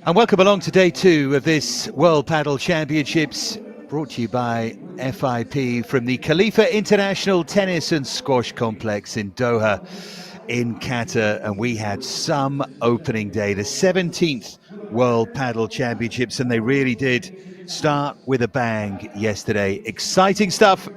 And welcome along to day 2 of this World Padel Championships, brought to you by FIP from the Khalifa International Tennis and Squash Complex in Doha in Qatar. And we had some opening day, the 17th World Padel Championships, and they really did start with a bang yesterday. Exciting stuff,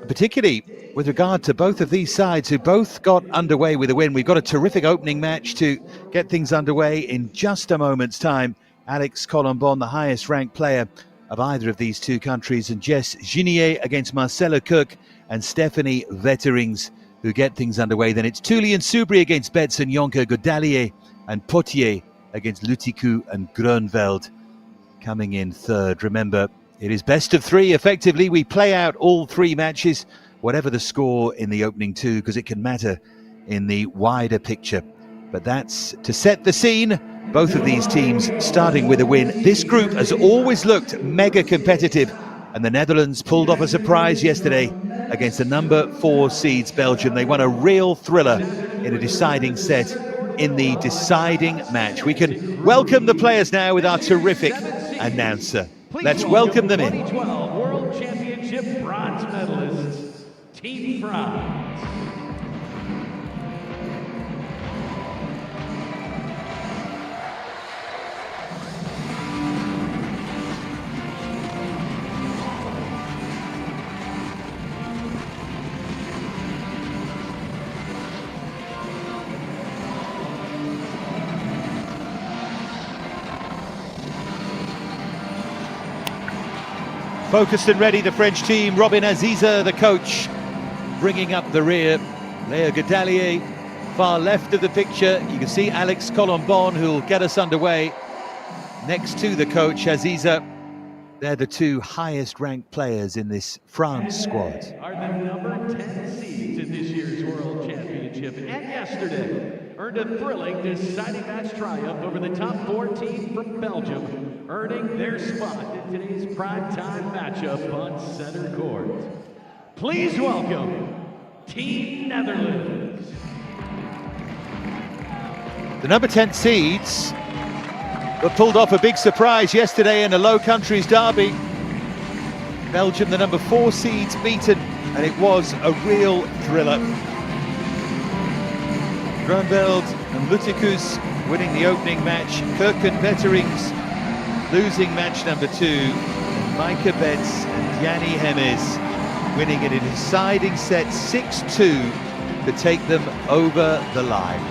particularly with regard to both of these sides who both got underway with a win. We've got a terrific opening match to get things underway in just a moment's time. Alex Colombon, the highest ranked player of either of these two countries, and Jess Ginier against Marcella Cook and Stephanie Vetterings, who get things underway. Then it's Tuuli and Subri against Betts and Jonker, Godalier and Potier against Lutiku and Grönveld coming in third. Remember, it is best of 3. Effectively, we play out all 3 matches, whatever the score in the opening 2, because it can matter in the wider picture. But that's to set the scene. Both of these teams starting with a win. This group has always looked mega competitive, and the Netherlands pulled off a surprise yesterday against the number 4 seeds Belgium. They won a real thriller in a deciding set in the deciding match. We can welcome the players now with our terrific announcer. Let's welcome them in. 2012 World Championship bronze medalists, Team France. Focused and ready, the French team. Robin Aziza, the coach, bringing up the rear. Léa Godalier, far left of the picture. You can see Alex Colombon, who'll get us underway. Next to the coach, Aziza. They're the 2 highest ranked players in this France squad. Are the number 10 seeds in this year's World Championship, and yesterday earned a thrilling deciding match triumph over the top 4 team from Belgium, earning their spot in today's primetime matchup on center court. Please welcome Team Netherlands. The number 10 seeds were pulled off a big surprise yesterday in a Low Countries derby. Belgium, the number 4 seeds, beaten, and it was a real thriller. Grönveld and Lutikus winning the opening match. Kirk and Vetterings losing match number 2. And Maaike Betts and Yanni Hemes winning it in a deciding set 6-2 to take them over the line.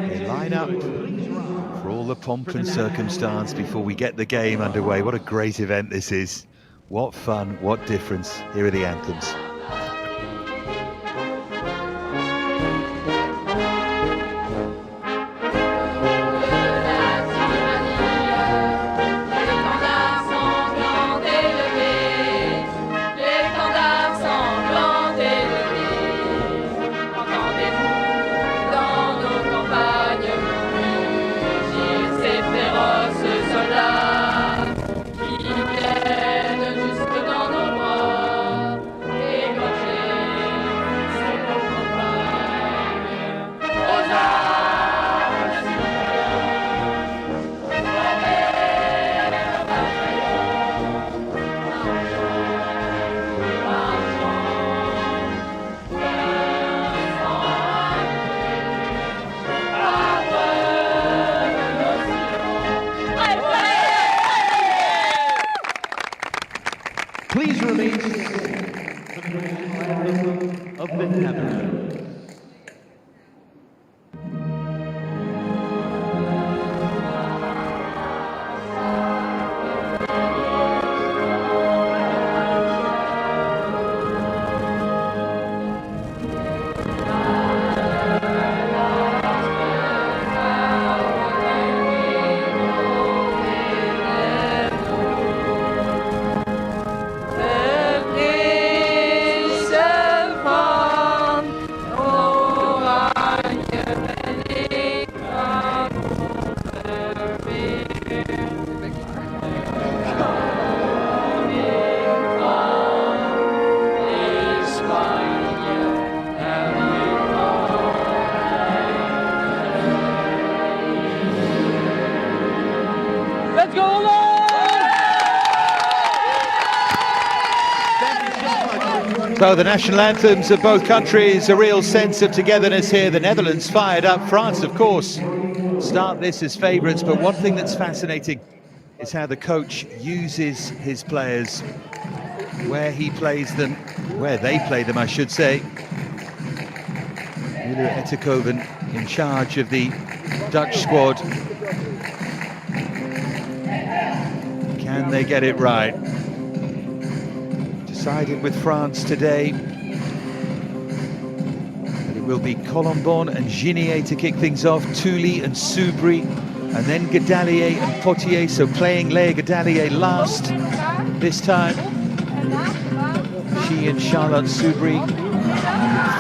They line up for all the pomp and circumstance before we get the game underway. What a great event this is. What fun, what difference. Here are the anthems. Qui viennent jusque dans nos bras. So the national anthems of both countries, a real sense of togetherness here. The Netherlands fired up. France, of course, start this as favourites. But one thing that's fascinating is how the coach uses his players, where he plays them, where they play them, I should say. Müller Etterkoven in charge of the Dutch squad. Can they get it right? Decided with France today that it will be Colombon and Ginier to kick things off, Tully and Soubry, and then Gadalier and Potier, so playing Léa Gadalier last this time. She and Charlotte Soubry,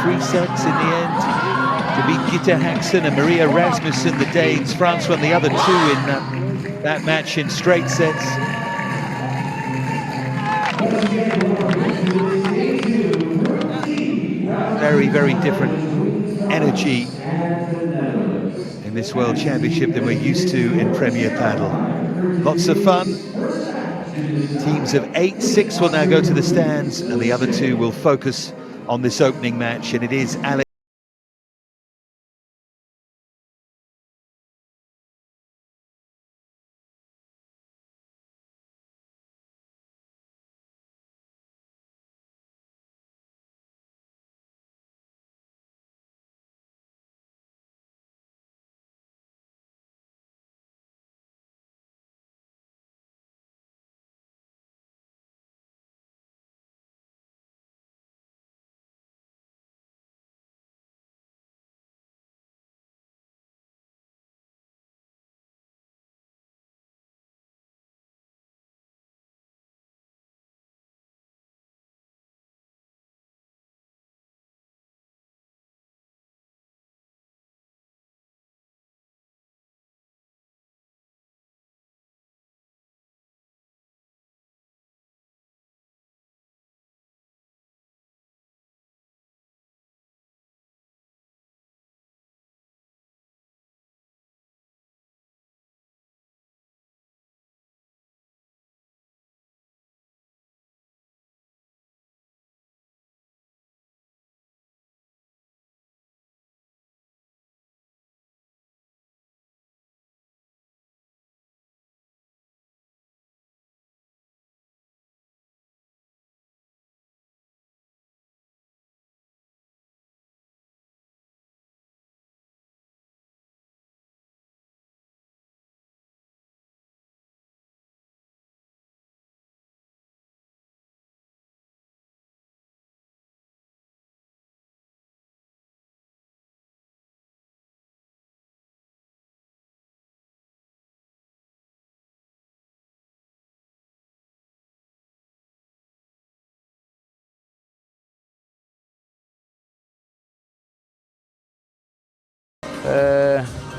3 sets in the end to beat Gitta Haxen and Maria Rasmussen, the Danes. France won the other 2 in that match in straight sets. Very, very different energy in this World Championship than we're used to in Premier Padel. Lots of fun. Teams of 8, 6 will now go to the stands, and the other 2 will focus on this opening match, and it is Alex.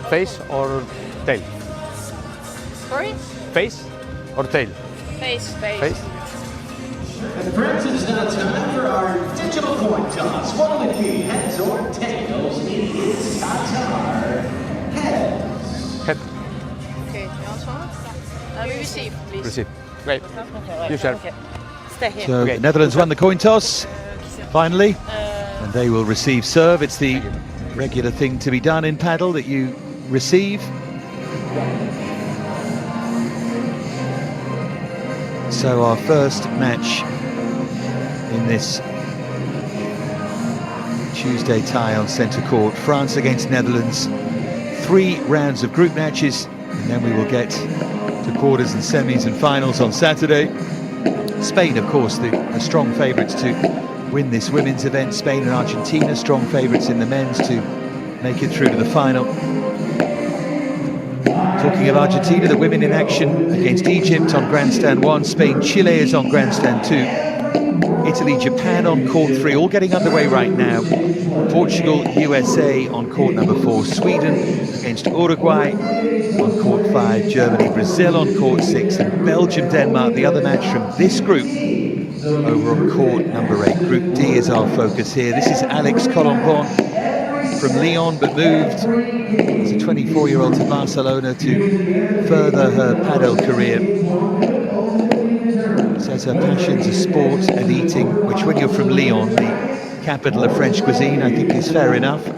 Face or tail? Sorry? Face or tail? Face. Face. And friends, it is now time for our digital coin toss. What will it be, heads or tails? It is QATAR. Heads. Head. Okay, you also? We receive, please. Receive. Great. You share. Okay. Stay here. So Okay. the Netherlands won the coin toss, finally, and they will receive serve. It's the regular thing to be done in paddle, that you receive. So our first match in this Tuesday tie on centre court, France against Netherlands. 3 rounds of group matches, and then we will get to quarters and semis and finals on Saturday. Spain, of course, the strong favourites to win this women's event. Spain and Argentina, strong favourites in the men's to make it through to the final. Talking of Argentina, the women in action against Egypt on grandstand 1, Spain, Chile is on grandstand 2, Italy, Japan on court 3, all getting underway right now. Portugal, USA on court number 4, Sweden against Uruguay on court 5, Germany, Brazil on court 6, and Belgium, Denmark, the other match from this group, over on court number 8. Group D is our focus here. This is Alex Colombon from Lyon, but moved as a 24-year-old to Barcelona to further her padel career. Says her passions are sport and eating, which when you're from Lyon, the capital of French cuisine, I think is fair enough. Big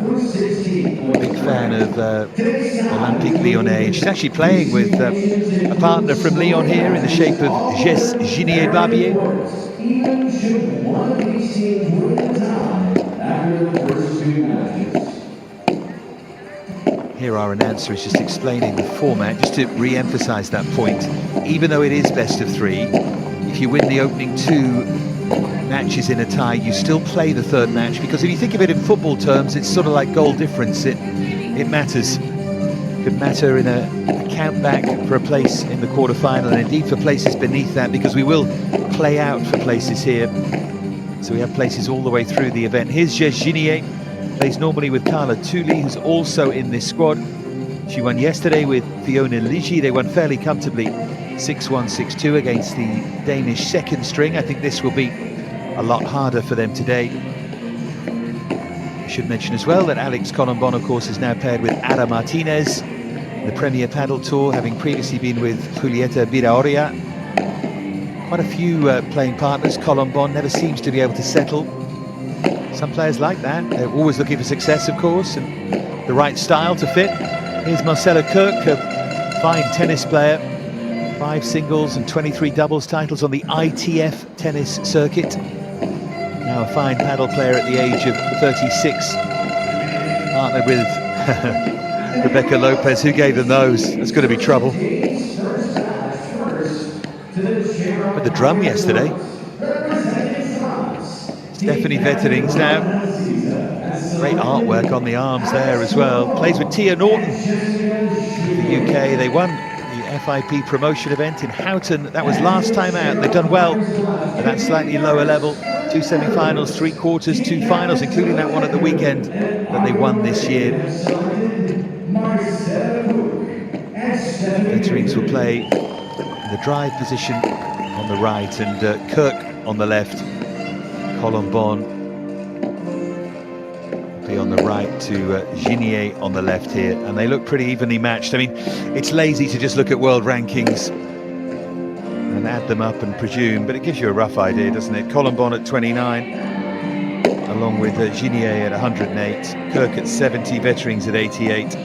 fan of Olympique Lyonnais. She's actually playing with a partner from Lyon here in the shape of Jess Ginier-Barbier. Here our announcer is just explaining the format, just to re-emphasize that point. Even though it is best of three, if you win the opening two matches in a tie, you still play the third match, because if you think of it in football terms, it's sort of like goal difference. It matters. It could matter in a count back for a place in the quarter-final, and indeed for places beneath that, because we will play out for places here. So we have places all the way through the event. Here's Jess Ginier, plays normally with Carla Tooley, who's also in this squad. She won yesterday with Fiona Ligi. They won fairly comfortably 6-1, 6-2 against the Danish second string. I think this will be a lot harder for them today. I should mention as well that Alex Colombon, of course, is now paired with Ada Martinez, the Premier Padel Tour, having previously been with Julieta Viraoria. Quite a few playing partners. Colombon never seems to be able to settle. Some players like that. They're always looking for success, of course, and the right style to fit. Here's Marcella Kirk, a fine tennis player. 5 singles and 23 doubles titles on the ITF tennis circuit. Now a fine paddle player at the age of 36. Partnered with Rebecca Lopez. Who gave them those? That's going to be trouble. With the drum yesterday. Stephanie Vetterings now. Great artwork on the arms there as well. Plays with Tia Norton. The UK, they won the FIP promotion event in Houghton. That was last time out. They've done well at that slightly lower level. 2 semi-finals, 3 quarters, 2 finals, including that one at the weekend that they won this year. Vetterings will play in the drive position on the right, and Kirk on the left. Colombon be on the right to Ginier on the left here, and they look pretty evenly matched. I mean, it's lazy to just look at world rankings and add them up and presume, but it gives you a rough idea, doesn't it? Colombon at 29, along with Ginier at 108, Kirk at 70, Vetterings at 88.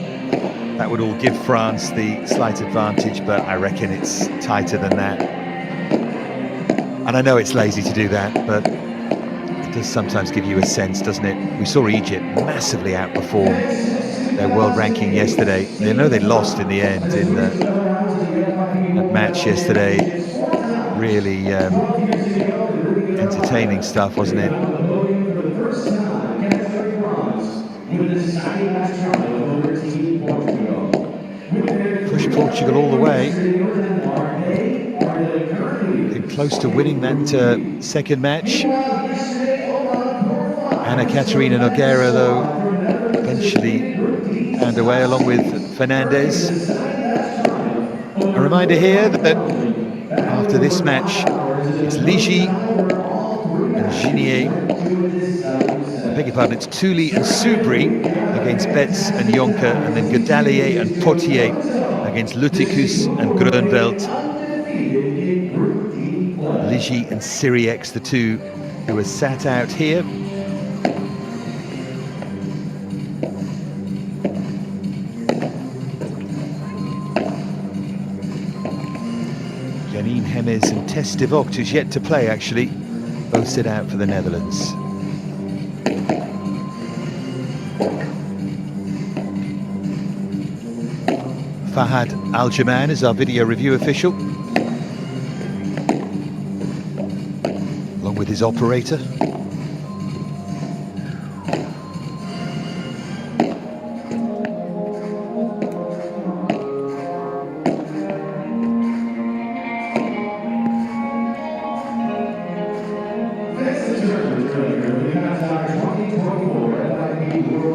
That would all give France the slight advantage, but I reckon it's tighter than that. And I know it's lazy to do that, but it does sometimes give you a sense, doesn't it? We saw Egypt massively outperform their world ranking yesterday. They know they lost in the end in that match yesterday. Really entertaining stuff, wasn't it? Push Portugal all the way. They're close to winning that second match. Anna Katerina Nogueira, though, eventually found a way along with Fernandez. A reminder here that after this match, it's Ligi and Ginier. I beg your pardon, it's Tooley and Soubry against Betts and Jonker, and then Godalier and Potier against Luticus and Grönveld. Ligi and Siriex, the two who were sat out here. Janine Hemmers and Tess de Vogt, who's yet to play actually, both sit out for the Netherlands. Fahad Al-Jaman is our video review official, along with his operator.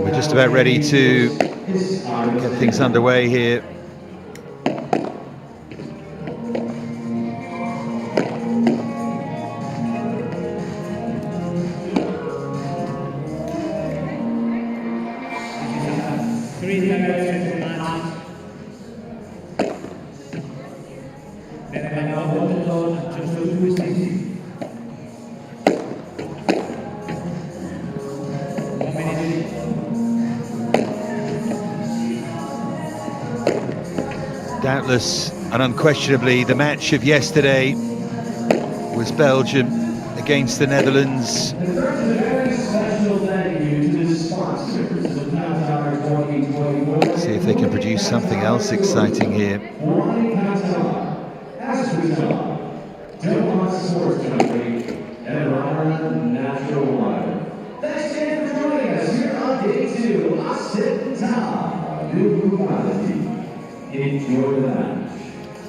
We're just about ready to get things underway here. Doubtless and unquestionably, the match of yesterday was Belgium against the Netherlands. See if they can produce something else exciting here.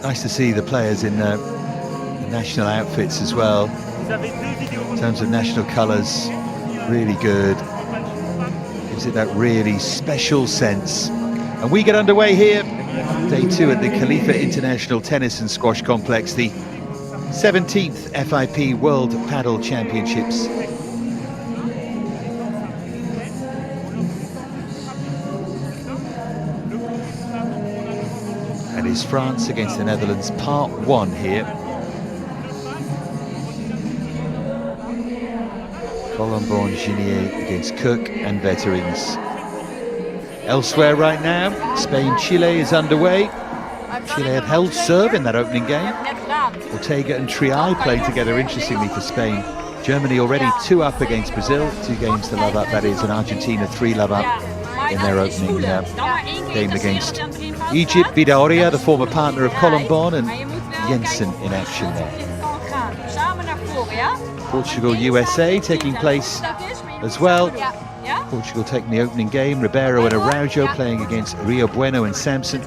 Nice to see the players in the national outfits as well. In terms of national colours, really good. Gives it that really special sense. And we get underway here, day 2 at the Khalifa International Tennis and Squash Complex, the 17th FIP World Padel Championships. And it's France against the Netherlands, part 1 here. Colombon, Ginier against Cook and Vetterings. Elsewhere right now, Spain-Chile is underway. Chile had held serve in that opening game. Ortega and Trial playing together interestingly for Spain. Germany already 2 up against Brazil, 2 games to love up, that is, and Argentina 3 love up in their opening game against Egypt. Vidaoria, the former partner of Colombon, and Jensen in action there. Portugal-USA taking place as well. Portugal taking the opening game. Ribeiro and Araujo playing against Rio Bueno and Sampson.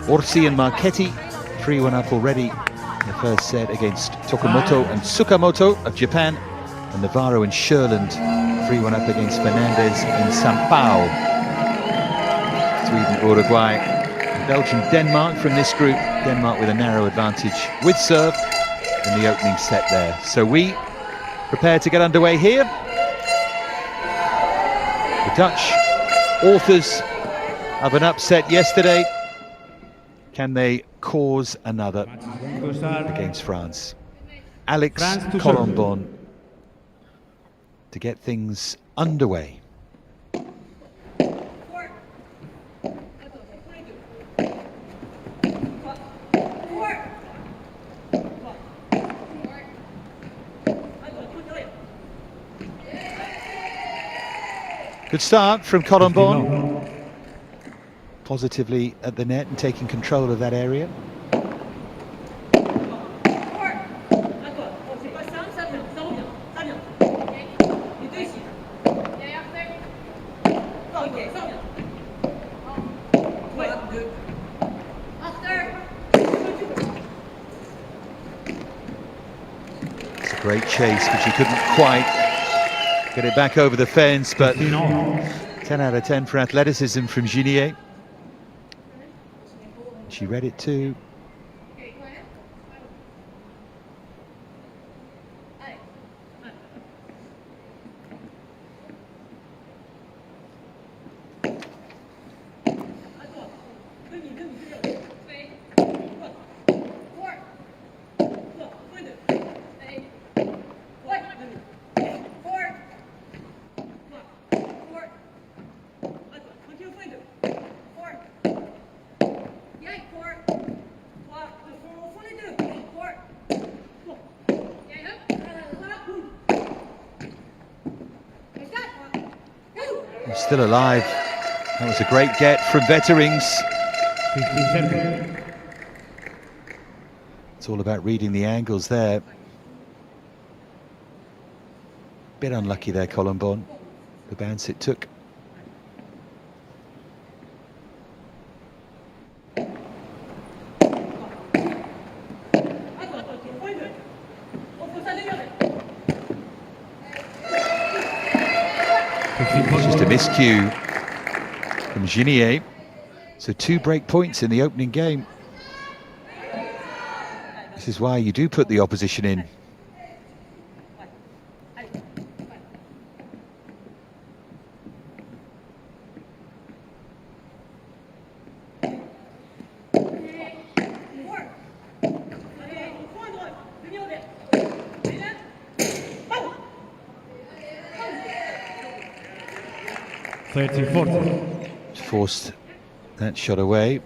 Orsi and Marchetti 3-1 up already in the first set against Tokumoto and Tsukamoto of Japan. And Navarro and Sherland 3-1 up against Fernandez and Sampao. Sweden, Uruguay, Belgium, Denmark from this group. Denmark with a narrow advantage with serve in the opening set there. So we prepare to get underway here. The Dutch, authors of an upset yesterday. Can they cause another against France? Alex Colombon to get things underway. Good start from Colombon. Positively at the net and taking control of that area. It's a great chase, but she couldn't quite get it back over the fence, but 10 out of 10 for athleticism from Ginier. She read it too. Still alive. That was a great get from Vetterings. It's all about reading the angles there. Bit unlucky there, Colombon. The bounce it took. It's just a miscue from Ginier. So 2 break points in the opening game. This is why you do put the opposition in. 30-40. Forced that shot away.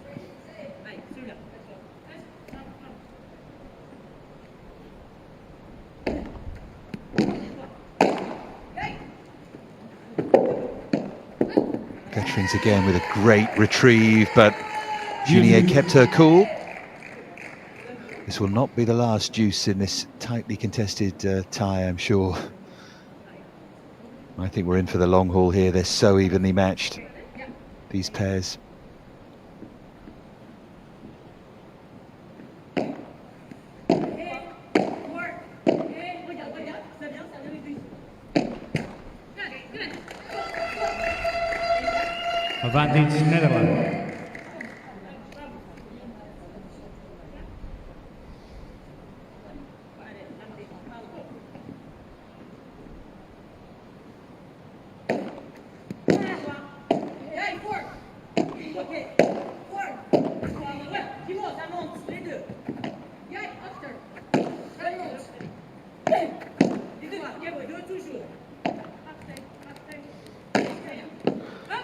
Veterans again with a great retrieve, but Junier kept her cool. This will not be the last deuce in this tightly contested tie, I'm sure. I think we're in for the long haul here. They're so evenly matched, these pairs. Advantage Netherlands.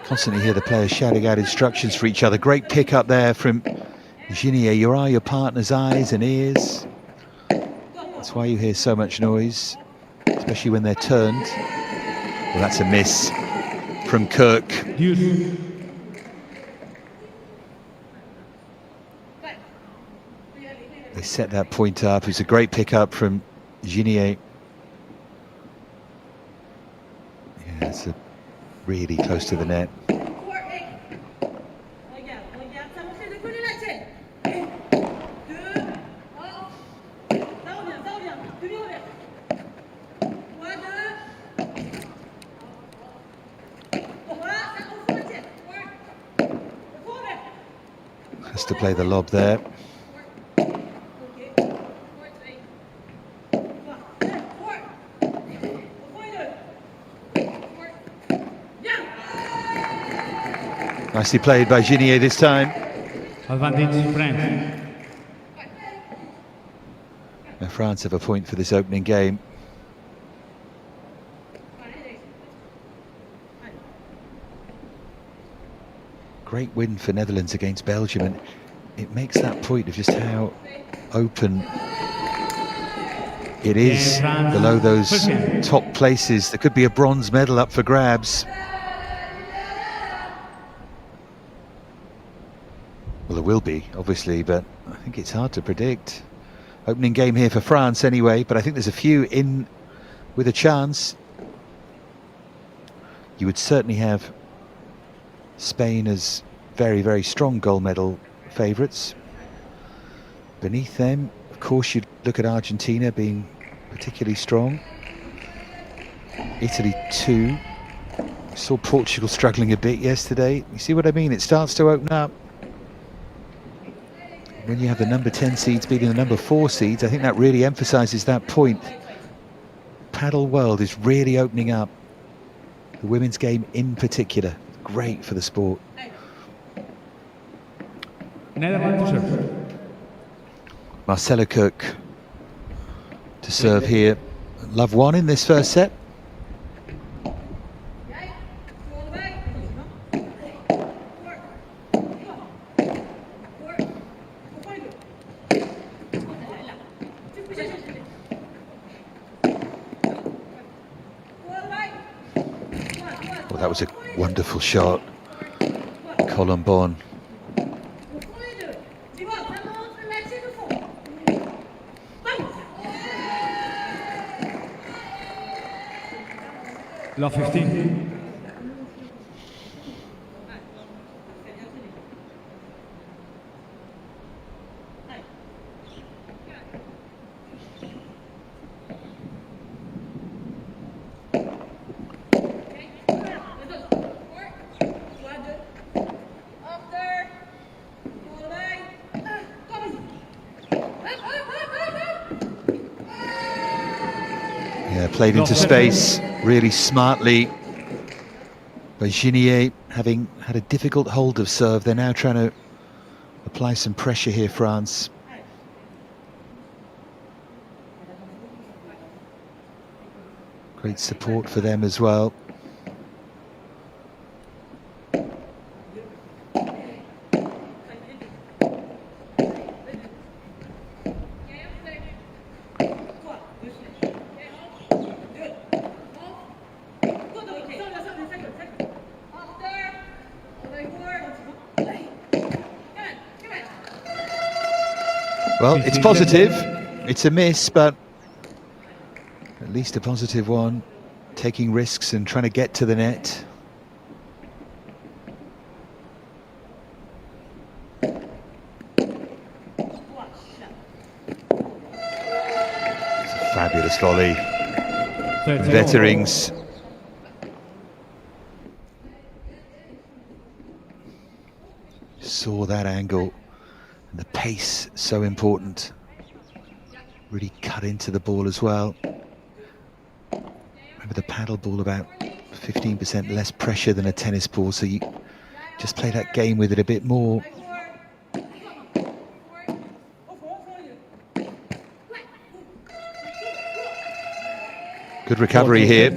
Constantly hear the players shouting out instructions for each other. Great pick up there from Junier. You are your partner's eyes and ears. That's why you hear so much noise, especially when they're turned. Well, that's a miss from Kirk. They set that point up. It's a great pick up from Junier. Yeah, it's really close to the net. Has to play the lob there. Nicely played by Junier this time. Advantage France. Now France have a point for this opening game. Great win for Netherlands against Belgium, and it makes that point of just how open it is below those top places. There could be a bronze medal up for grabs. Well, there will be, obviously, but I think it's hard to predict. Opening game here for France anyway, but I think there's a few in with a chance. You would certainly have Spain as very, very strong gold medal favourites. Beneath them, of course, you'd look at Argentina being particularly strong. Italy too. We saw Portugal struggling a bit yesterday. You see what I mean? It starts to open up. When you have the number 10 seeds beating the number 4 seeds, I think that really emphasises that point. Padel world is really opening up. The women's game in particular. Great for the sport. Netherlands to serve. Marcella Cook to serve here. Love won in this first set. Well, that was a wonderful shot. Colombon. Love 15. Yeah, played into space really smartly by Junier, having had a difficult hold of serve. They're now trying to apply some pressure here, France. Great support for them as well. Well, it's positive. It's a miss, but at least a positive one. Taking risks and trying to get to the net. It's a fabulous volley. Vetterings. Saw that angle, and the pace so important. Really cut into the ball as well. Remember, the paddle ball about 15% less pressure than a tennis ball, so you just play that game with it a bit more. Good recovery here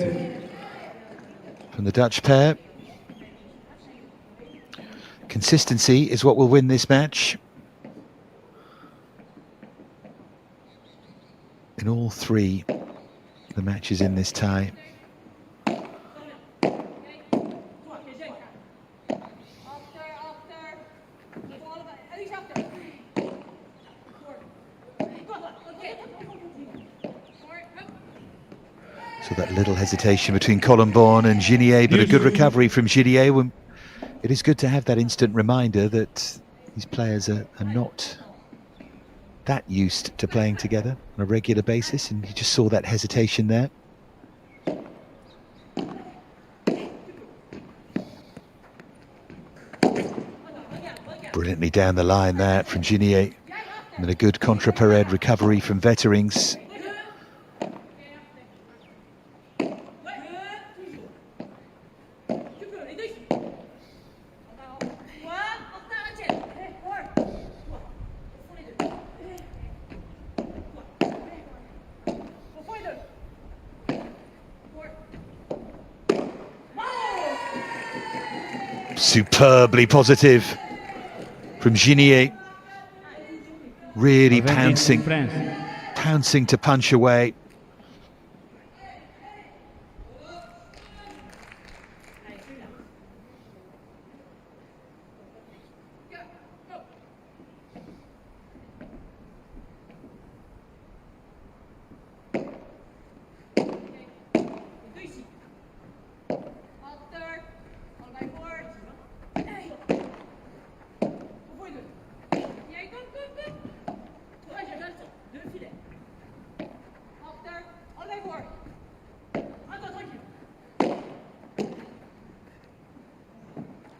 from the Dutch pair. Consistency is what will win this match. In all three, the matches in this tie. So that little hesitation between Colomborn and Ginier, but a good recovery from Ginier. It is good to have that instant reminder that these players are not that used to playing together on a regular basis, and you just saw that hesitation there. Brilliantly down the line there from Ginier, and a good contre-parade recovery from Vetterings. Superbly positive from Ginier, really pouncing to punch away.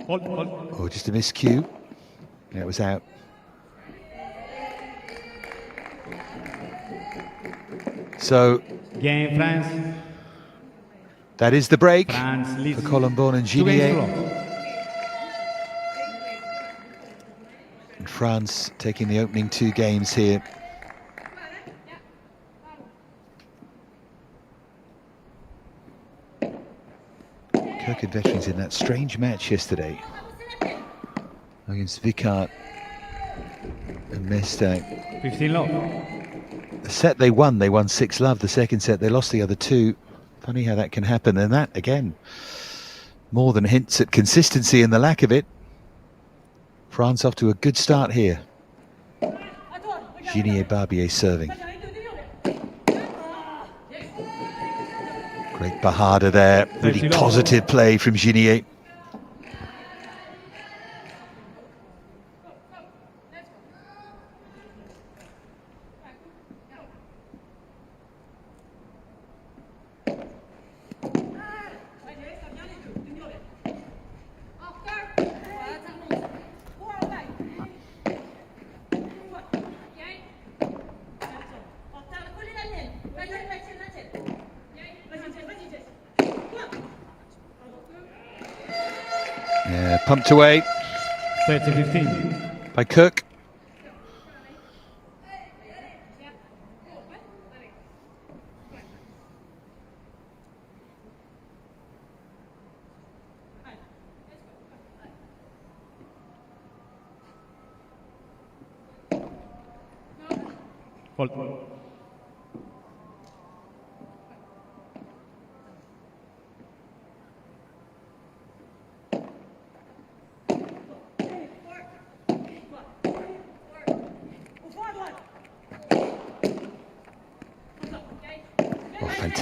Oh, just a miscue. It was out. So, Game France. That is the break France for Colomborn and Ginier. And France taking the opening two games here. Kirk and Vetterings in that strange match yesterday against Vicard and Mestag. 15 love. The set they won 6-love. The second set they lost the other two. Funny how that can happen. And that, again, more than hints at consistency and the lack of it. France off to a good start here. Ginier Barbier serving. Great Bahada there, really positive play from Ginier. Yeah, pumped away 30-15 by Cook. Fault.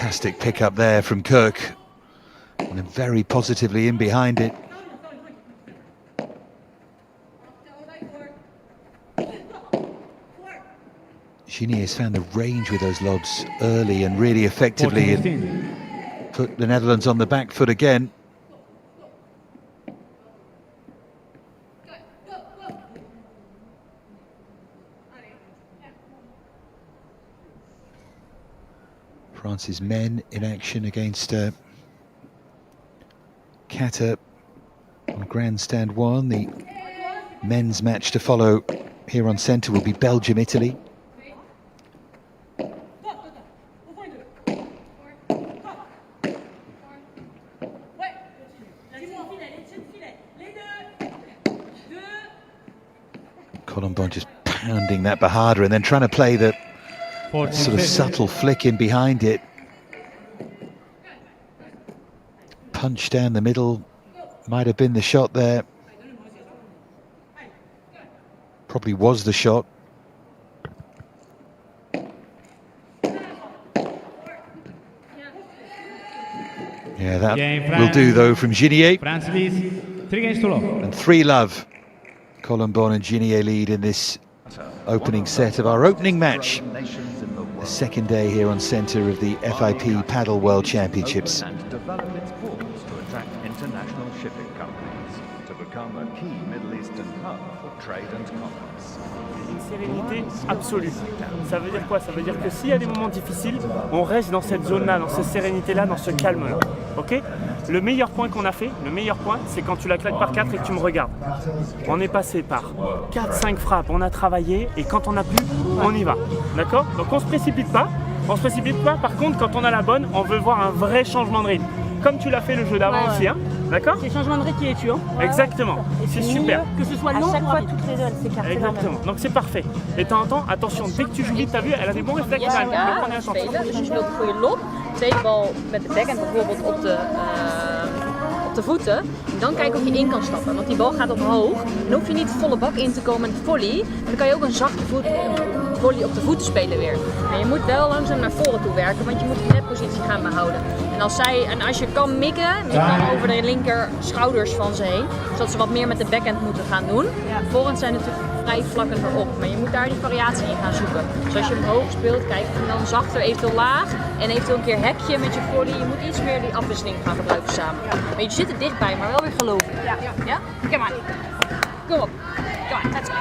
Fantastic pickup there from Kirk, and then very positively in behind it. Ginier has found the range with those lobs early and really effectively, and put the Netherlands on the back foot again. France's men in action against QATAR on Grandstand 1. The men's match to follow here on centre will be Belgium-Italy. Colombon just pounding that Bajada and then trying to play the sort of subtle flick in behind it. Punch down the middle might have been the shot there. Probably was the shot. Yeah, that will do though from Ginier. France leads 3-2. And 3-love. Colombon and Ginier lead in this opening set of our opening match. The second day here on centre of the FIP Padel World Championships. And develop its ports to attract international shipping companies to become a key Middle Eastern hub for trade and commerce. Une sérénité absolue. Ça veut dire quoi? Ça veut dire que s'il y a des moments difficiles, on reste dans cette zone-là, dans cette sérénité-là, dans ce calme-là. Ok? Le meilleur point qu'on a fait, c'est quand tu la claques par 4 et que tu me regardes. On est passé par 4-5 frappes, on a travaillé et quand on a pu, on y va. D'accord? Donc on se précipite pas. On se précipite pas. Par contre, quand on a la bonne, on veut voir un vrai changement de rythme. Comme tu l'as fait le jeu d'avant aussi, hein? D'accord? C'est le changement de rythme qui est tuant. Exactement. C'est super. Que ce soit long à chaque fois, toutes les zones, c'est carré. Exactement. Donc c'est parfait. Et de temps en temps, attention, dès que tu joues vite, t'as vu, elle a des bons réflexes. Ja, spelen. Dus je speelt een goede lob. Tweede bal met de backhand bijvoorbeeld op de voeten. Dan kijk of je in kan stappen, want die bal gaat omhoog. Dan hoef je niet volle bak in te komen met volley. Dan kan je ook een zachte volley op de voeten spelen weer. Maar je moet wel langzaam naar voren toe werken, want je moet de netpositie gaan behouden. En als je kan mikken, dan over de linker schouders van ze heen. Zodat ze wat meer met de backhand moeten gaan doen. Voorhand zijn natuurlijk vrij vlakken erop, maar je moet daar die variatie in gaan zoeken. Dus als je hem hoog speelt, kijk en dan zachter, eventueel laag. En eventueel een keer hekje met je volley. Je moet iets meer die afwisseling gaan gebruiken samen. Maar je zit er dichtbij, maar wel weer geloven. Ja? Kom maar. Kom op. Kom maar, let's go.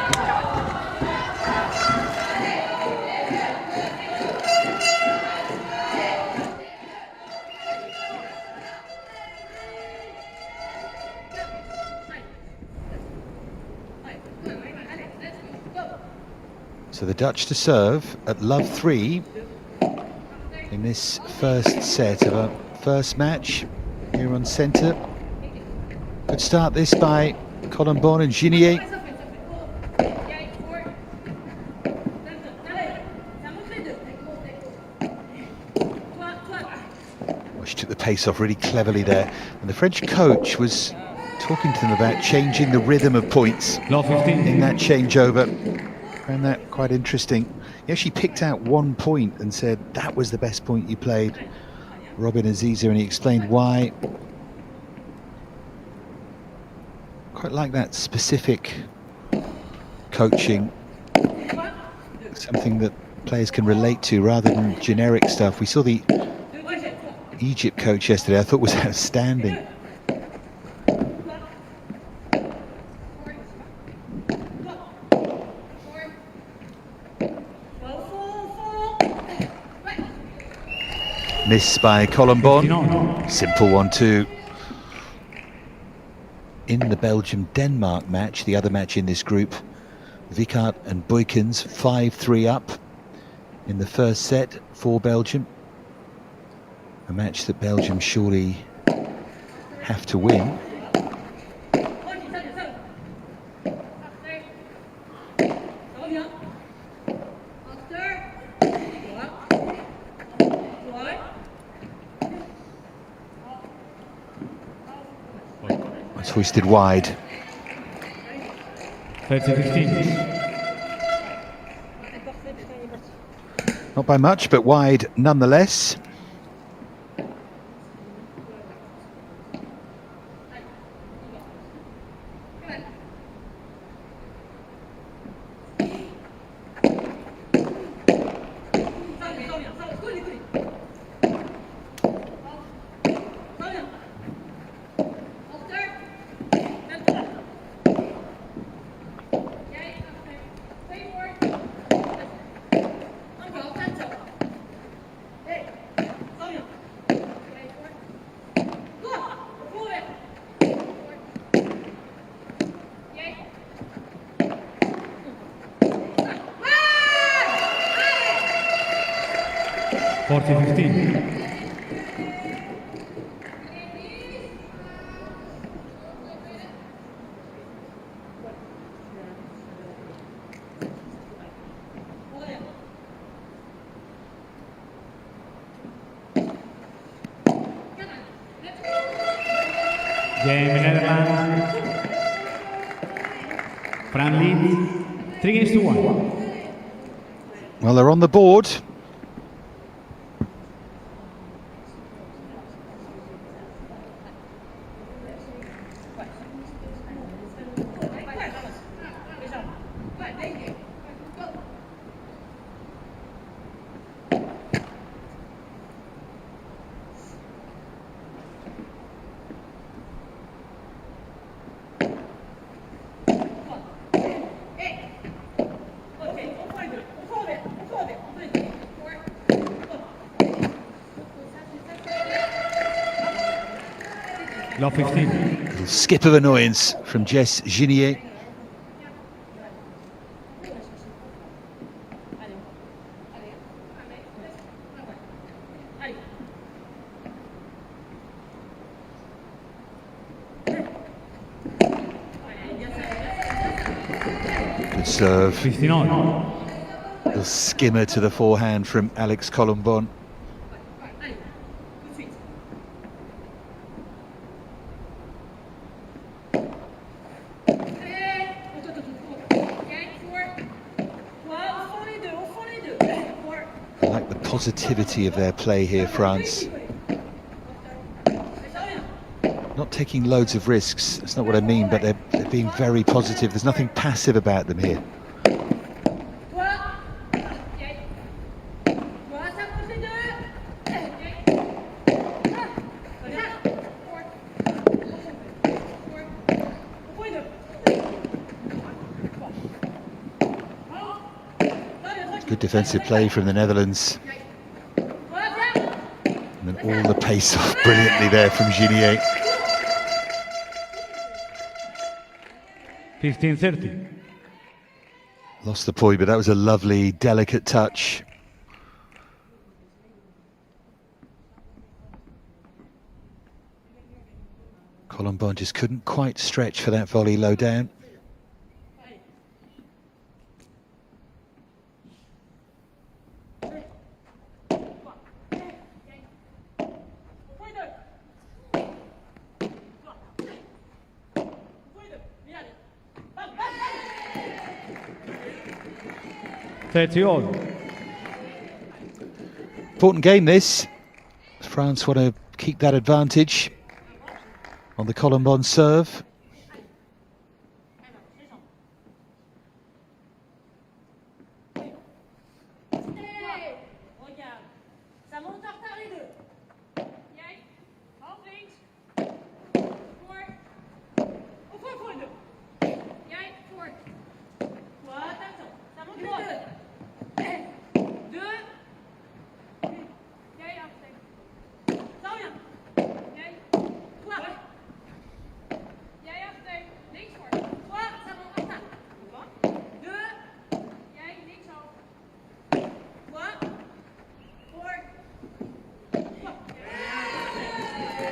So the Dutch to serve at love 3 in this first set of our first match here on centre. Good start this by Colombon and Ginier. Well, she took the pace off really cleverly there, and the French coach was talking to them about changing the rhythm of points in that changeover. Found that quite interesting. He actually picked out one point and said that was the best point you played, Robin Aziza, and he explained why. Quite like that specific coaching, something that players can relate to rather than generic stuff. We saw the Egypt coach yesterday, I thought was outstanding. Miss by Colombon. Simple 1-2. In the Belgium-Denmark match, the other match in this group, Wickert and Buykens 5-3 up in the first set for Belgium. A match that Belgium surely have to win. It's hoisted wide. 30-15. Not by much, but wide nonetheless. 40-15. Game in Netherlands. Fran leads 3-1. Well, they're on the board. Love 15. Little skip of annoyance from Jess Ginier. Good serve. 15 on. Little skimmer to the forehand from Alex Colombon. I like the positivity of their play here, France. Not taking loads of risks, that's not what I mean, but they're being very positive. There's nothing passive about them here. Good defensive play from the Netherlands. And then all the pace off brilliantly there from Ginier. 15-30. Lost the point, but that was a lovely, delicate touch. Colombon just couldn't quite stretch for that volley low down. Important game this. France want to keep that advantage on the Colombon serve.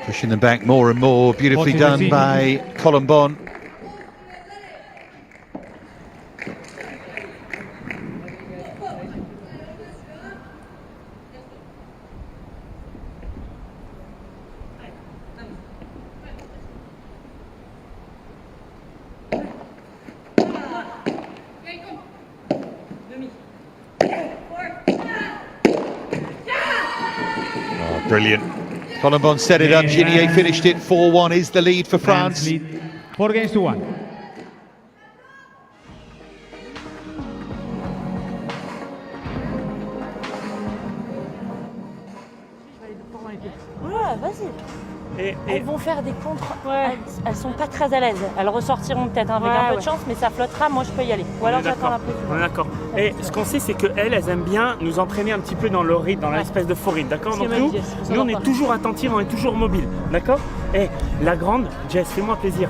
Pushing them back more and more, beautifully done by Colombon. Oh, brilliant. Colombon set it up, Ginier finished it, 4-1 is the lead for France. 4-1. Ouais, vas-y. Elles vont faire des contres, elles sont pas très à l'aise. Elles ressortiront peut-être avec un peu de chance, mais ça flottera, moi je peux y aller. Ou alors j'attends la position. On est d'accord. Et ce qu'on sait, c'est qu'elles aiment bien nous entraîner un petit peu dans le rythme, dans l'espèce de faux rythme, d'accord? Donc nous, on est toujours attentifs, on est toujours mobile, d'accord? Et la grande, Jess, fais-moi plaisir.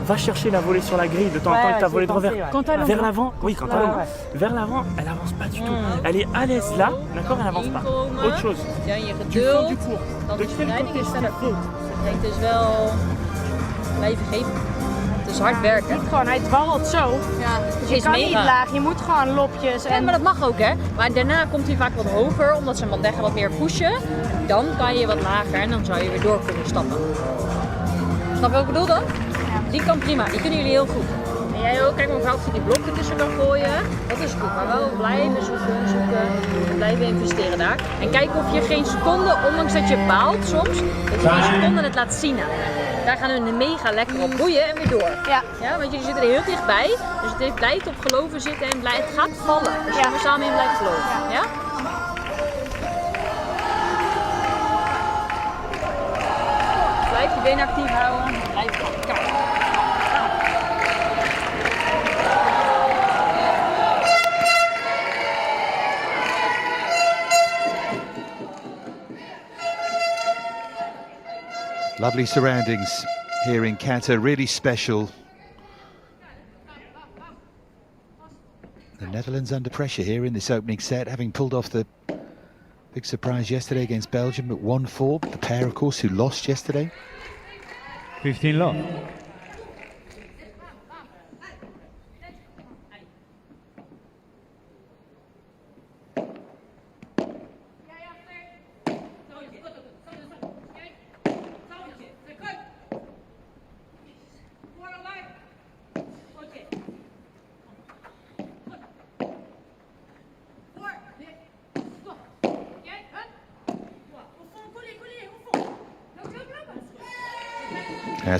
va chercher la volée sur la grille de temps en temps avec ta volée de revers. Vers l'avant, oui, quand elle avance. Vers l'avant, elle avance pas du tout. Elle est à l'aise là, d'accord, elle avance pas. Autre chose. Ja, je Du fond geduld. du cours. Dan De de quel spreiding côté is tu verder fautes? goed. Het is wel blijven geven. Het is hard werken. Gewoon, hij dwarrelt zo. Ja, dus je Is kan mega. niet laag, je moet gewoon lopjes. Ja, En maar dat mag ook, hè. Maar daarna komt hij vaak wat hoger, omdat zijn bandeggen wat meer pushen. Dan kan je wat lager en dan zou je weer door kunnen stappen. Snap je wat ik bedoel dan? Die kan prima, die kunnen jullie heel goed. En jij ook, kijk mevrouw, of je die blokken tussen kan gooien. Dat is goed, maar wel blijven zoeken, blijven investeren daar. En kijken of je geen seconde, ondanks dat je baalt soms, dat je geen seconde het laat zien aan hem. Daar gaan we mega lekker op roeien en weer door. Ja, want jullie zitten er heel dichtbij, dus het blijft op geloven zitten en het gaat vallen. Dus je er samen in blijft geloven. Ja? Blijf je benen actief houden, blijf gaan. Lovely surroundings here in Qatar, really special. The Netherlands under pressure here in this opening set, having pulled off the big surprise yesterday against Belgium at 1-4. The pair, of course, who lost yesterday. 15 love.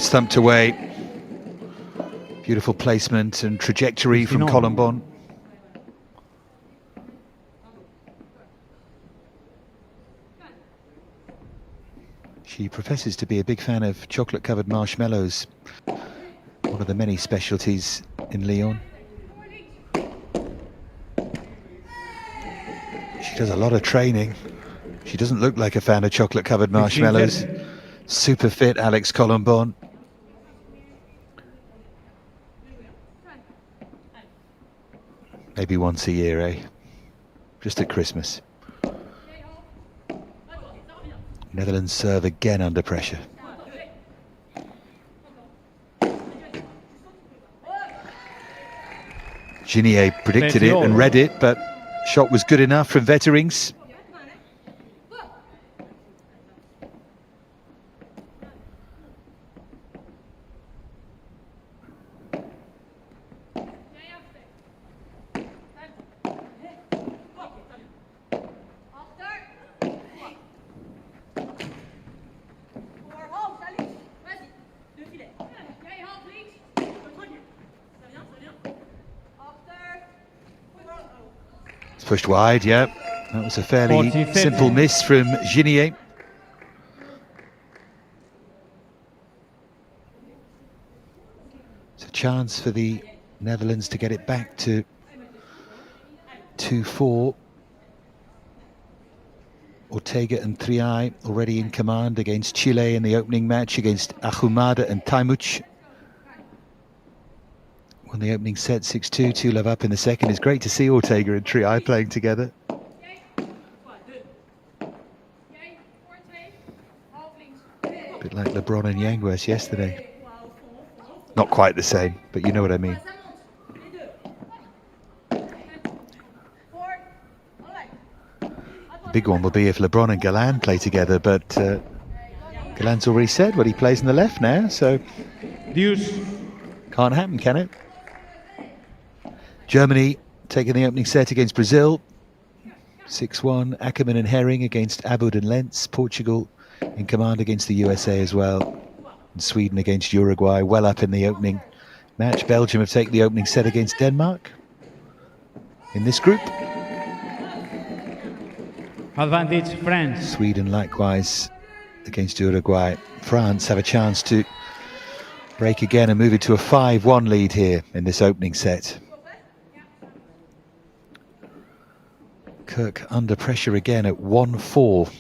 Stumped away. Beautiful placement and trajectory from Colombon. She professes to be a big fan of chocolate-covered marshmallows, one of the many specialties in Lyon. She does a lot of training. She doesn't look like a fan of chocolate-covered marshmallows. Super fit, Alex Colombon. Maybe once a year, eh? Just at Christmas. Netherlands serve again under pressure. Ginier predicted it and read it, but shot was good enough from Wetterings. Pushed wide, yeah. That was a fairly simple miss from Ginier. It's a chance for the Netherlands to get it back to 2-4. Ortega and Triay already in command against Chile in the opening match against Ahumada and Taimuch. Won the opening set 6-2, 2-love up in the second. It's great to see Ortega and Triay playing together. A bit like LeBron and Yanguas yesterday. Not quite the same, but you know what I mean. The big one will be if LeBron and Galan play together, but Galan's already said what he plays on the left now, so Deuce. Can't happen, can it? Germany taking the opening set against Brazil. 6-1, Ackermann and Herring against Abud and Lentz. Portugal in command against the USA as well. And Sweden against Uruguay, well up in the opening match. Belgium have taken the opening set against Denmark in this group. Advantage France. Sweden likewise against Uruguay. France have a chance to break again and move it to a 5-1 lead here in this opening set. Kirk under pressure again at 1-4.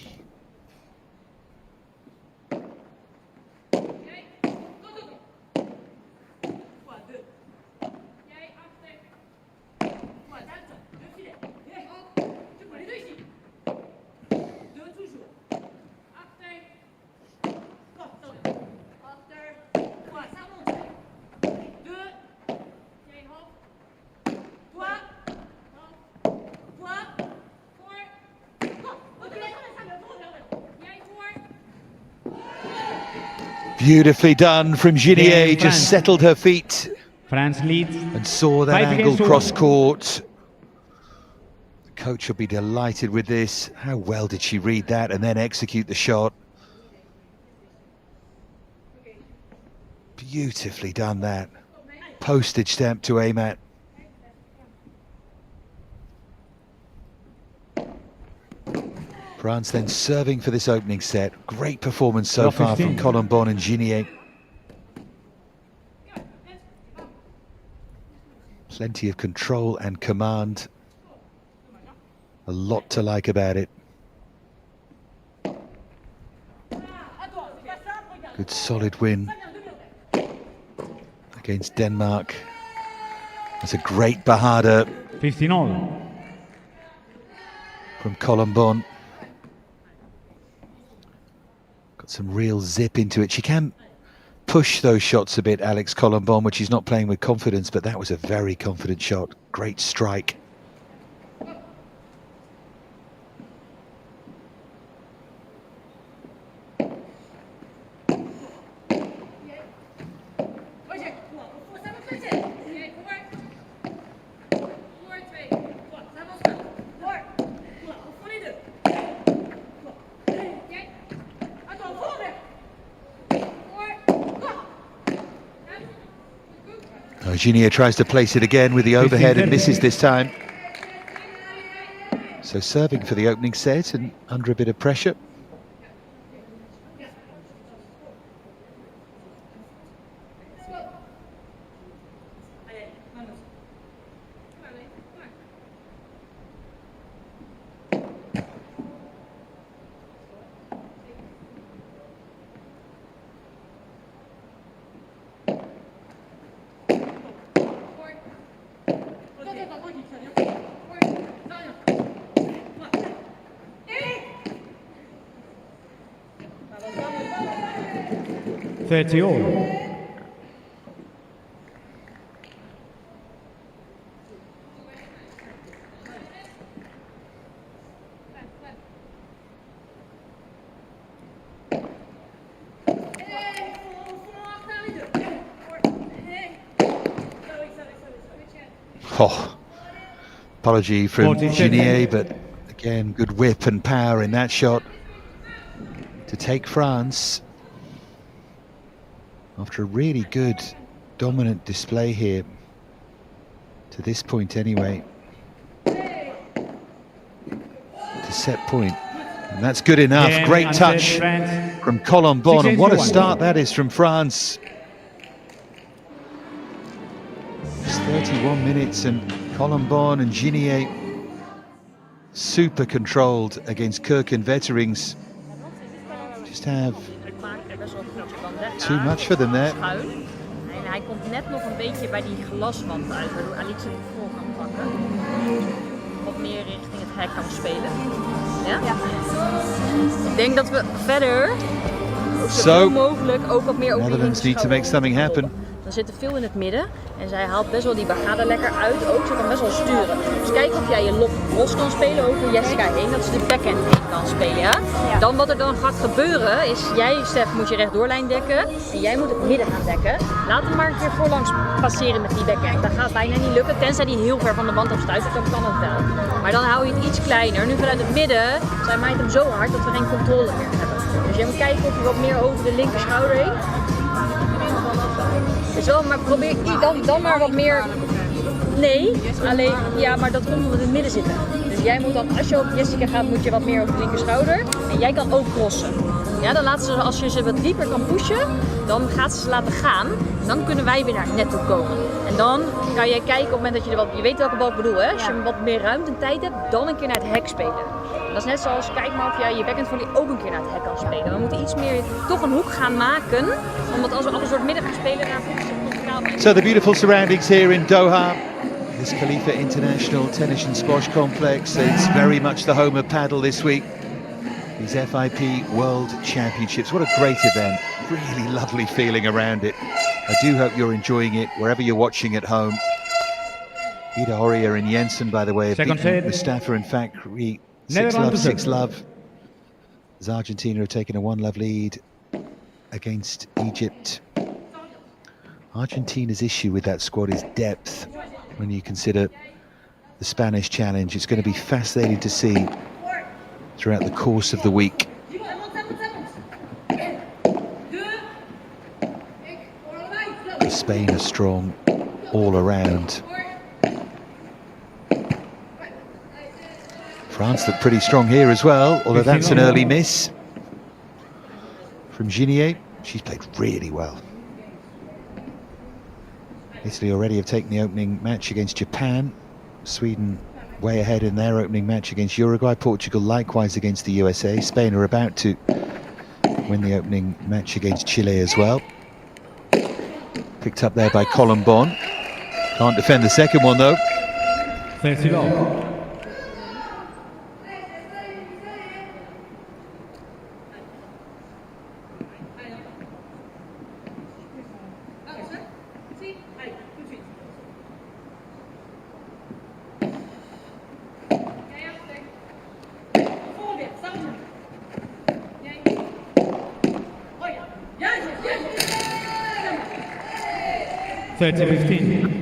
Beautifully done from Ginier, France. just settled her feet France leads. and saw that 5 angle against 1. cross court. The coach will be delighted with this. How well did she read that and then execute the shot? Beautifully done that. Postage stamp to aim at. France then serving for this opening set. Great performance so far from Colombon and Ginier. Plenty of control and command. A lot to like about it. Good solid win against Denmark. That's a great Bahada 15-all. from Colombon. Got some real zip into it. She can push those shots a bit, Alex Colombon, which she's not playing with confidence, but that was a very confident shot. Great strike. Ginier tries to place it again with the overhead and misses this time. So serving for the opening set and under a bit of pressure. $30-all. Oh, apology from Ginier, but again, good whip and power in that shot to take France. After a really good, dominant display here, to this point anyway, to set point. And that's good enough. Yeah, great touch from Colombon. And what a start that is from France. Just 31 minutes and Colombon and Ginier super controlled against Kirk and Vetterings. Just have too much for them there. En hij komt net nog een beetje bij die glaswand uit, waardoor Alix het voor kan pakken. Wat meer richting het hek kan spelen. Ja? Ik denk dat we verder zoveel mogelijk ook wat meer over Netherlands need to make something happen. Dan zit er veel in het midden en zij haalt best wel die Bahada lekker uit ook. Ze kan best wel sturen. Dus kijk of jij je lob los kan spelen over Jessica heen, dat ze de backhand heen kan spelen. Ja? Dan wat er dan gaat gebeuren is, jij Stef moet je rechtdoorlijn dekken en jij moet het midden gaan dekken. Laat hem maar een keer voorlangs passeren met die backhand. Dat gaat bijna niet lukken, tenzij die heel ver van de wand afstuit, dan kan het wel. Maar dan hou je het iets kleiner. Nu vanuit het midden, zij maait hem zo hard dat we geen controle meer hebben. Dus jij moet kijken of je wat meer over de linker schouder heen. Dus wel, maar probeer dan maar wat meer. Nee, alleen ja, maar dat komt omdat we in het midden zitten. Dus jij moet dan, als je op Jessica gaat, moet je wat meer over de linker schouder. En jij kan ook crossen. Ja, dan laten ze, als je ze wat dieper kan pushen, dan gaat ze laten gaan. Dan kunnen wij weer naar het net toe komen. En dan kan jij kijken op het moment dat je er wat, je weet welke bal ik bedoel, hè? Als je wat meer ruimte en tijd hebt, dan een keer naar het hek spelen. Dat is net zoals, kijk maar of jij je backhand volley ook een keer naar het hek kan spelen. We moeten iets meer toch een hoek gaan maken, omdat als we alles door het midden gaan spelen, dan So the beautiful surroundings here in Doha, this Khalifa International Tennis and Squash Complex. It's very much the home of paddle this week. These FIP World Championships. What a great event. Really lovely feeling around it. I do hope you're enjoying it wherever you're watching at home. Ida Horia and Jensen, by the way, have beaten Mustafa and Fakri 6-love, 6-love. As Argentina have taken a 1-love lead against Egypt. Argentina's issue with that squad is depth. When you consider the Spanish challenge, it's going to be fascinating to see throughout the course of the week. Spain are strong all around. France look pretty strong here as well, although that's an early miss from Ginier. She's played really well. Italy already have taken the opening match against Japan. Sweden way ahead in their opening match against Uruguay. Portugal likewise against the USA. Spain are about to win the opening match against Chile as well. Picked up there by Colombon. Can't defend the second one though. 30 love. $30-15.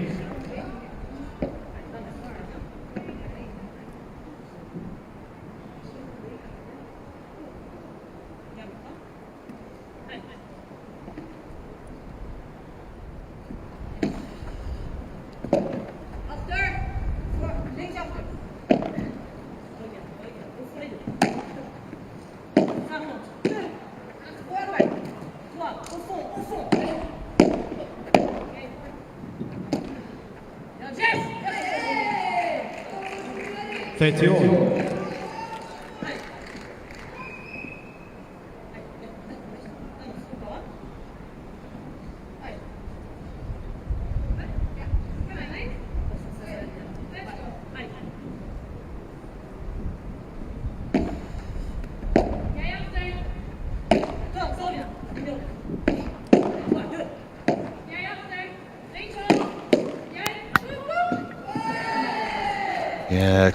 Yeah,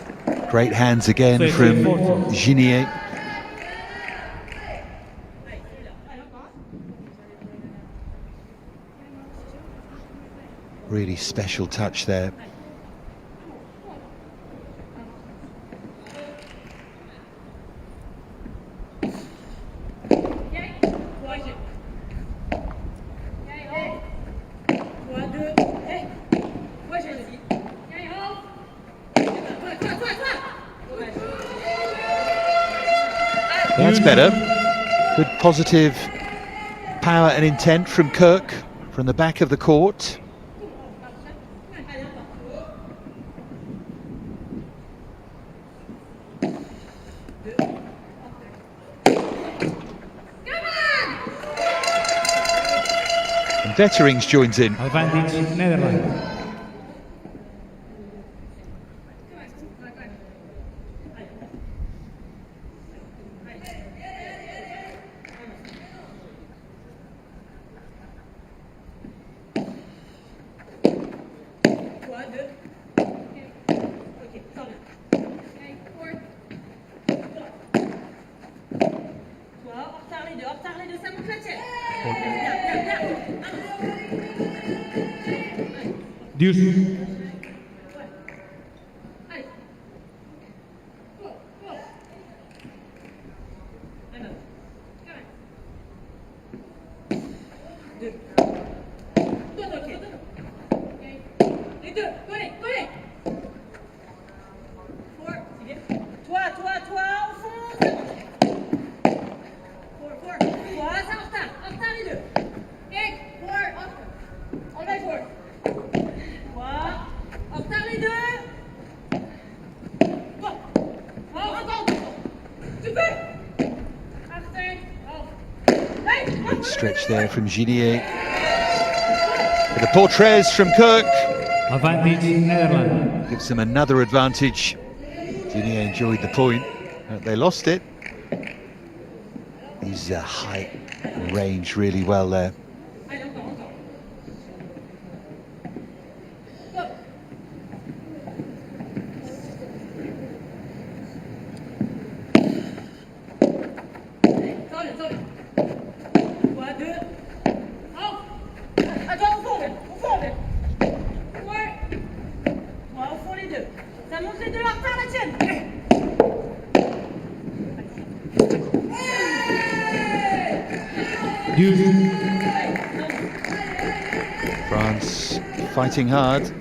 great hands again from Ginier. Really special touch there. That's better. Good positive power and intent from Kirk from the back of the court. And Vetterings joins in. Advantage Netherlands. Deuce. Good stretch there from Ginier. The portraits from Kirk. Advantage Netherlands. Gives them another advantage. Ginier enjoyed the point. They lost it. He's height and range really well there. deux. Ça monte les deux en retard, la tienne. France fighting hard.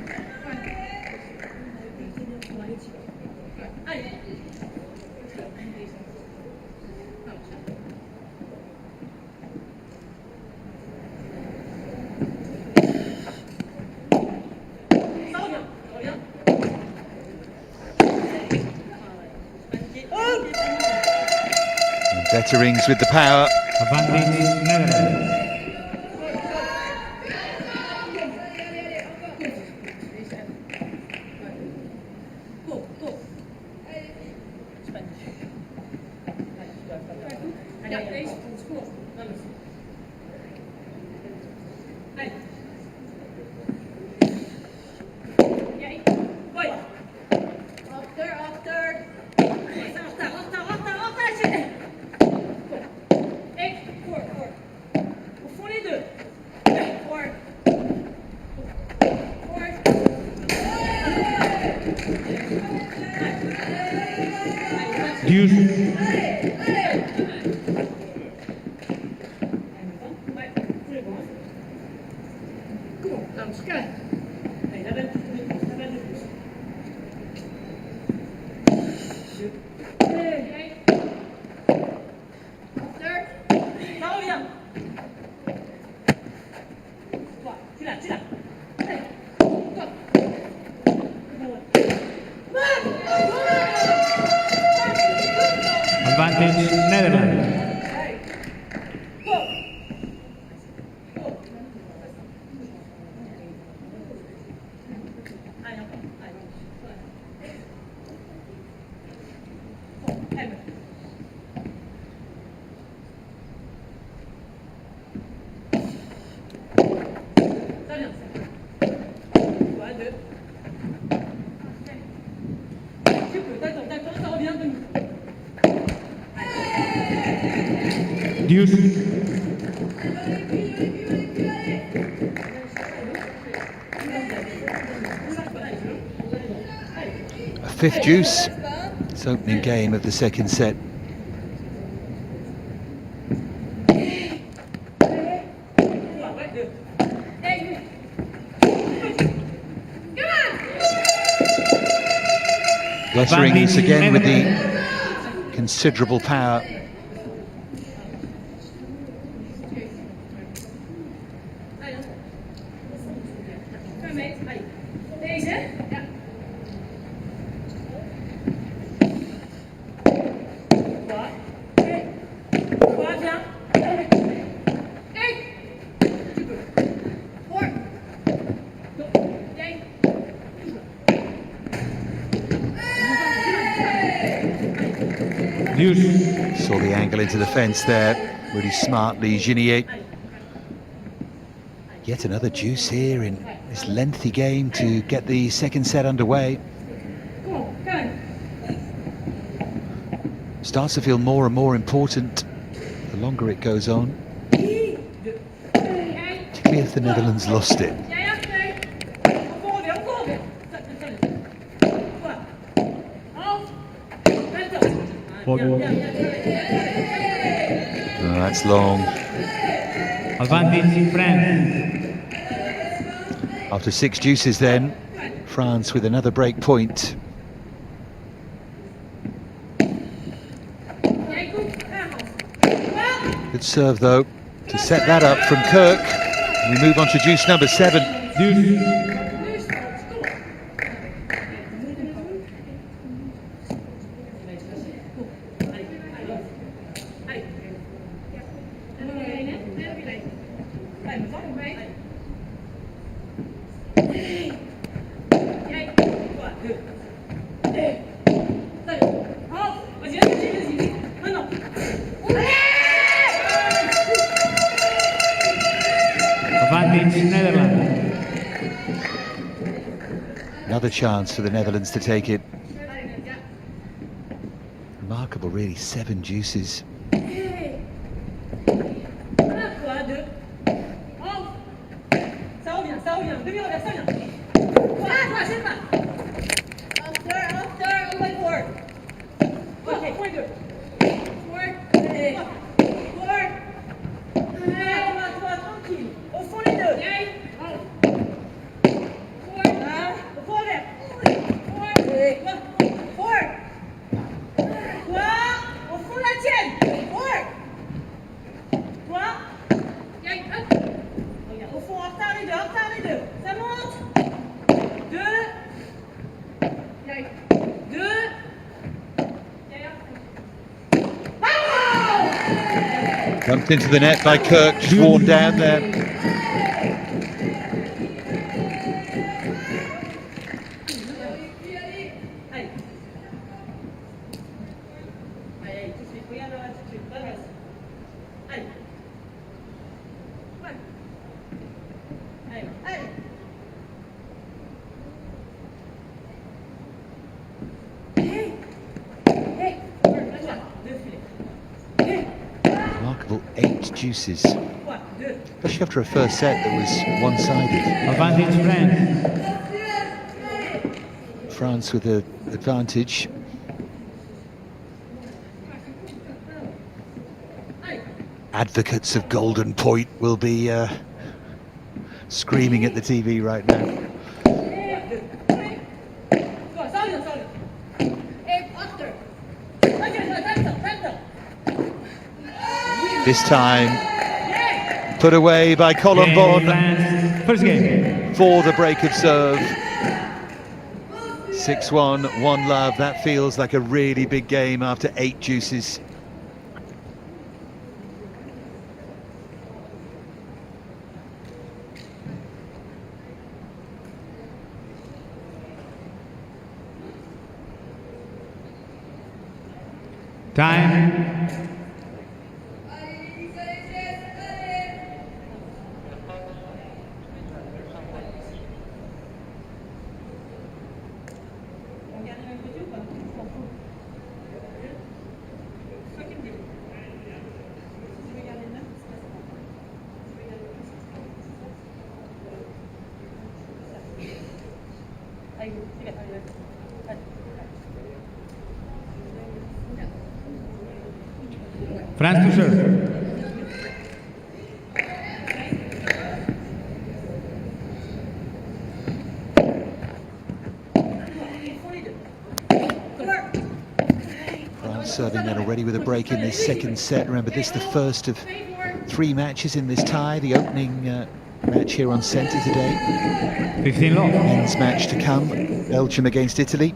Better rings with the power. Advantage Netherlands. Advantage Netherlands. A fifth deuce. It's opening game of the second set. Better rings again with the considerable power. Saw the angle into the fence there, really smartly, Ginier. Yet another deuce here in this lengthy game to get the second set underway. Starts to feel more and more important the longer it goes on, particularly if the Netherlands lost it. Oh, that's long. Advantage France. After six deuces then, France with another break point. Good serve though, to set that up from Kirk. We move on to deuce number 7. Another chance for the Netherlands to take it. Remarkable, really, 7 deuces. Dumped into the net by Kirk, just worn down there. Remarkable 8 deuces, especially after a first set that was one-sided. Advantage France. France with an advantage. Advocates of golden point will be screaming at the TV right now. This time put away by Colombon First game. for the break of serve. 6-1, 1-love. That feels like a really big game after 8 deuces. Time. France to serve. France serving then already with a break in this second set. Remember, this is the first of 3 matches in this tie. The opening match here on centre today. 15 love. Men's match to come, Belgium against Italy.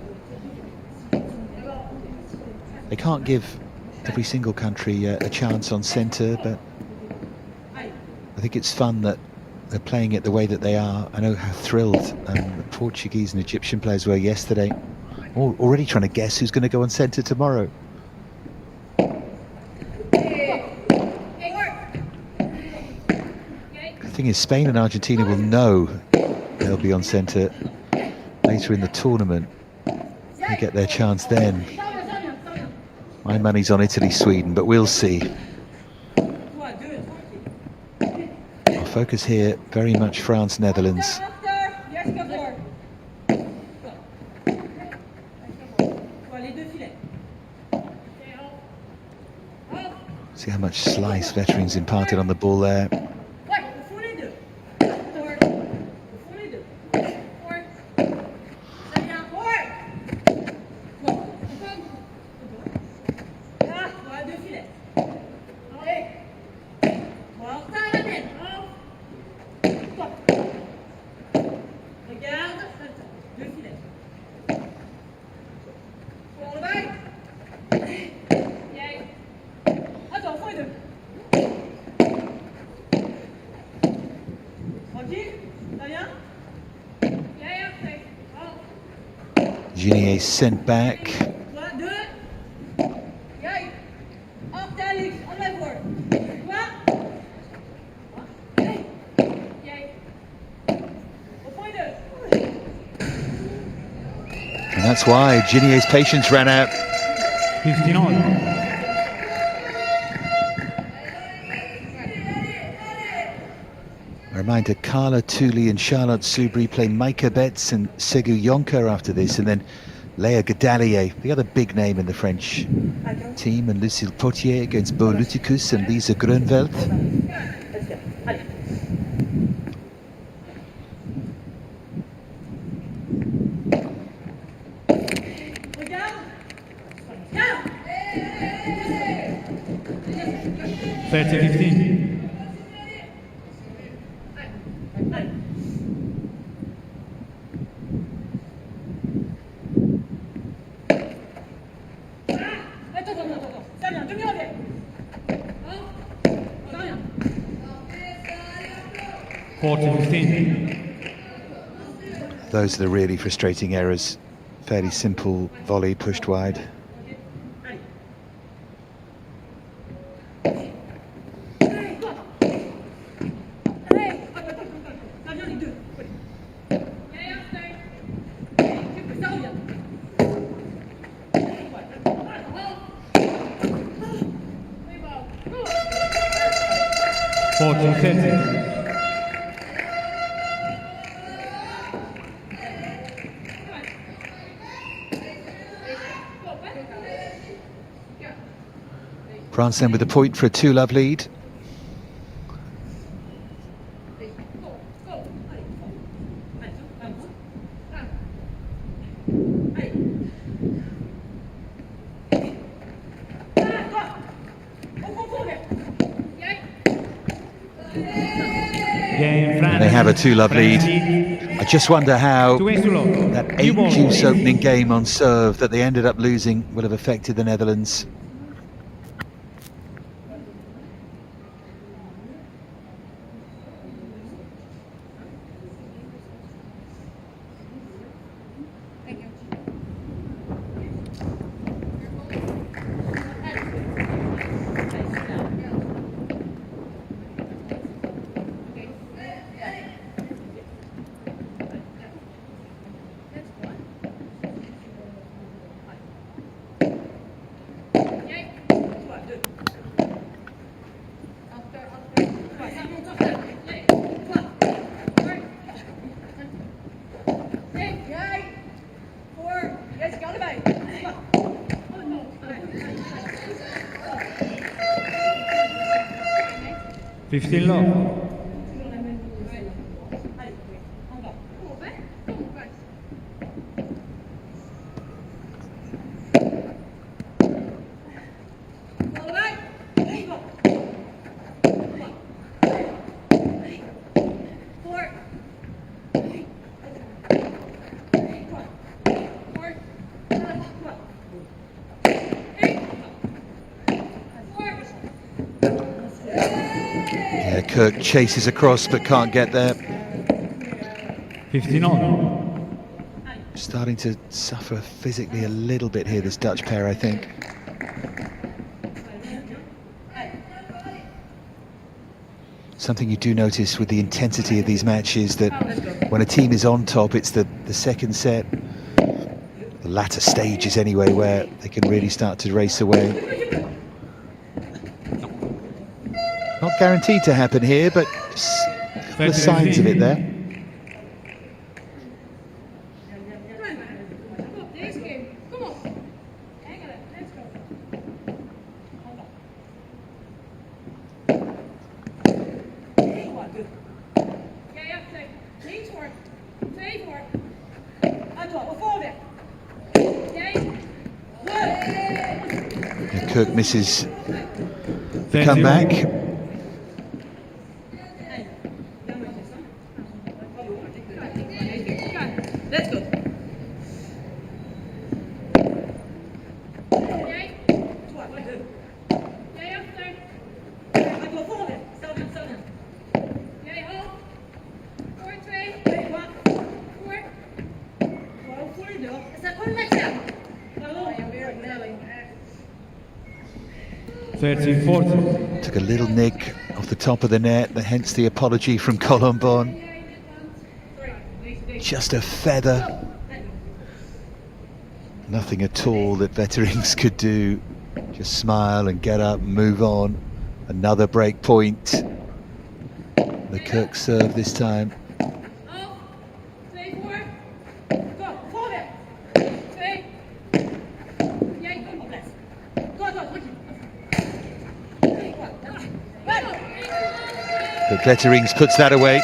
They can't give every single country a chance on centre, but I think it's fun that they're playing it the way that they are. I know how thrilled the Portuguese and Egyptian players were yesterday, already trying to guess who's going to go on centre tomorrow. The thing is, Spain and Argentina will know they'll be on centre later in the tournament. They get their chance then. My money's on Italy, Sweden, but we'll see. Our focus here very much France, Netherlands. See how much slice veterans imparted on the ball there. Ginier sent back. And that's why Ginier's patience ran out. 15 on. A reminder, Carla Tooley and Charlotte Soubry play Maika Betts and Segu Yonker after this, and then Léa Gadalier, the other big name in the French team, and Lucille Potier against Bo Luticus and Lisa Grunveld. 40-15. Those are the really frustrating errors. Fairly simple volley pushed wide. France then with a point for a 2-love lead. They have a 2-love lead. I just wonder how that 8-juice opening game on serve that they ended up losing will have affected the Netherlands. Love. Kirk chases across but can't get there. 15-all. Starting to suffer physically a little bit here, this Dutch pair, I think. Something you do notice with the intensity of these matches, that when a team is on top, it's the second set, the latter stages anyway, where they can really start to race away. Not guaranteed to happen here, but the signs of it there. Kirk misses the comeback. Took a little nick off the top of the net, hence the apology from Colombon. Just a feather. Nothing at all that Vetterings could do. Just smile and get up and move on. Another break point. The Kirk serve this time. But Vetterings puts that away.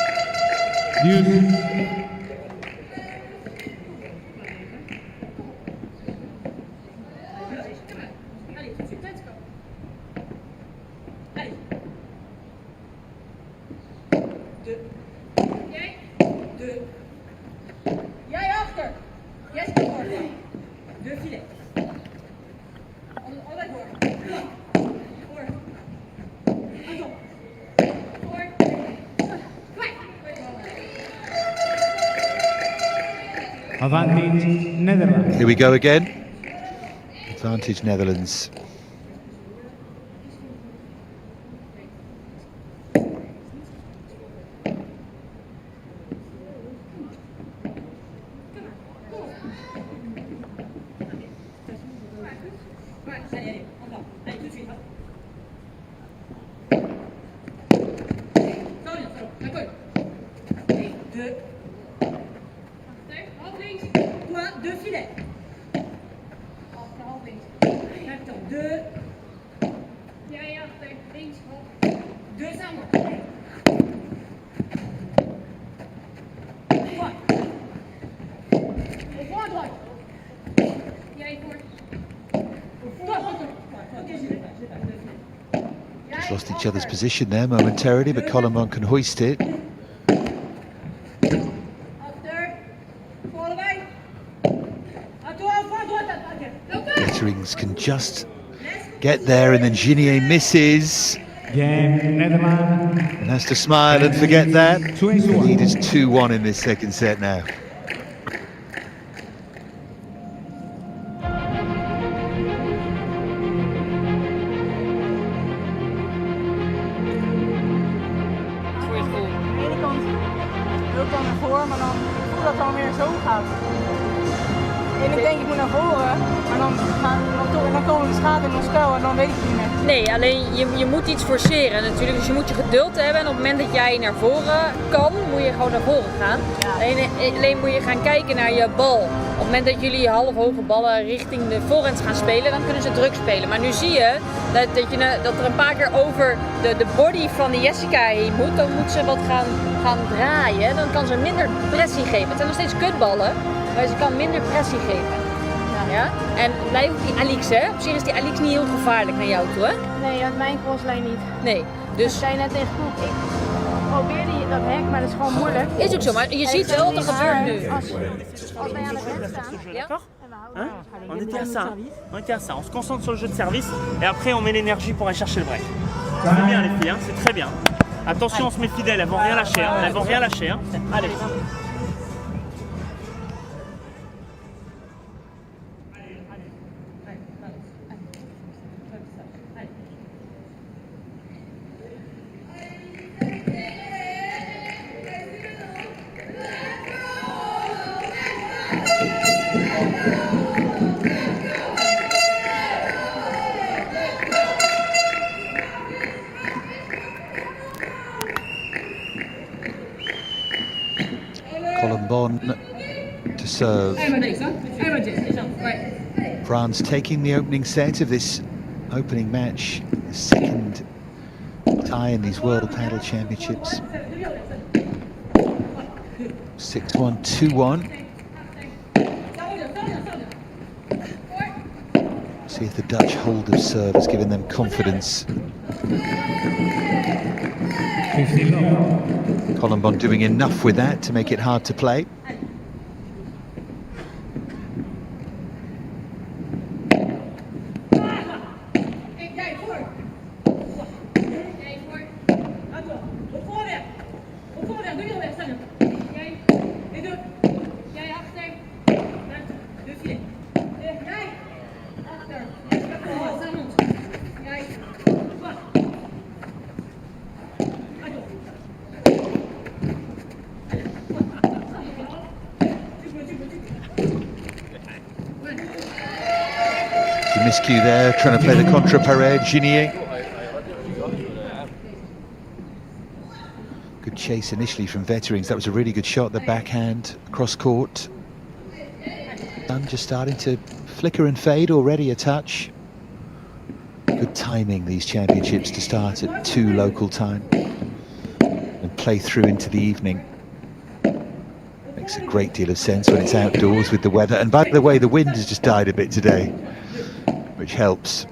Advantage Netherlands. Here we go again. Advantage Netherlands. Just lost each other's position there momentarily, but Colombon can hoist it. Vetterings can just get there, and then Ginier misses. Game Netherlands. And has to smile and forget that. The lead is 2-1 in this second set now. Voor je gevoel. Aan de ene kant wil ik dan naar voren, maar dan ik voel dat het dan weer zo gaat. En ik denk ik moet naar voren, maar dan komen de schade in ons spel en dan weet ik het niet meer. Nee, alleen je moet iets forceren natuurlijk. Dus je moet je geduld hebben en op het moment dat jij naar voren kan, moet je gewoon naar voren gaan. Alleen moet je gaan kijken naar je bal. Op het moment dat jullie halfhoge ballen richting de voorhands gaan spelen, dan kunnen ze druk spelen. Maar nu zie je dat er een paar keer over de body van de Jessica heen moet. Dan moet ze wat gaan draaien. Dan kan ze minder pressie geven. Het zijn nog steeds kutballen, maar ze kan minder pressie geven. Ja? En blijf op die Alix, hè? Op zich is die Alix niet heel gevaarlijk naar jou toe, hè? Nee, uit mijn crosslijn niet. Nee, dus... Ik zei net tegen Koek, ik probeerde dat hek, maar dat is gewoon moeilijk. Is ook zo, maar je ziet wel wat er gebeurt nu. Als wij aan de grens staan, Ja? Hein? On était à ça. On était à ça. On se concentre sur le jeu de service et après on met l'énergie pour aller chercher le break. C'est bien les filles, hein? C'est très bien. Attention, on se met fidèle, elles vont rien lâcher. Hein? Elles vont rien lâcher. Hein? Allez. Colombon to serve. France taking the opening set of this opening match, the second tie in these World Padel Championships. 6-1, 2-1. See if the Dutch hold of serve has given them confidence. 50 low. Colombon doing enough with that to make it hard to play. Miscue there, trying to play the contra pared, Ginier. Good chase initially from Vetterings. That was a really good shot, the backhand cross court. Sun just starting to flicker and fade, already a touch. Good timing, these championships, to start at 2 local time and play through into the evening. Makes a great deal of sense when it's outdoors with the weather. And by the way, the wind has just died a bit today, which helps.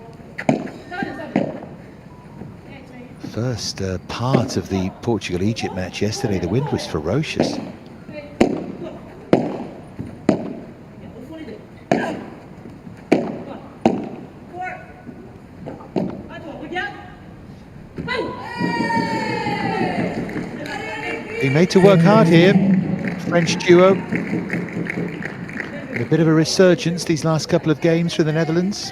First part of the Portugal-Egypt match yesterday, the wind was ferocious. Being made to work hard here, French duo. bit of a resurgence these last couple of games for the Netherlands.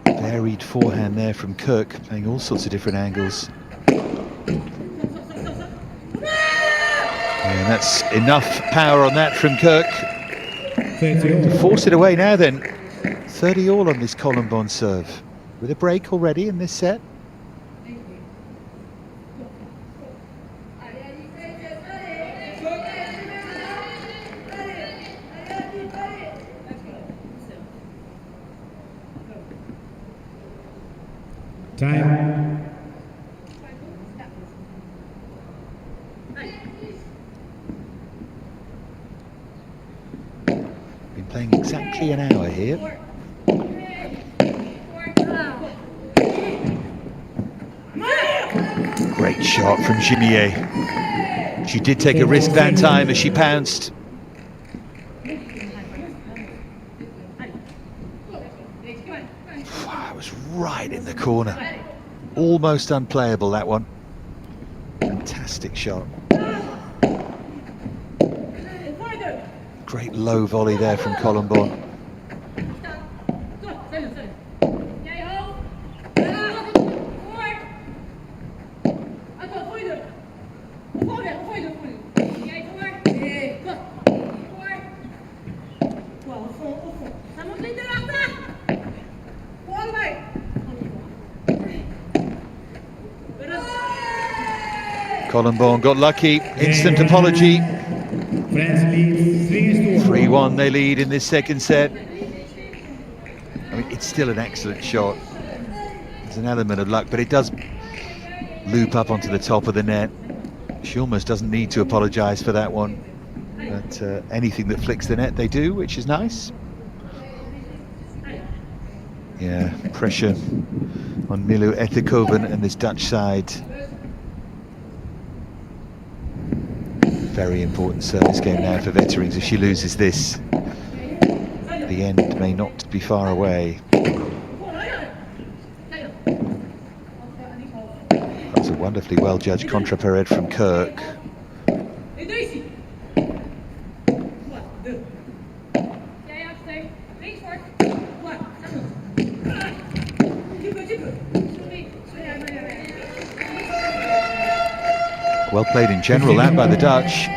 Varied forehand there from Kirk, playing all sorts of different angles. And that's enough power on that from Kirk to force it away now then. 30 all on this Colombon serve, with a break already in this set. Time. Been playing exactly an hour here. Great shot from Ginier. She did take a risk that time as she pounced. That was right in the corner. Almost unplayable, that one. Fantastic shot. Great low volley there from Colombon. Colombon got lucky, instant apology. 3-1 they lead in this second set. I mean, it's still an excellent shot. There's an element of luck, but it does loop up onto the top of the net. She almost doesn't need to apologise for that one. But anything that flicks the net they do, which is nice. Yeah, pressure on Milu Etikoven and this Dutch side. Very important service game now for Wetterings. If she loses this, the end may not be far away. That was a wonderfully well judged contre parade from Kirk. Well played in general, that by the Dutch.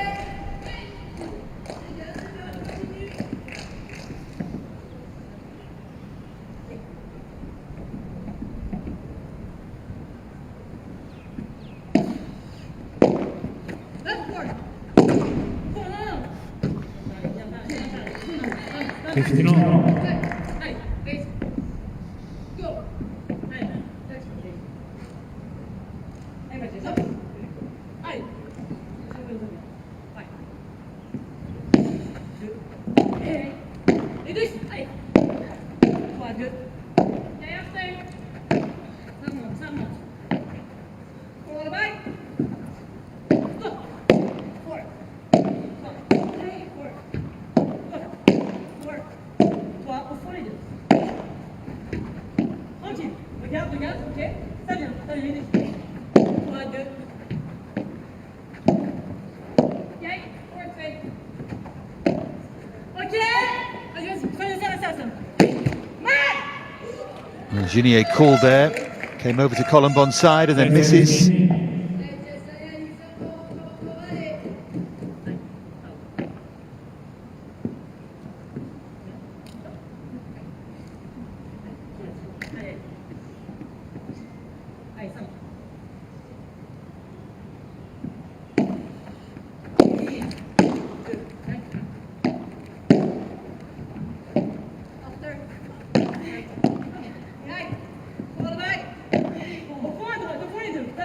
Ginier called there, came over to Colombon's side and then misses.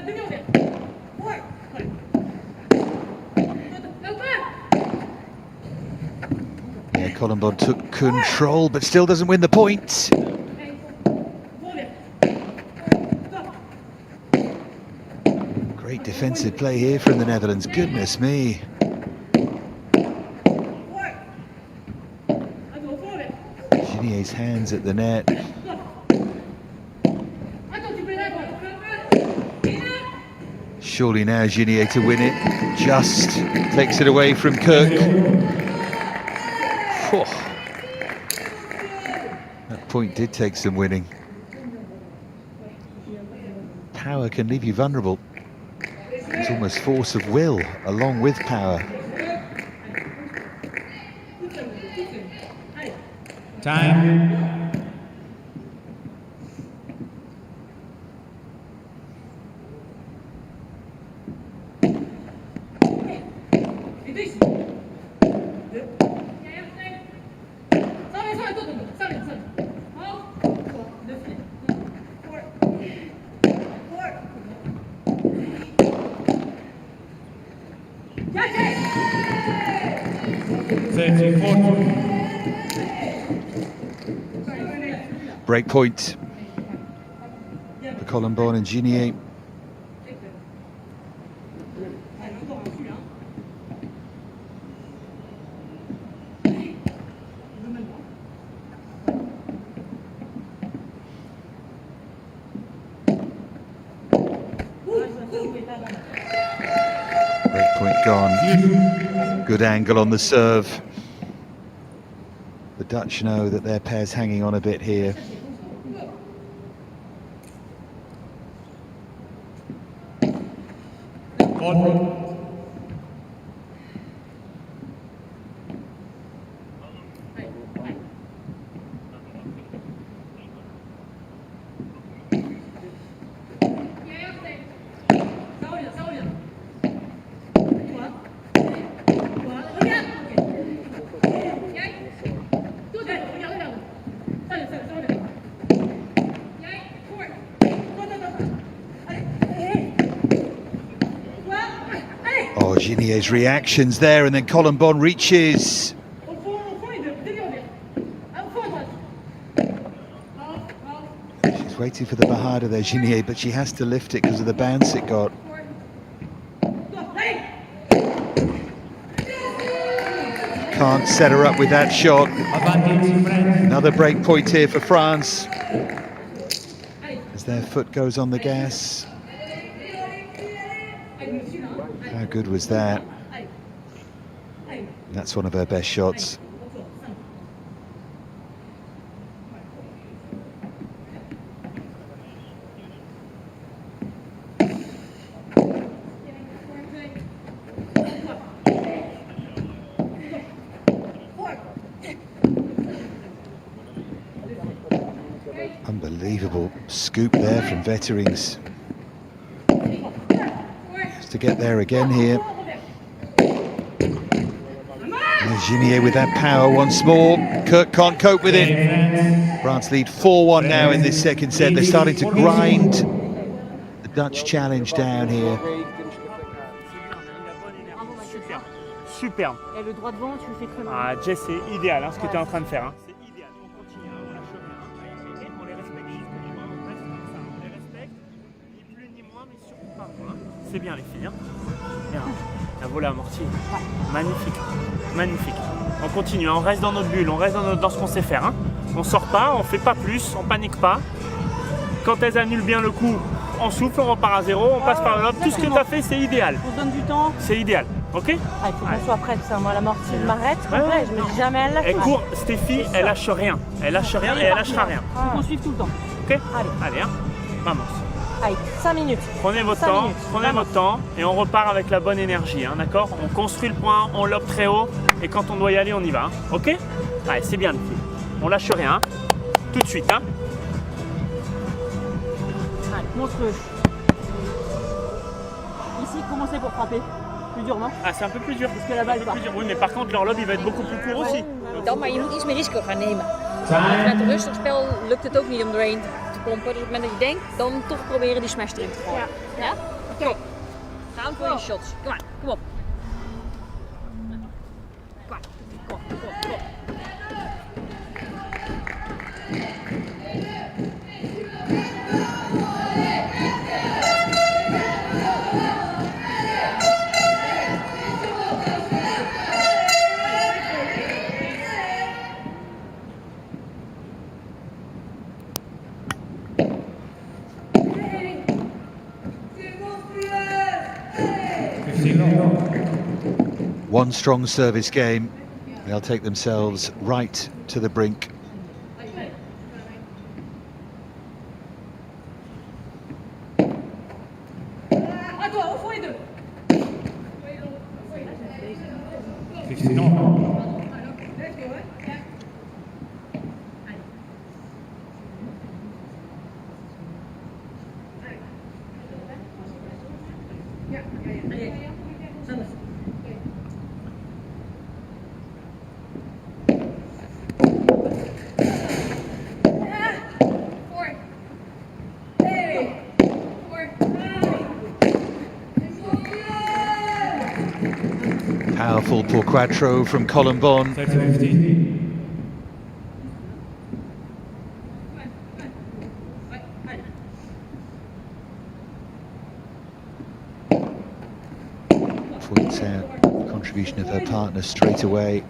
Vill du det? Colombon took control, but still doesn't win the point. Great defensive play here from the Netherlands, goodness me. Ginier's hands at the net. Surely now Ginier to win it. Just takes it away from Kirk. That point did take some winning. Power can leave you vulnerable. It's almost force of will along with power. Time. Break point for Colombon and Ginier. Break point gone. Good angle on the serve. The Dutch know that their pair's hanging on a bit here. Oh, Ginier's reactions there, and then Colombon reaches. She's waiting for the Bajada there, Ginier, but she has to lift it because of the bounce it got. Can't set her up with that shot. Another break point here for France as their foot goes on the gas. How good was that? That's one of her best shots. Unbelievable scoop there from Vetterings. To get there again here. Ginier with that power once more. Kirk can't cope with it. France lead 4-1 now in this second set. They're starting to grind the Dutch challenge down here. Superbe. Et le droit devant, tu le fais très bien. Ah, Jess, c'est idéal ce que tu es en train de faire. Hein. C'est idéal. On continue, on lâche rien. Et on les respecte jusqu'au bout. On reste comme ça. On les respecte, ni plus ni moins, mais surtout pas moins. C'est bien les filles. Hein. Bien. La volée amortie. Magnifique. Magnifique. On continue, on reste dans notre bulle, on reste dans ce qu'on sait faire. Hein. On sort pas, on fait pas plus, on panique pas. Quand elles annulent bien le coup, on souffle, on repart à zéro, on passe par le lobe. Tout ce que tu as fait, c'est idéal. On se donne du temps. C'est idéal. Ok. Il faut qu'on soit prête, ça. Moi, l'amortie m'arrête. Je me dis jamais elle lâche. Elle court, Stéphie, elle lâche rien. Elle lâche rien et elle lâchera rien. Il faut qu'on suive tout le temps. Ok. Allez, hein. Vamos. Allez, 5 minutes. Prenez votre temps, et on repart avec la bonne énergie, hein, d'accord? On construit le point, on lobe très haut, et quand on doit y aller, on y va, hein, ok? Allez, c'est bien les filles. On lâche rien, hein, tout de suite, hein? Allez, montre-le. Ici, commencez pour frapper. Plus dur, non? Ah, c'est un peu plus dur. Parce que la balle part. Oui, mais par contre, leur lobe, il va être beaucoup plus court aussi. Dan, maar je moet iets meer risico gaan nemen. Met een rustig spel lukt het ook niet om erheen te pompen. Dus op het moment dat je denkt, dan toch proberen die smash erin te gooien. Ja? Oké. Gaan voor je shots. Kom maar, kom op. Kom op. one strong service game, they'll take themselves right to the brink. Powerful pour quattro from Colombon. Points out the contribution of her partner straight away.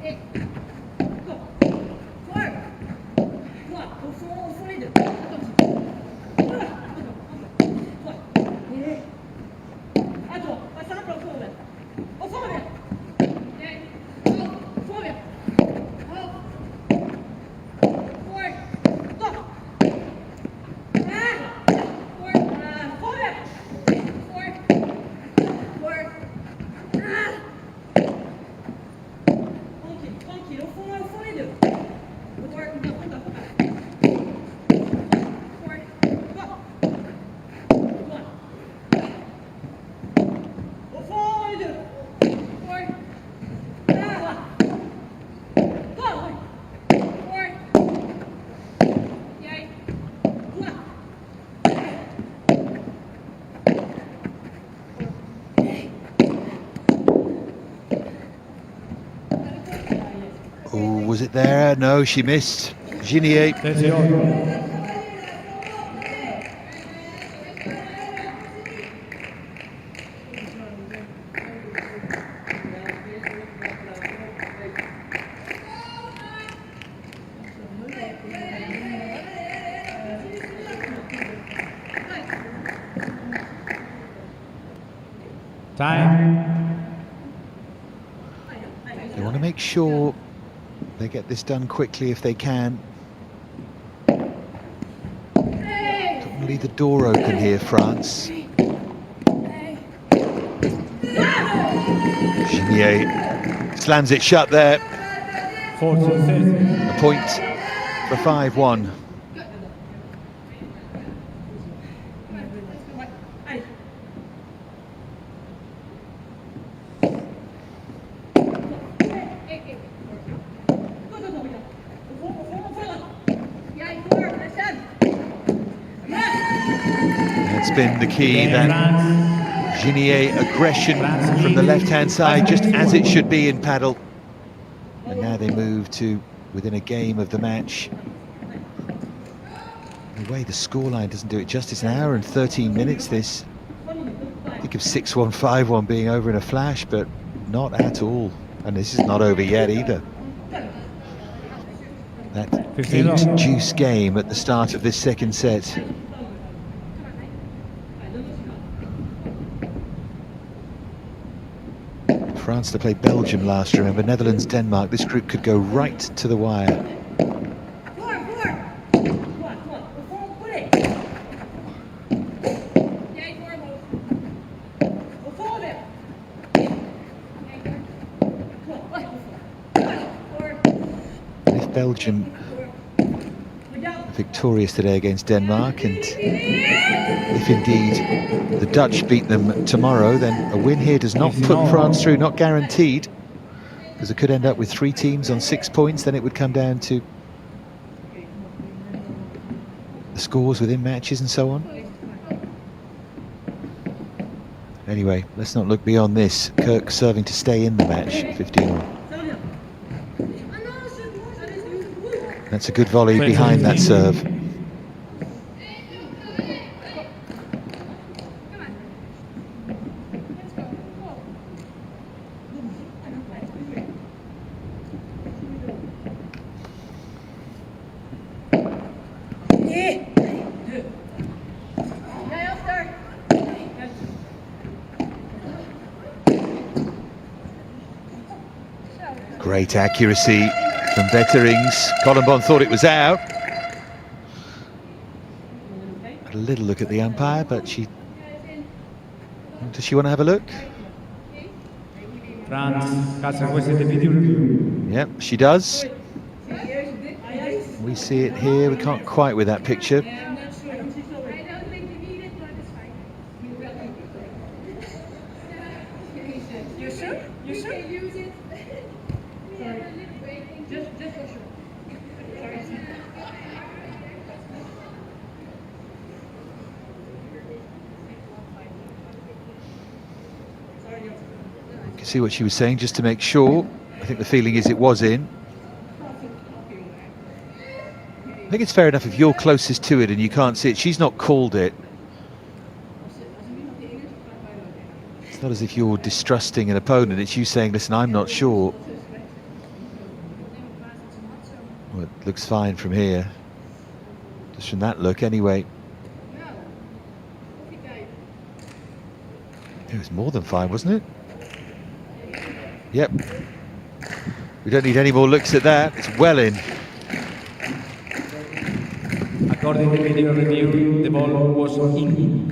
Oh, was it there? No, she missed. Ginier. Time. They want to make sure they get this done quickly if they can. Don't want to leave the door open here, France. Ginier slams it shut there. A point for 5-1. That's been the key, that Ginier aggression from the left-hand side, just as it should be in paddle. And now they move to within a game of the match. The way the scoreline doesn't do it justice, an hour and 13 minutes this. Think of 6-1, 5-1 being over in a flash, but not at all. And this is not over yet either. That 8-deuce game at the start of this second set. France to play Belgium last, remember. Netherlands, Denmark. This group could go right to the wire. If Belgium are victorious today against Denmark, and if indeed the Dutch beat them tomorrow, then a win here does not put France through, not guaranteed, because it could end up with 3 teams on 6 points. Then it would come down to the scores within matches and so on. Anyway, let's not look beyond this. Kirk serving to stay in the match, 15-all. That's a good volley behind that serve. Great accuracy from Betterings. Colombon thought it was out. Had a little look at the umpire, but does she want to have a look? France has requested the video review. Yep, she does. We see it here. We can't quite with that picture. You can see what she was saying, just to make sure. I think the feeling is it was in. I think it's fair enough if you're closest to it and you can't see it. She's not called it. It's not as if you're distrusting an opponent. It's you saying, listen, I'm not sure. Well, it looks fine from here. Just from that look, anyway. It was more than fine, wasn't it? Yep. We don't need any more looks at that. It's well in. According to video review, the ball was in.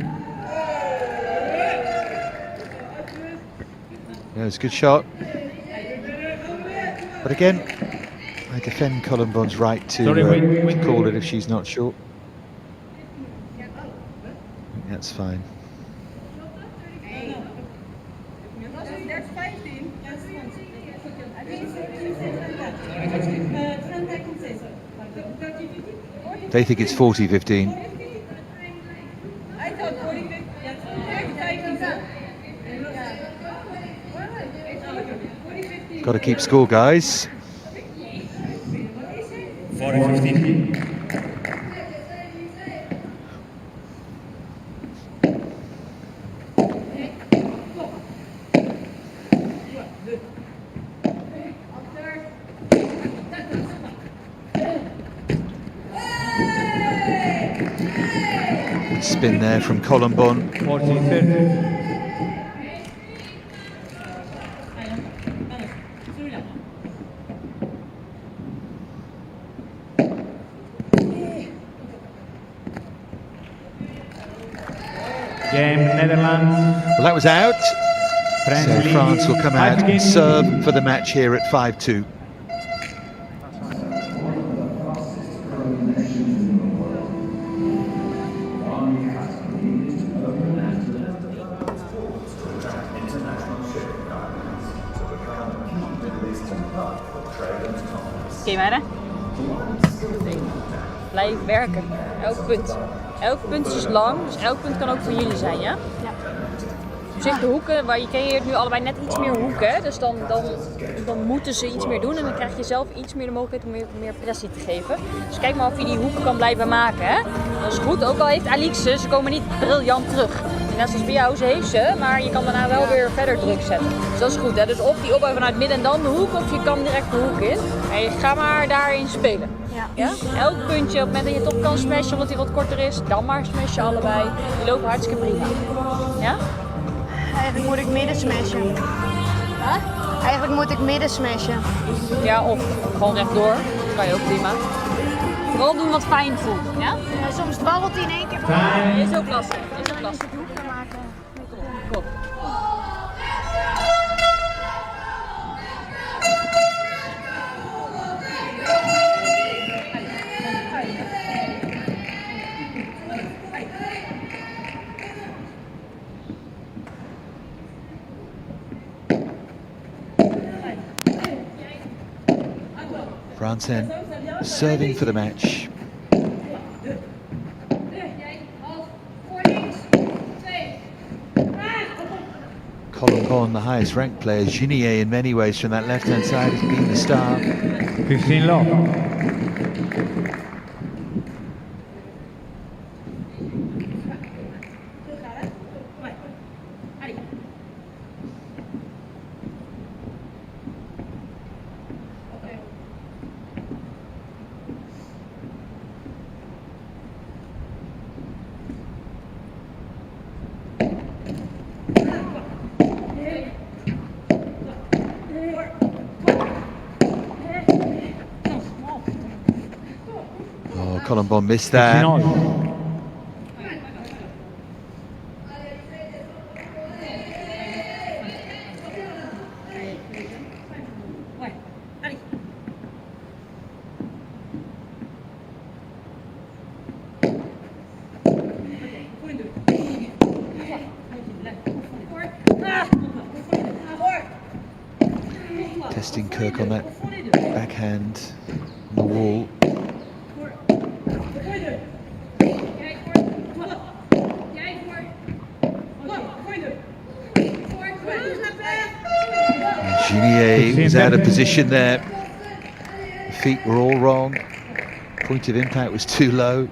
Yeah, it's a good shot. But again, I defend Colombon's right to call it if she's not sure. I think that's fine. They think it's 40-15. Got to keep score, guys. 40-15. Spin there from Colombon. 40-30. Game Netherlands. Well, that was out. So France will come out and serve for the match here at 5-2. Oké, meiden. Blijf werken. Elk punt. Elk punt is lang, dus elk punt kan ook voor jullie zijn, ja? Ja. Op zich de hoeken, waar je creëert nu allebei net iets meer hoeken, hè? Dus dan moeten ze iets meer doen en dan krijg je zelf iets meer de mogelijkheid om meer pressie te geven. Dus kijk maar of je die hoeken kan blijven maken, hè? Dat is goed, ook al heeft Alix ze komen niet briljant terug. Net zoals bij jou, ze heeft ze, maar je kan daarna wel weer verder druk zetten. Dus dat is goed, hè? Dus of die opbouw vanuit midden en dan de hoek, of je kan direct de hoek in. En je ga maar daarin spelen. Ja? Elk puntje, op het moment dat je top kan smashen omdat hij wat korter is, dan maar smashen allebei. Die lopen hartstikke prima. Ja? Eigenlijk moet ik midden smashen. Huh? Eigenlijk moet ik midden smashen. Ja, of gewoon rechtdoor. Dat kan je ook prima. Vooral doen wat fijn voelt. Ja? Ja, soms dwarrelt hij in één keer van. Is ook lastig. Is ook lastig. Kom. France then serving for the match. Colombon, the highest ranked player. Ginier in many ways from that left-hand side has been the star. 15 low. Colombon missed that. Testing Kirk on that backhand on the wall. Ginier was out of position there. The feet were all wrong. Point of impact was too low.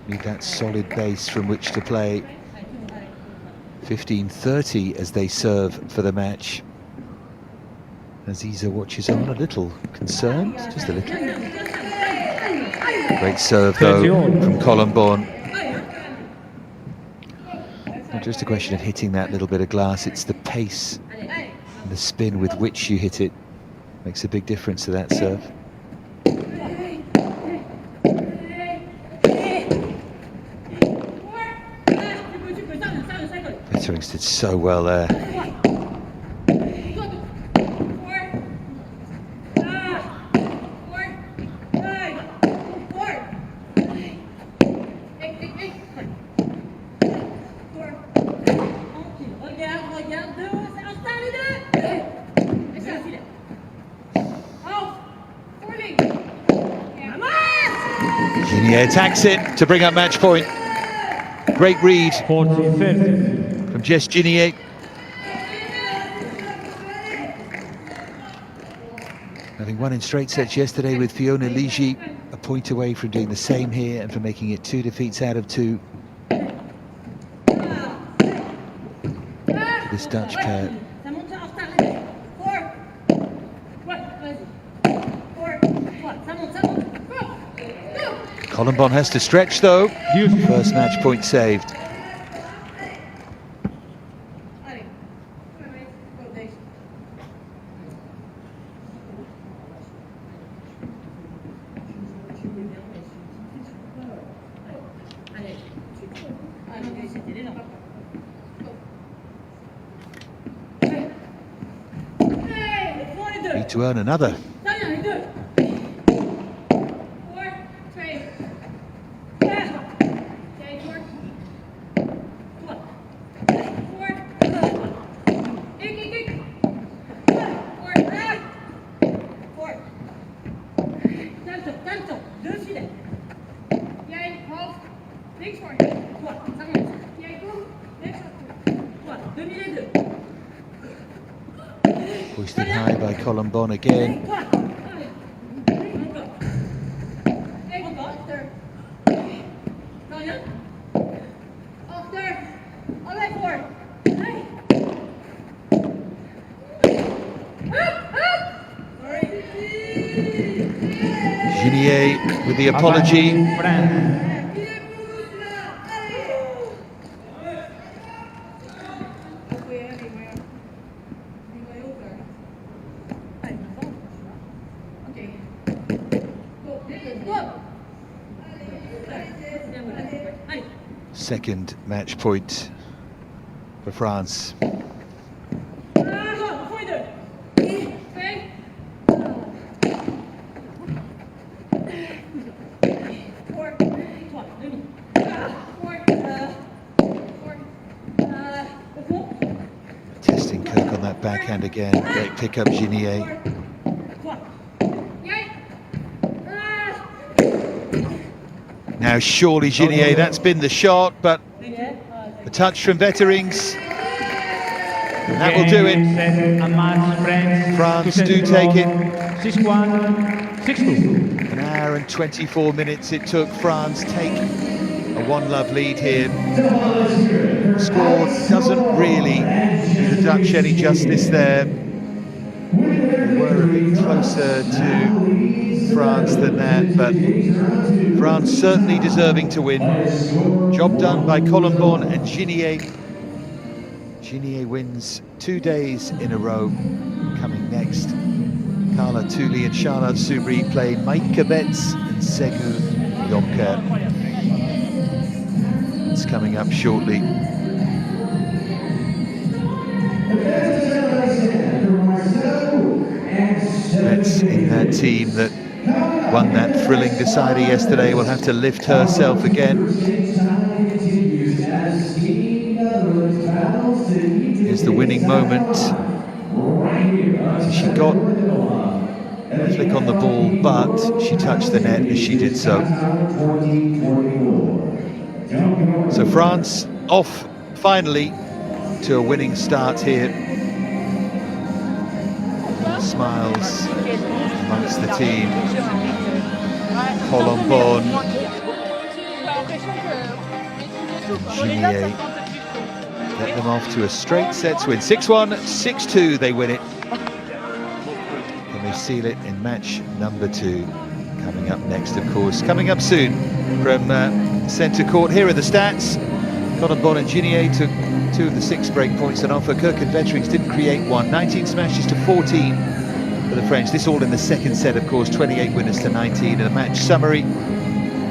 Need that solid base from which to play. 15-30 as they serve for the match. Aziza watches on, a little concerned, just a little. Great serve though from Colombon. Not just a question of hitting that little bit of glass, it's the pace and the spin with which you hit it. Makes a big difference to that serve. Vetterings did so well there. Ginier attacks it to bring up match point. Great read from Jess Ginier. Having won in straight sets yesterday with Fiona Ligi, a point away from doing the same here and for making it 2 defeats out of 2. This Dutch pair. Colombon has to stretch though. First match point saved. Need to earn another. Hoisted high by Colombon again. Ginier with the apology. Second match point for France. Testing Kirk on that backhand again. Great pick up, Ginier. Now surely Ginier, that's been the shot, but a touch from Vetterings, and that will do it. France do take it. 1 hour and 24 minutes it took France take a 1-love lead here. The score doesn't really do the Dutch any justice there. They were a bit closer to France than that, but France certainly deserving to win. Job done by Colombon and Ginier. Ginier wins 2 days in a row, coming next Carla Tooley and Charlotte Subri play Maika Betts and Segu Yonka. It's coming up shortly. Betts in that team that won that thrilling decider yesterday will have to lift herself again. Here's the winning moment. So she got a flick on the ball, but she touched the net as she did so. So France off finally to a winning start here. Smiles amongst the team. Colombon, Ginier get them off to a straight sets win. 6-1, 6-2, they win it. And they seal it in match number 2. Coming up next, of course. Coming up soon from centre court. Here are the stats. Colombon and Ginier took 2 of the 6 break points on offer. Kirk and Vetterings didn't create one. 19 smashes to 14 for the French. This all in the second set, of course. 28 winners to 19. And a match summary.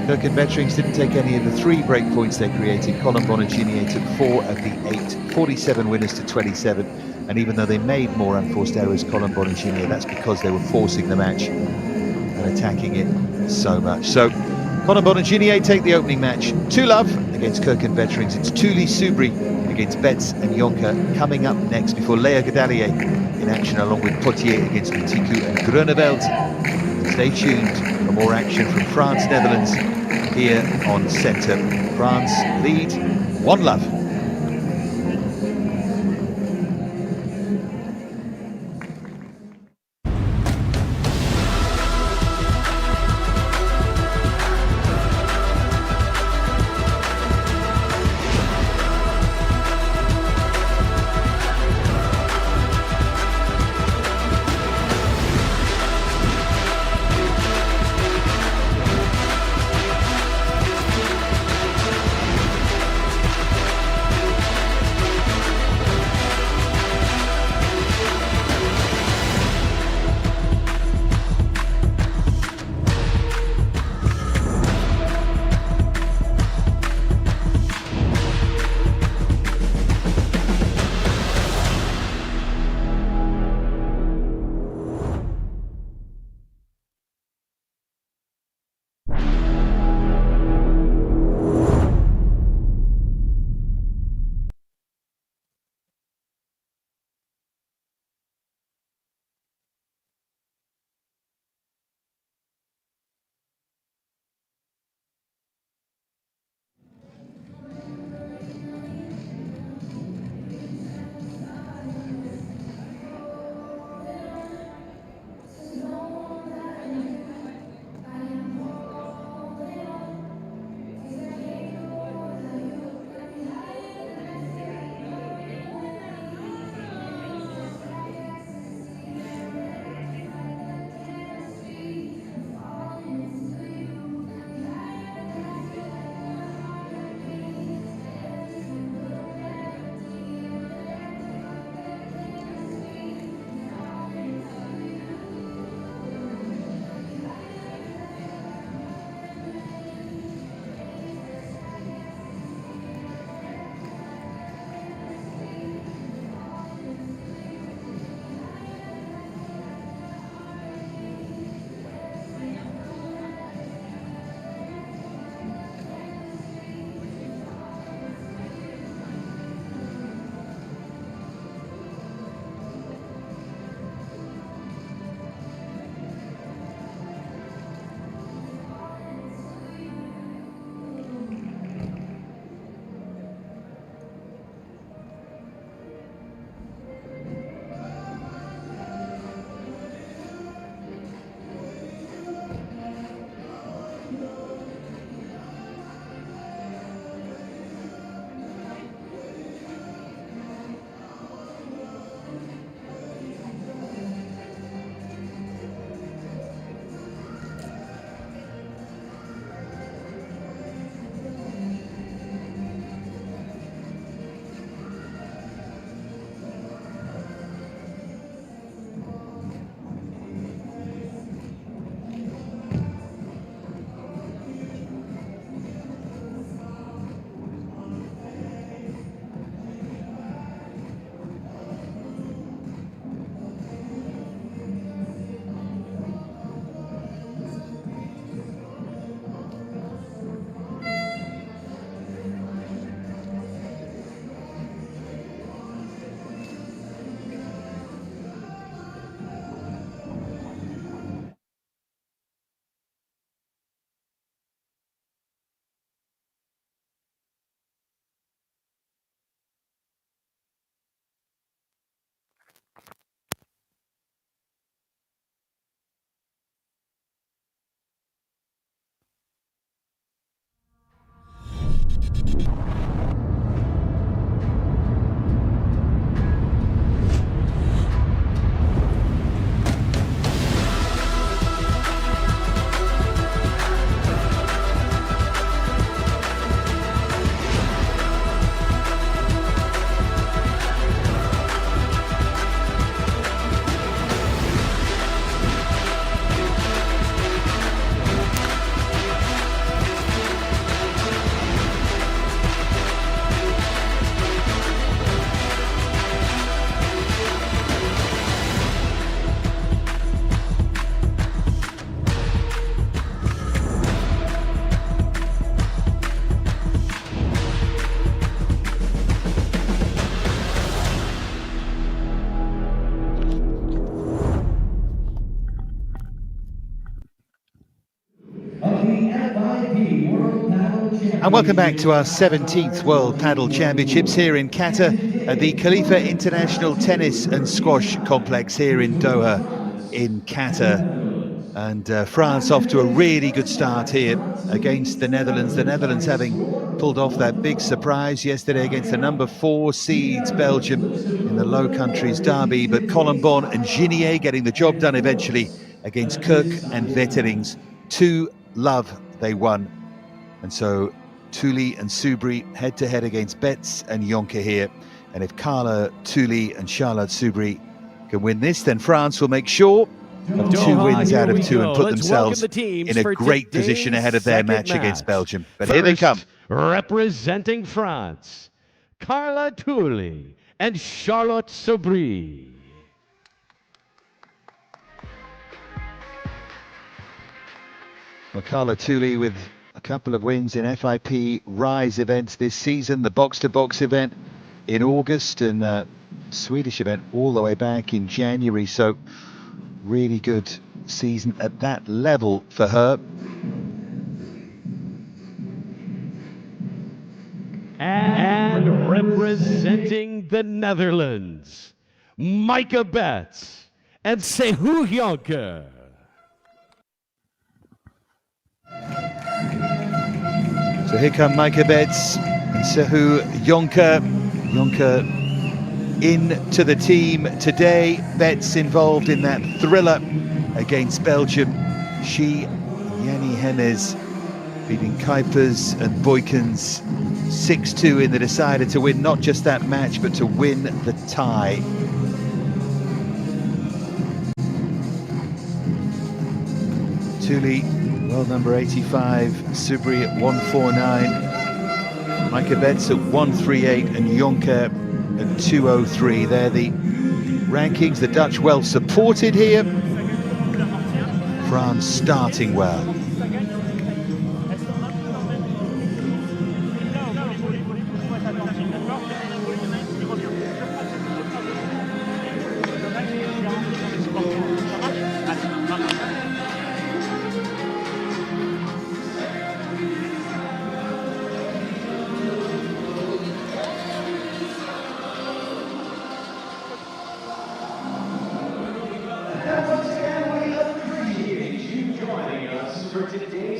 Kirk and Vetterings didn't take any of the 3 break points they created. Colombon and Ginier took 4 of the 8. 47 winners to 27. And even though they made more unforced errors, Colombon and Ginier, that's because they were forcing the match and attacking it so much. So Colombon and Ginier take the opening match. 2-love against Kirk and Vetterings. It's Tooley Subri against Betts and Yonka coming up next before Léa Godalier in action along with Potier against Mitiku and Groeneveld. Stay tuned for more action from France, Netherlands here on Centre. France lead 1-love. And welcome back to our 17th World Padel Championships here in Qatar at the Khalifa International Tennis and Squash Complex here in Doha in Qatar. And France off to a really good start here against the Netherlands. The Netherlands having pulled off that big surprise yesterday against the number 4 seeds Belgium in the Low Countries derby. But Colombon and Ginier getting the job done eventually against Kirk and Wetterings. 2-love they won. And so Thule and Soubry head-to-head against Betts and Jonker here. And if Carla Thule and Charlotte Soubry can win this, then France will make sure of 2 wins out of 2 and put themselves in a great position ahead of their match against Belgium. But here they come. Representing France, Carla Thule and Charlotte Soubry. Well, Carla Thule with a couple of wins in FIP Rise events this season, the box-to-box event in August and Swedish event all the way back in January. So really good season at that level for her. And representing the Netherlands, Maaike Betts and Sehu Jonker. So here come Maaike Betts and Sehu Jonker. Jonker into the team today. Betts involved in that thriller against Belgium. She, Yanni Hennes, beating Kuipers and Boykens 6-2 in the decider to win not just that match, but to win the tie. Thule, world number 85, Soubry at 149, Maaike Betts at 138 and Jonker at 203. They're the rankings. The Dutch well supported here. France starting well.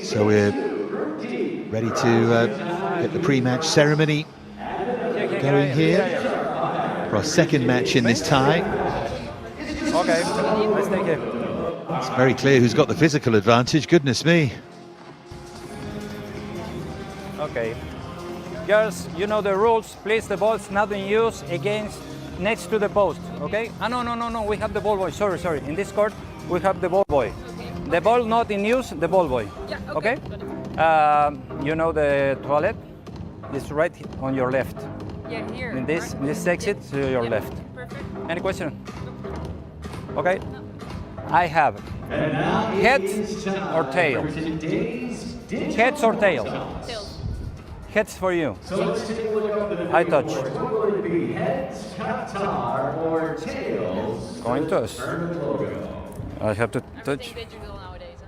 So we're ready to get the pre-match ceremony going here for our second match in this tie. Okay, let's take it. It's very clear who's got the physical advantage, goodness me. Okay. Girls, you know the rules. Place the balls not in use against next to the post, okay? Ah, no, we have the ball boy. Sorry. In this court, we have the ball boy. The ball not in use, the ball boy. Yeah, okay? You know the toilet? It's right on your left. Yeah, here. In this exit to your left. Perfect. Any question? Okay. I have heads or tails? Heads or tails? Tails. Heads for you. So let's take a look up the I touch. Will it be heads, QATAR, or tails? Coin toss. Logo. I have to touch. Everything digital nowadays, huh?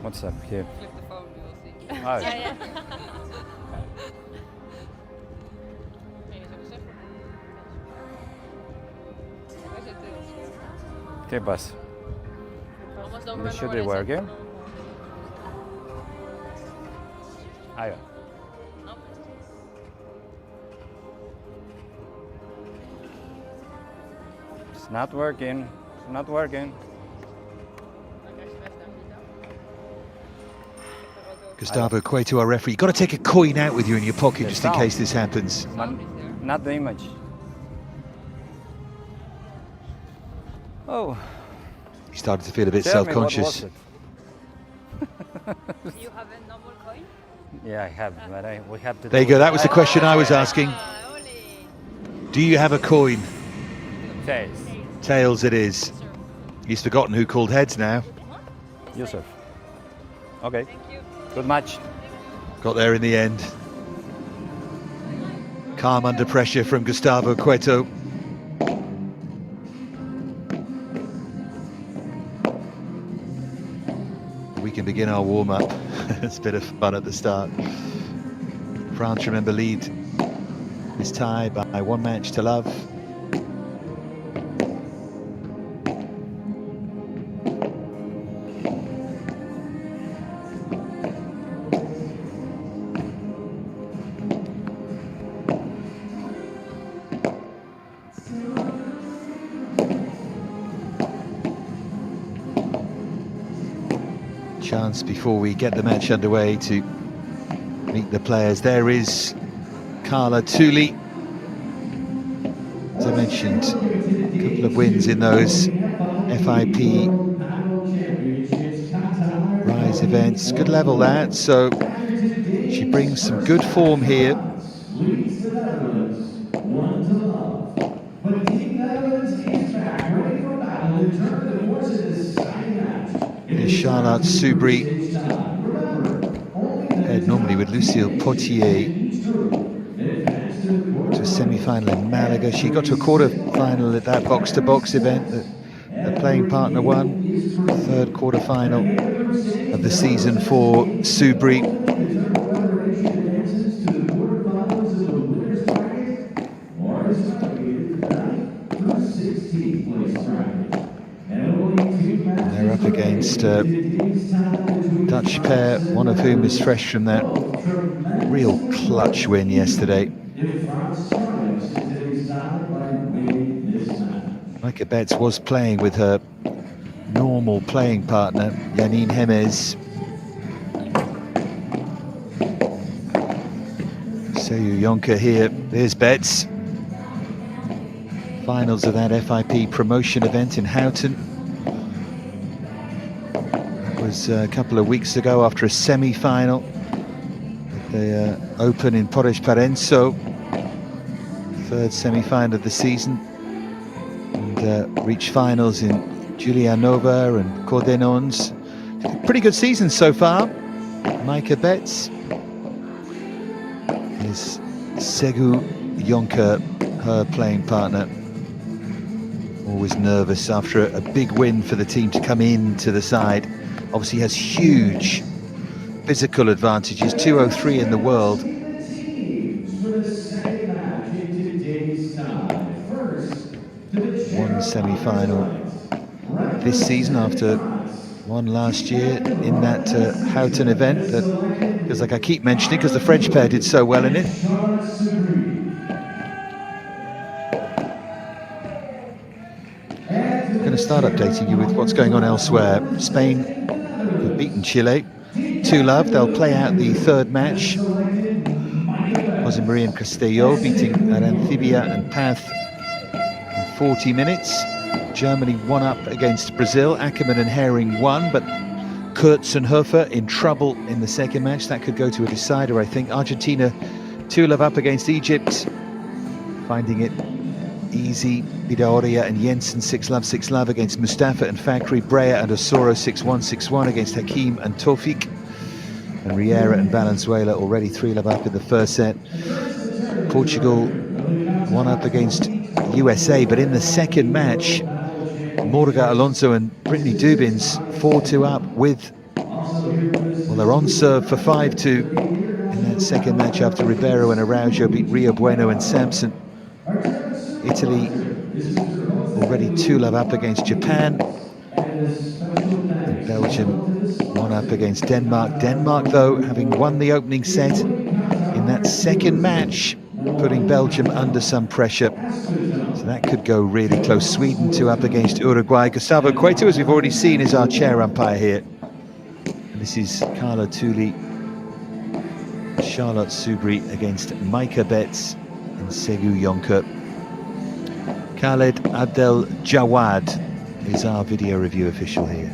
What's up here? Flip the phone, we will see. Ah, yeah. Okay, boss. Almost don't This remember should what be I work said. here. Ah, yeah. Nope. It's not working. It's not working. Gustavo Cueto, our referee. You've got to take a coin out with you in your pocket just in case this happens. Not the image. Oh. He started to feel a bit Tell me, what self-conscious. was it? You have a normal coin? Yeah, I have, but we have to. There you do go, it. that was the question I was asking. Do you have a coin? Tails. Tails it is. He's forgotten who called heads now. Yusuf. Okay. Good match. Got there in the end. Calm under pressure from Gustavo Cueto. We can begin begin our warm-up. It's a bit of fun at the start. France, remember, lead this tie by 1 match to love. Chance before we get the match underway to meet the players. There is Carla Tooley. As I mentioned, a couple of wins in those FIP Rise events. Good level that, so she brings some good form here. Here's Charlotte Soubry, paired normally with Lucille Potier, to a semi-final in Malaga. She got to a quarter-final at that box-to-box event that her playing partner won. Third quarter-final of the season for Soubry. They're up against Dutch pair, one of whom is fresh from that real clutch win yesterday. Micah Betts was playing with her normal playing partner, Janine Hemmes. Seyu Jonker here. There's Betts. Finals of that FIP promotion event in Houghton. That was a couple of weeks ago after a semi-final at the Open in Porres Parenzo. Third semi-final of the season. And reached finals in Giulianova and Cordenons. Pretty good season so far. Micah Betts. Is Seyu Jonker, her playing partner. Always nervous after a big win for the team to come into the side. Obviously has huge physical advantages, 203 in the world. One semi-final this season after one last year in that Houghton event that feels like I keep mentioning because the French pair did so well in it. I'm going to start updating you with what's going on elsewhere. Spain have beaten Chile 2-0. They'll play out the third match. Jose Maria and Castelló beating Aranthibia and Path in 40 minutes. Germany 1-up against Brazil. Ackermann and Herring won, but Kurtz and Hofer in trouble in the second match. That could go to a decider, I think. Argentina 2-0 up against Egypt, finding it easy. Vidaurria and Jensen 6-0 against Mustafa and Fakri. Breyer and Osoro 6-1 against Hakim and Tofik. And Riera and Valenzuela already 3-0 up in the first set. Portugal 1-up against USA, but in the second match, Morga Alonso and Brittany Dubins 4-2 up with, well, they're on serve for 5-2 in that second match after Ribeiro and Araujo beat Rio Bueno and Sampson. Italy already 2-0 up against Japan. And Belgium 1-up against Denmark. Denmark, though, having won the opening set in that second match, putting Belgium under some pressure. So that could go really close. Sweden 2-up against Uruguay. Gustavo Cueto, as we've already seen, is our chair umpire here. And this is Carla Tooley, Charlotte Soubry against Micah Betts and Seyu Jonker. Khaled Abdel Jawad is our video review official here.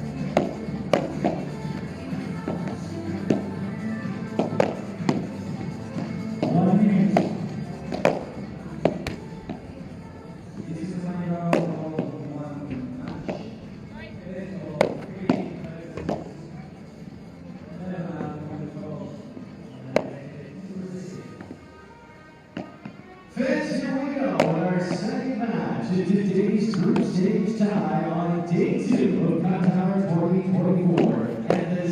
Today's group stage tie on day 2 of QATAR 2024 and the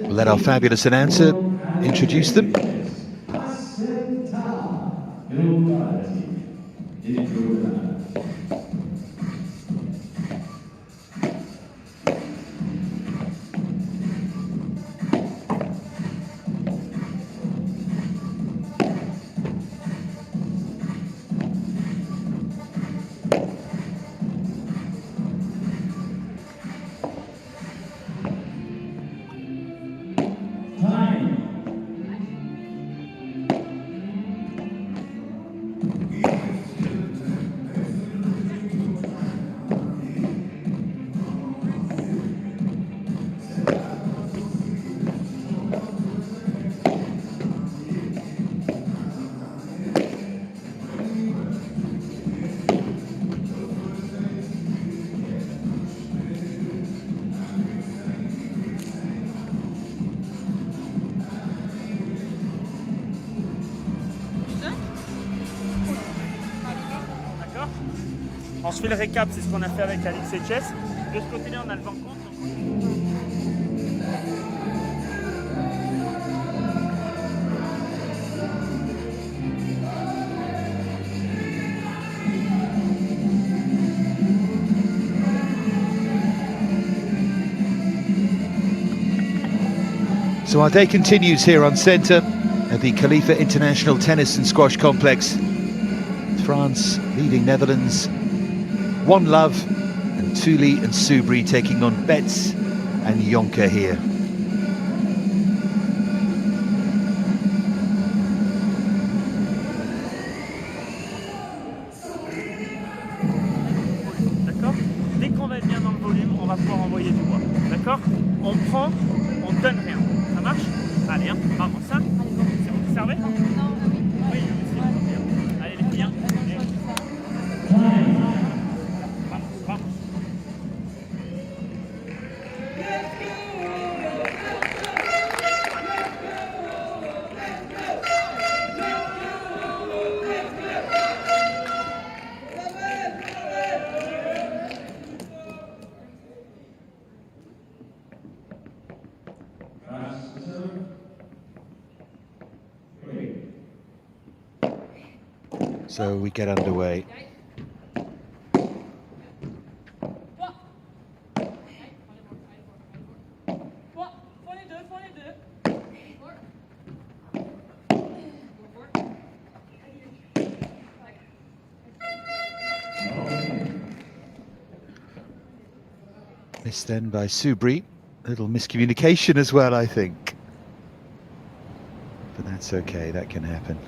We'll let our fabulous announcer introduce them. On se fait le récap, c'est ce qu'on a fait avec Alix et Chess. De ce côté-là, on a le vent contre. So our day continues here on centre at the Khalifa International Tennis and Squash Complex. France leading Netherlands. One Love and Thule and Subri taking on Betts and Jonker here. D'accord? Dès qu'on va être bien dans le volume, on va pouvoir envoyer du bois. D'accord? On prend, on donne rien. Ça marche? Allez, hein, vamos, ça. C'est vous qui servez? Oui, allez les filles. So we get underway. Missed then by Subri. A little miscommunication as well, I think. But that's okay, that can happen.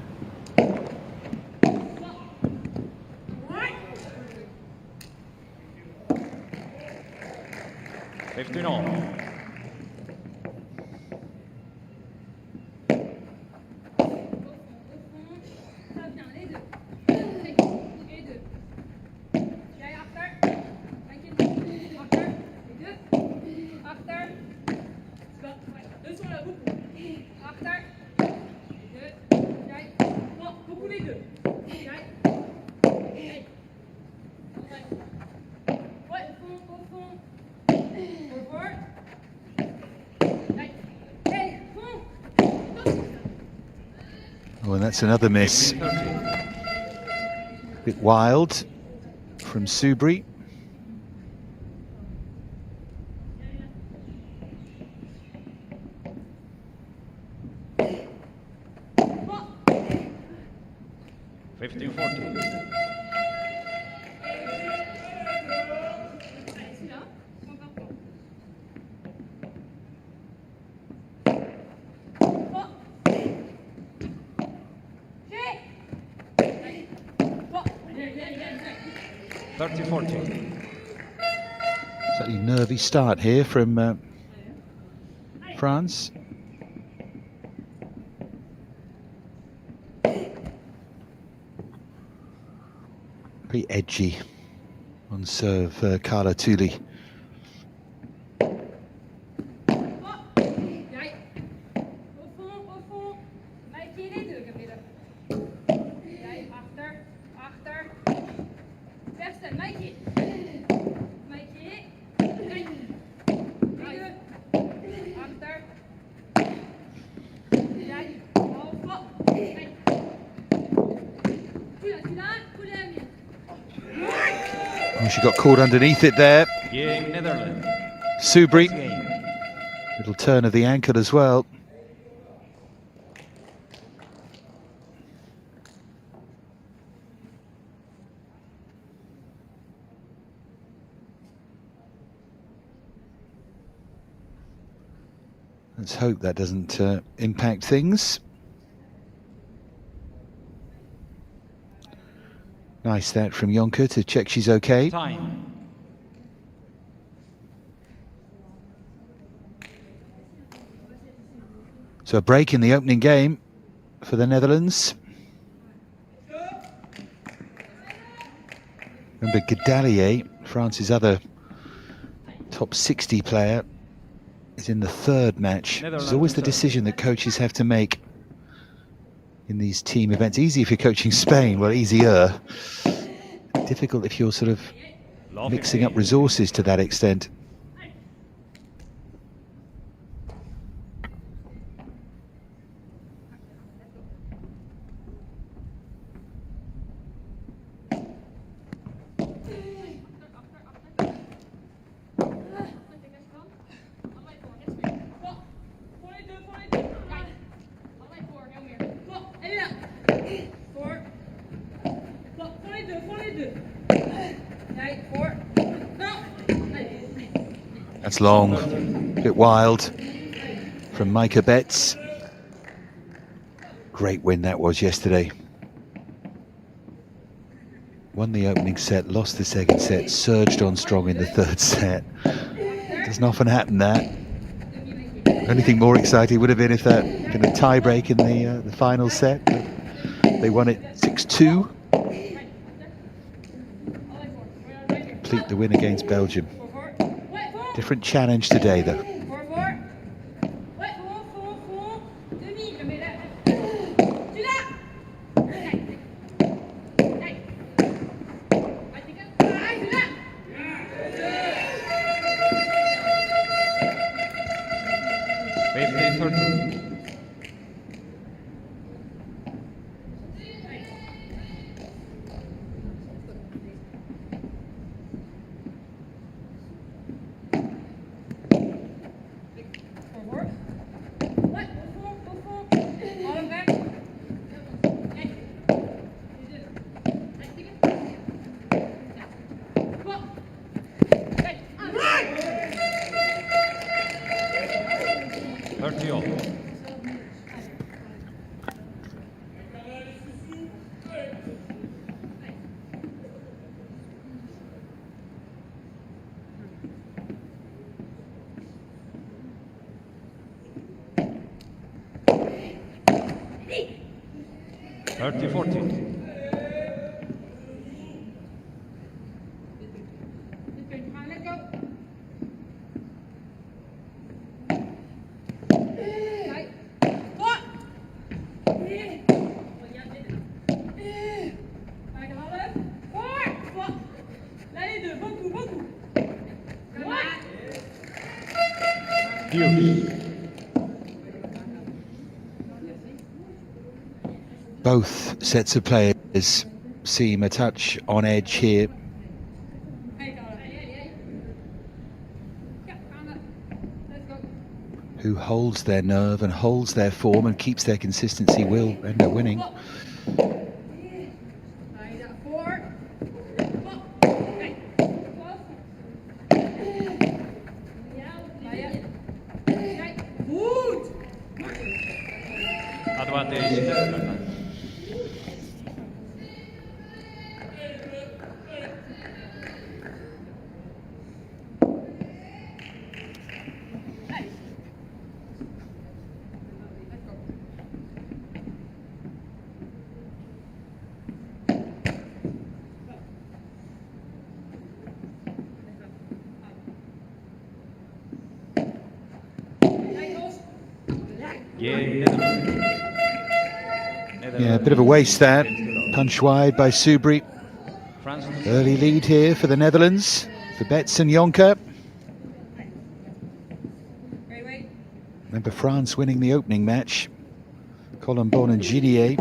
Oh, and that's another miss. A bit wild from Subri. Slightly nervy start here from France. Pretty edgy on serve, Carla Thule. Achter. Oh, she got caught underneath it there. Game Netherlands. Subri. Little turn of the ankle as well. Let's hope that doesn't impact things. Nice that from Jonker to check she's okay. Time. So a break in the opening game for the Netherlands. Remember Gadalier, France's other top 60 player, is in the third match. It's always the decision that coaches have to make in these team events. Easy if you're coaching Spain, well, easier. Difficult if you're sort of mixing up resources to that extent. That's long, a bit wild from Micah Betts. Great win that was yesterday. Won the opening set, lost the second set, surged on strong in the third set. Doesn't often happen, that. Anything more exciting would have been if that been a tie break in the final set. But they won it 6-2. Complete the win against Belgium. Different challenge today, though. Both sets of players seem a touch on edge here. Who holds their nerve and holds their form and keeps their consistency will end up winning. Yeah, a bit of a waste that. Punch wide by Subri. Early lead here for the Netherlands, for Betts and Jonker. Remember France winning the opening match. Colombon and Gillier.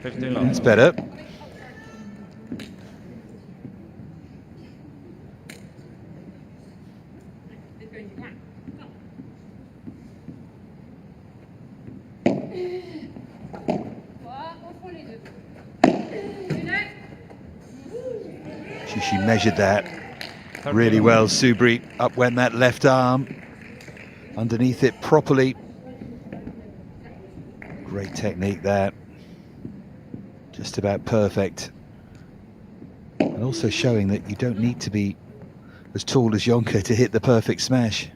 That's better. She measured that really well, Subri. Up went that left arm, underneath it properly. Great technique there. Just about perfect. And also showing that you don't need to be as tall as Jonker to hit the perfect smash.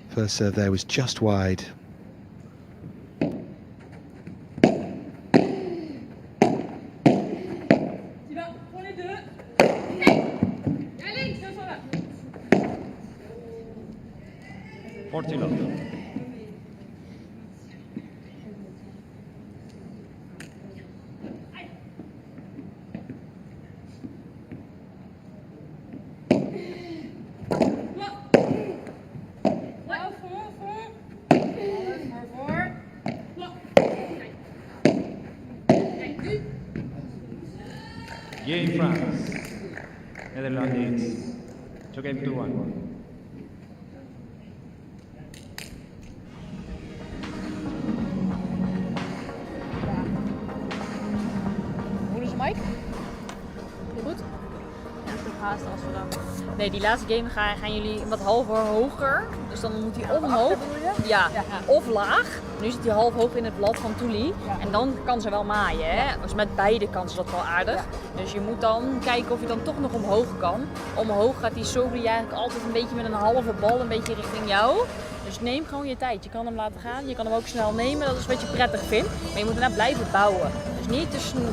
First serve there was just wide. Game France, Netherlands, 2-1. Hoe is Mike? Goed? Ja, ik heb haast als we dan... Nee, die laatste game gaan jullie wat halver hoger. Dus dan moet hij of omhoog, ja, of laag. Nu zit hij half hoog in het blad van Toelie. En dan kan ze wel maaien, hè? Dus met beide kan ze dat wel aardig. Dus je moet dan kijken of je dan toch nog omhoog kan. Omhoog gaat die Sobri eigenlijk altijd een beetje met een halve bal een beetje richting jou. Dus neem gewoon je tijd. Je kan hem laten gaan, je kan hem ook snel nemen. Dat is wat je prettig vindt. Maar je moet daarna blijven bouwen. Dus niet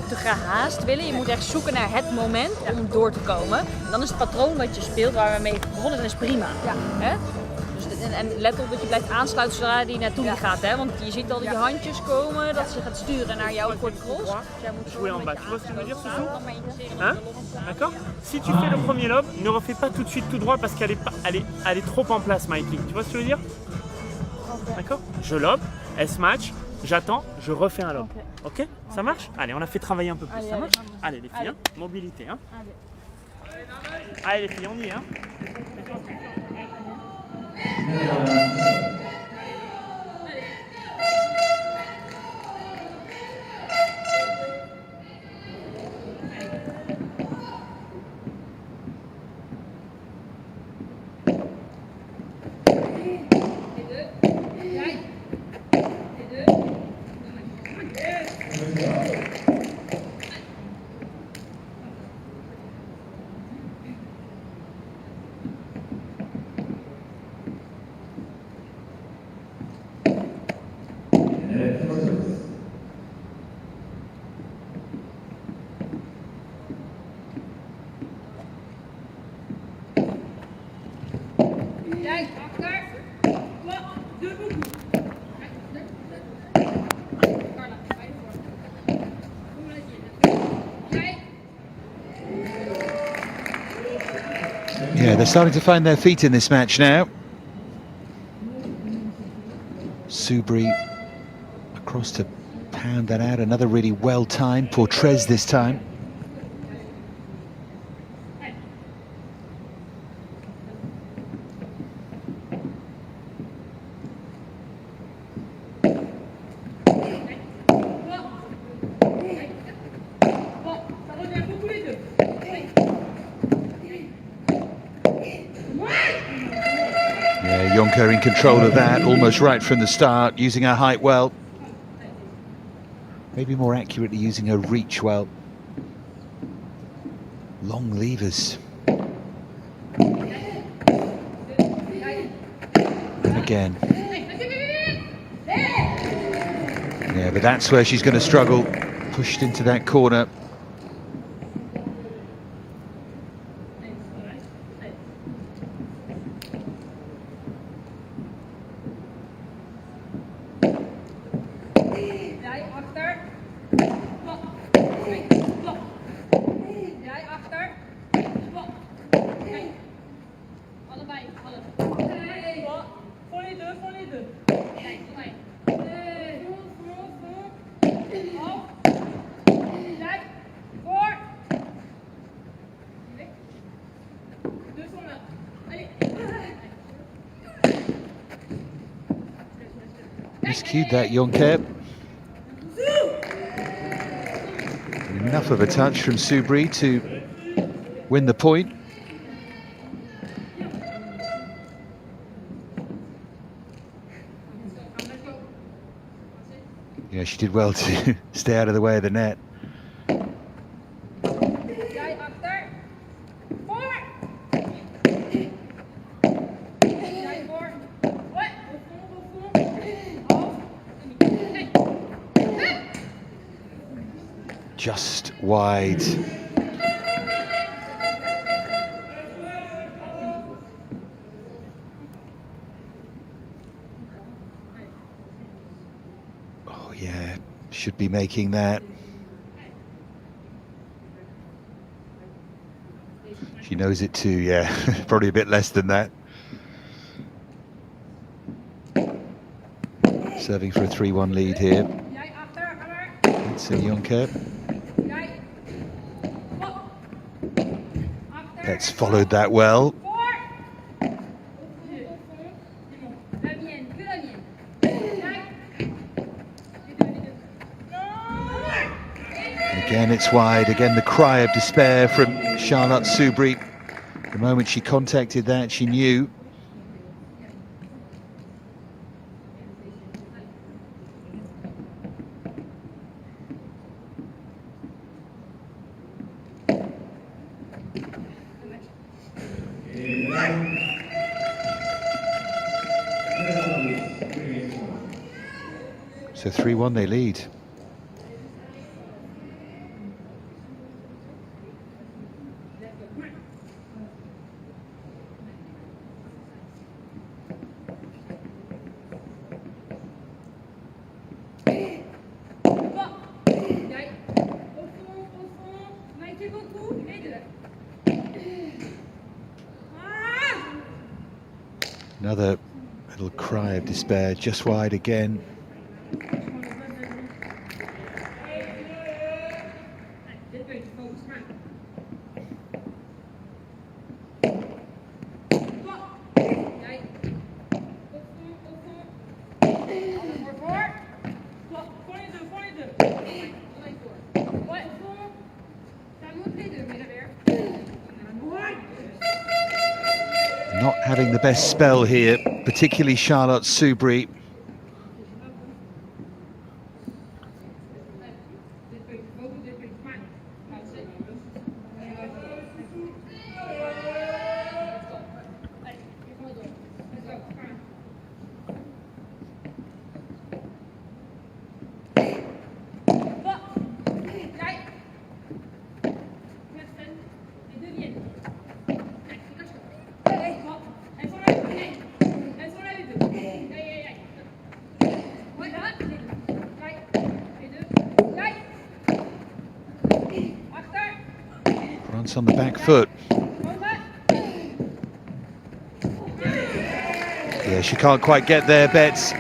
te gehaast willen. Je moet echt zoeken naar het moment om door te komen. En dan is het patroon wat je speelt, waar we mee begonnen zijn, is prima. Ja. Hè? Dus, en let op dat je blijft aansluiten zodra die naartoe gaat. Hè? Want je ziet al dat je handjes komen, dat ze gaat sturen naar jou voor het cross. Dus jij moet jouer en bas. Tu vois ce que je veux dire, Sousou? Hein? D'accord? Si tu fais le premier lob, ne refais pas tout de suite tout droit parce qu'elle est trop en place, Mikey. Tu vois ce que je veux dire? D'accord? Je lob, elle se match, j'attends, je refais un lob. Ok? Ça marche? Allez, on a fait travailler un peu plus. Ça marche? Allez les filles, hein? Mobilité. Hein? Allez les filles, on y est. Hein? Yeah, they're starting to find their feet in this match now. Subri across to pound that out. Another really well-timed Portrez this time. Jonker in control of that, almost right from the start, using her height well. Maybe more accurately using her reach well. Long levers. And again. Yeah, but that's where she's going to struggle. Pushed into that corner. Miscued that Jonker. Enough of a touch from Subri to win the point. Yeah, she did well to stay out of the way of the net. Just wide. Oh yeah, should be making that. She knows it too, yeah. Probably a bit less than that. Serving for a 3-1 lead here. It's a Jonker. Pet's followed that well. Again, it's wide. Again, the cry of despair from Charlotte Subri. The moment she contacted that, she knew. So 3-1 they lead. Another little cry of despair, just wide again. Not having the best spell here, particularly Charlotte Subri. On the back foot. Yeah, she can't quite get there, Betts.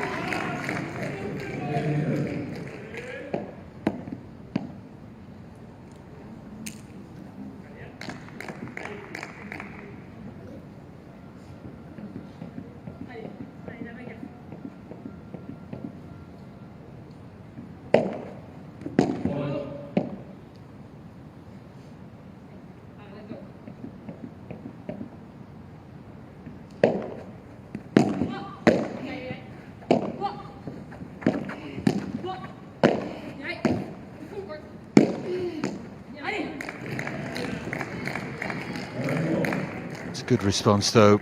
Good response though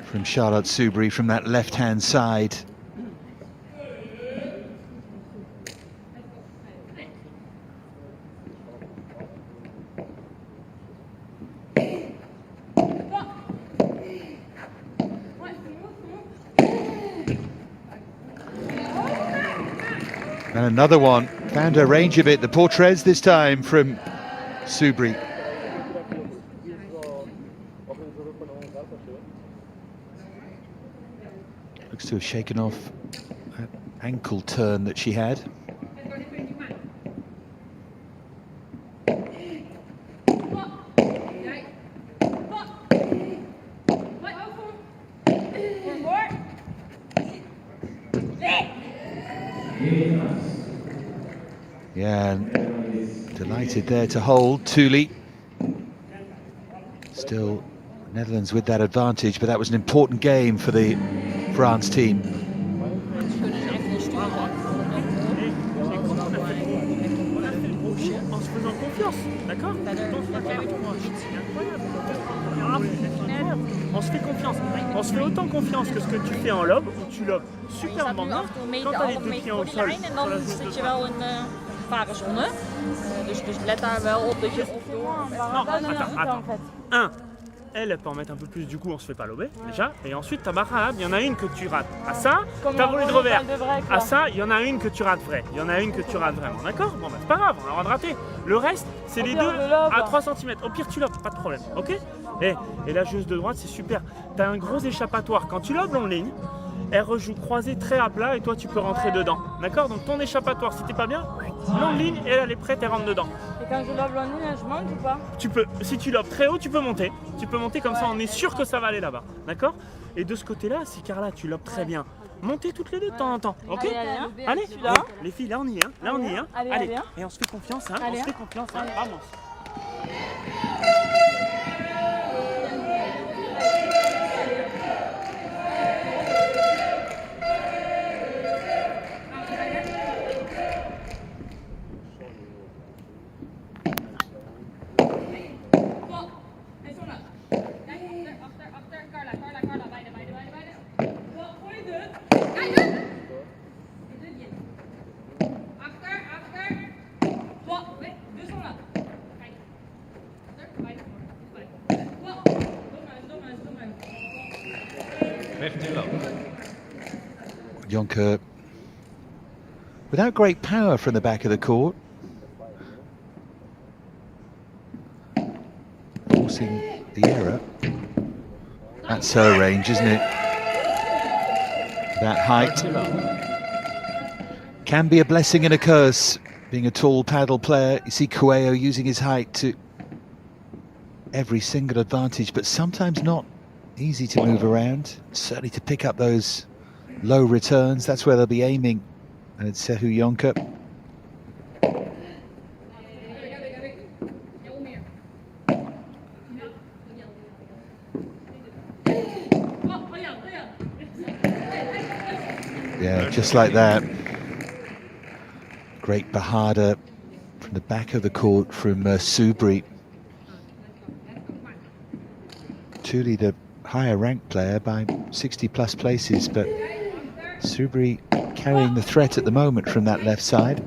from Charlotte Subri from that left-hand side. And another one, found her range a bit, the Portres this time from Subri. Looks to have shaken off ankle turn that she had. Yeah, delighted there to hold Thule. Still Netherlands with that advantage, but that was an important game for the France team. On se fait confiance. On se fait autant confiance que ce que tu fais en lob, où tu lobes super bien. Quand tu as les deux pieds au sol, en dan zit je wel in varenzone. Dus let daar wel op dat je... Attends. Elle peut en mettre un peu plus, du coup on se fait pas lober déjà. Et ensuite ta barre, il y en a une que tu rates. À ça, t'as volé de revers. À ça, il y en a une que tu rates vrai. Il y en a une que tu rates vraiment, d'accord? Bon bah c'est pas grave, on a le droit de rater. Le reste, c'est les deux à 3 cm. Au pire tu lobes, pas de problème, ok? Et la joueuse de droite, c'est super. T'as un gros échappatoire. Quand tu lobes en ligne, elle rejoue croisée très à plat et toi tu peux rentrer dedans. D'accord? Donc ton échappatoire, si t'es pas bien, longue ligne et elle est prête, elle rentre dedans. Et quand je lobe en ligne, je monte ou pas? Tu peux, si tu lobes très haut, tu peux monter. Tu peux monter comme ça, on est sûr que ça va aller là-bas. D'accord? Et de ce côté-là, si Carla, tu lobes très bien, montez toutes les deux de temps en temps. Ok? Allez, les filles, là on y est. Là on y est. Allez. Et on se fait confiance, hein. On se fait confiance, hein. Vamos. Jonker, without great power from the back of the court, forcing the error. That's her range, isn't it? That height can be a blessing and a curse, being a tall paddle player. You see Coelho using his height to every single advantage, but sometimes not easy to move around, certainly to pick up those low returns. That's where they'll be aiming at Sehu Jonker. Yeah, just like that. Great Bahada from the back of the court from Subri. Truly the higher ranked player by 60 plus places, but Subri carrying the threat at the moment from that left side.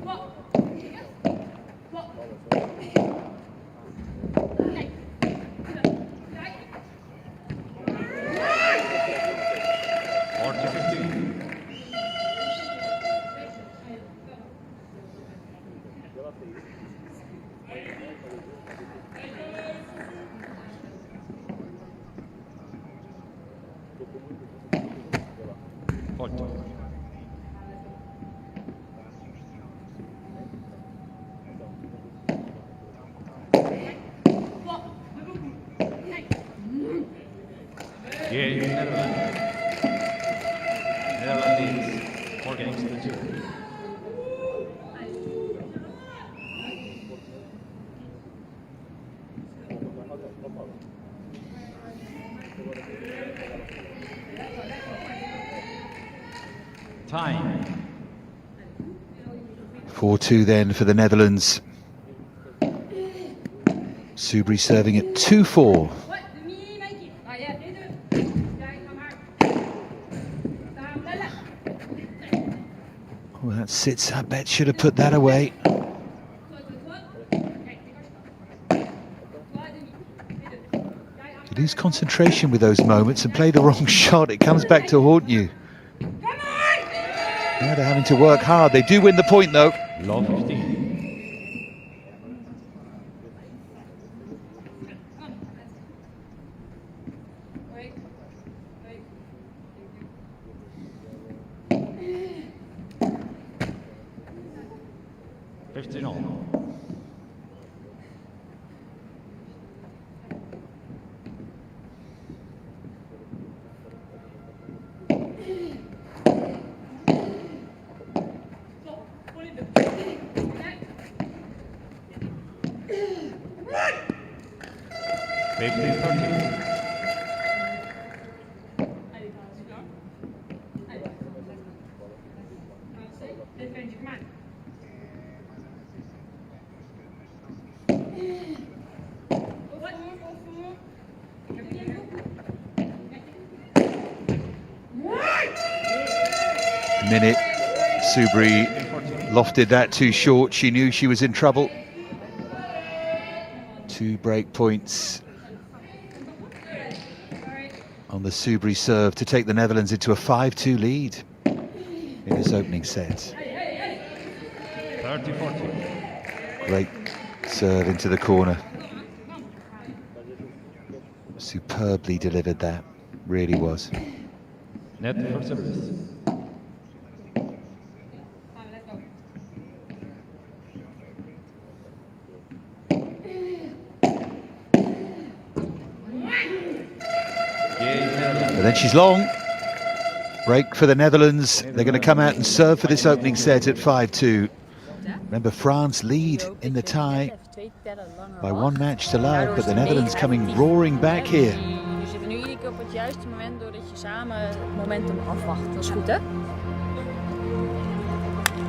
Netherlands 4 games to 2. Time. 4-2 then for the Netherlands. Subri serving at 2-4. Oh, that sits, I bet, should have put that away. To lose concentration with those moments and play the wrong shot, it comes back to haunt you. Now they're having to work hard. They do win the point, though. Love 15. 15 all. Minute, Subri lofted that too short. She knew she was in trouble. 2 break points on the Subri serve to take the Netherlands into a 5-2 lead in this opening set. 30-40. Great serve into the corner. Superbly delivered that, really was. Net for service. And then she's long. Break for the Netherlands. They're going to come out and serve for this opening set at 5-2. Remember, France lead in the tie by 1 match to love, but the Netherlands coming roaring back here. Je zit er nu iedere keer op het juiste moment doordat je samen het momentum afwacht. Dat is goed, hè?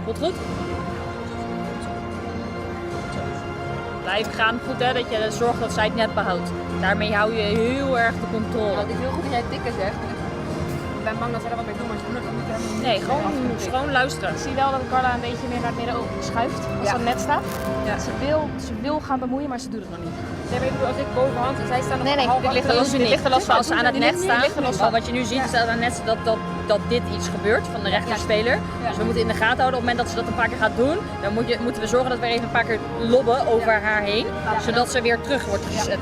Goed, goed. Blijf gaan, goed hè, dat je zorgt dat zij het net behoudt. Daarmee hou je heel erg de controle. Het is heel goed dat jij tikken zegt. Ik ben bang dat ze er wat mee doen, maar ze doen het ook niet. Nee, gewoon luisteren. Ik zie wel dat Carla een beetje meer naar het midden schuift als dat net staat. Ja. Ze wil gaan bemoeien, maar ze doet het nog niet. Nee, maar ik bedoel, als ik bovenhand en zij staan nog Nee, dit ligt er los van. Als ze aan het net staan, wat je nu ziet is dat aan het net dat dit iets gebeurt van de rechterspeler. Dus we moeten in de gaten houden. Op het moment dat ze dat een paar keer gaat doen, dan moeten we zorgen dat we even een paar keer lobben over haar heen. Zodat ze weer terug wordt gezet.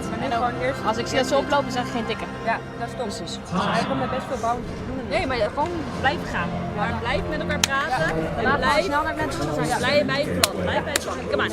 Als ik zie dat ze oplopen, zeg ik geen tikken. Ja, dat is toch. Precies. Hij komt met best veel bouwen te doen. Nee, maar gewoon blijven gaan. Maar blijf met elkaar praten. En blijf snel naar mensen. Blijf bij het plan. Blijf bij het plan. Kom maar.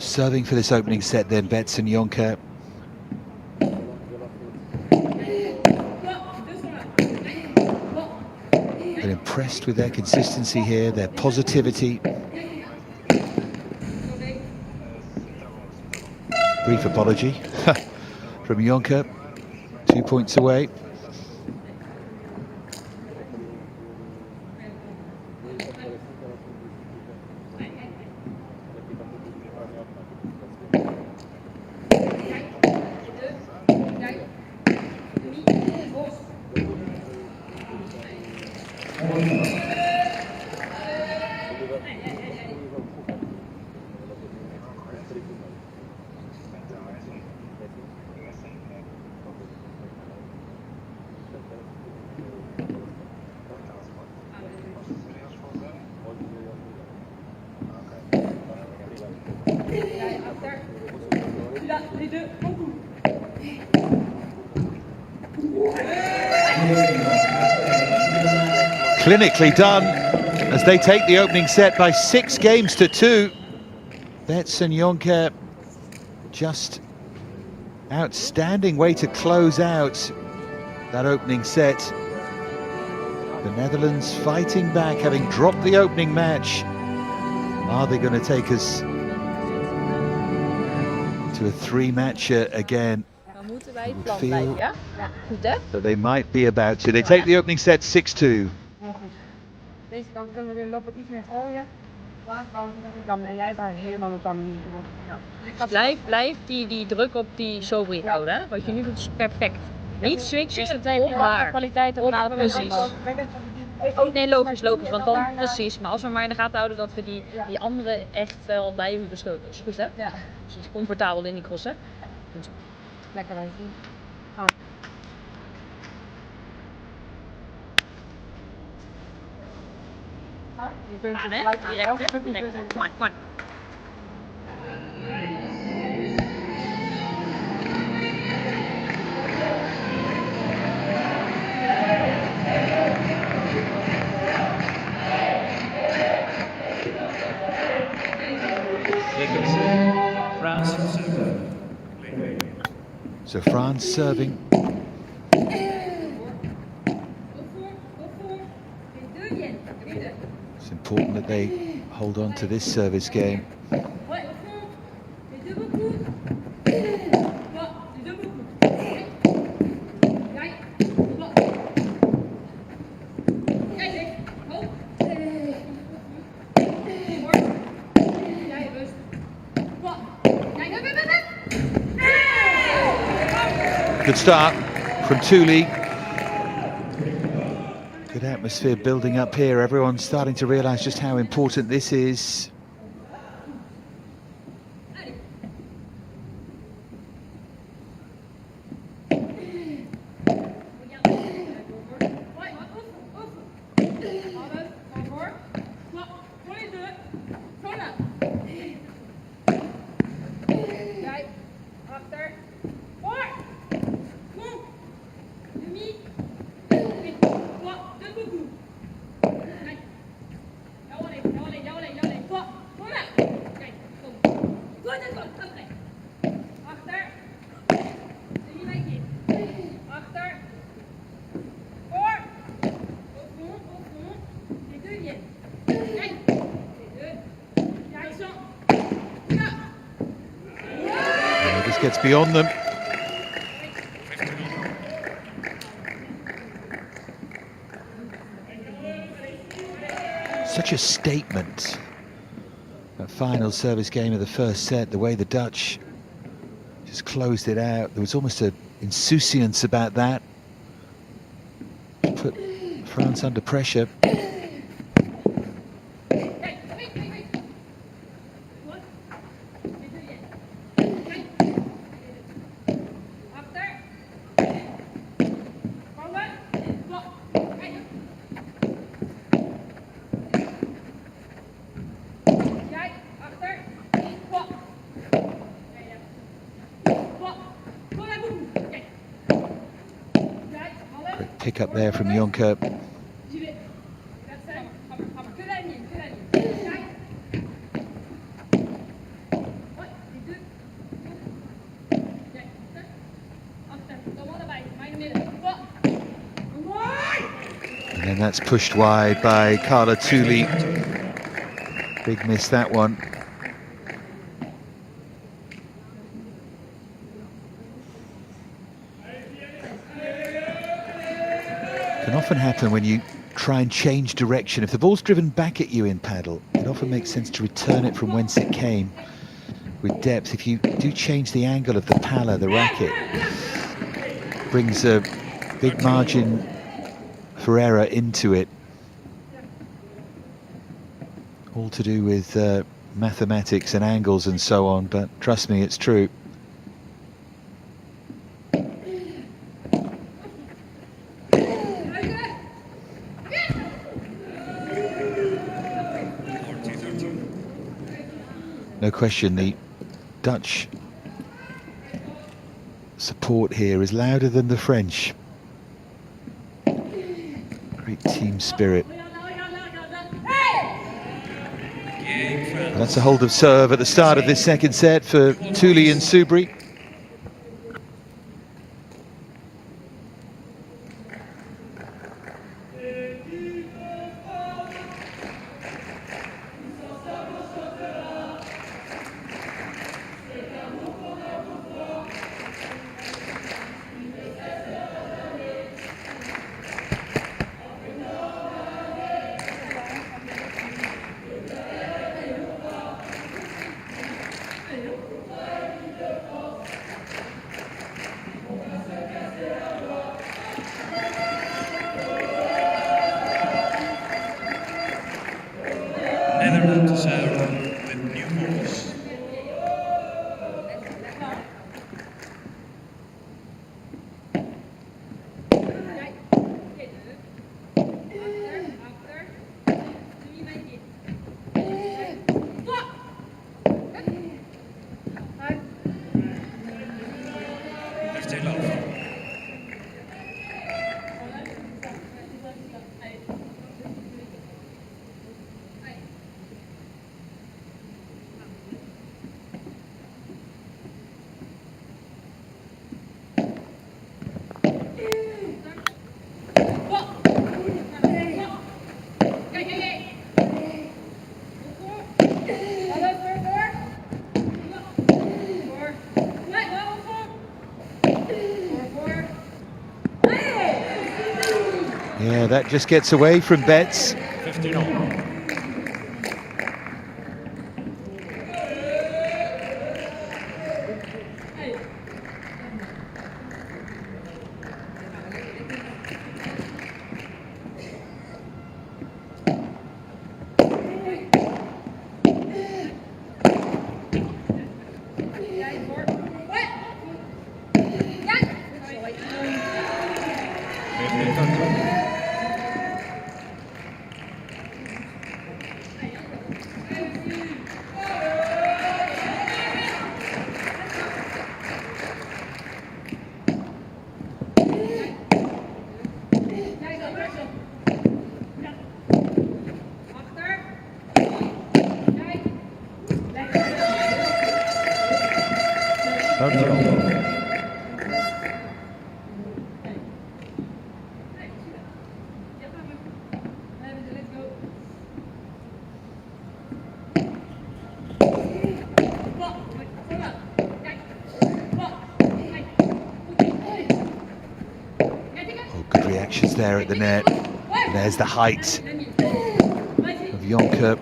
Serving for this opening set then, Bets and Jonker. Been impressed with their consistency here, their positivity. Brief apology from Jonker, 2 points away. Clinically done as they take the opening set by 6 games to 2. Bets and Jonker, just outstanding way to close out that opening set. The Netherlands fighting back, having dropped the opening match. Are they going to take us to a 3-matcher again? Moeten wij het plan blijven, ja? Ja, goed hè? So they might be about to. They take the opening set 6-2. Deze kant kunnen we weer lopen iets meer gooien. En jij daar helemaal met dan. Blijf die druk op die Sobri houden, hè? Wat je nu doet is perfect. Niet switchen, het zijn op haar. Kwaliteit op haar. Precies. Oh nee, logisch. Want dan precies. Maar als we maar in de gaten houden dat we die andere echt wel bij hebben beschoten. Is goed, hè? Ja. Dus het is comfortabel in die crossen. Goed. Lekker uit. Punten, hè? Direct. Kom maar. So France serving. It's important that they hold on to this service game. Good start from Thule. Good atmosphere building up here. Everyone's starting to realise just how important this is. This gets beyond them. Such a statement. That final service game of the first set, the way the Dutch just closed it out. There was almost an insouciance about that. Put France under pressure. Pick up there from Jonker. And then that's pushed wide by Carla Thule. Big miss, that one. Can often happen when you try and change direction. If the ball's driven back at you in paddle, it often makes sense to return it from whence it came with depth. If you do change the angle of the pala, the racket, brings a big margin for error into it. All to do with mathematics and angles and so on, but trust me, it's true. No question, the Dutch support here is louder than the French. Great team spirit. And that's a hold of serve at the start of this second set for Thule and Subri. Yeah, that just gets away from Betts. 15-all. Good reactions there at the net. And there's the height of Jonker.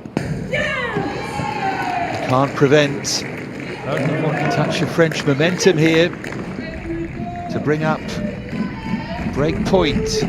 You can't prevent a touch of French momentum here to bring up break point.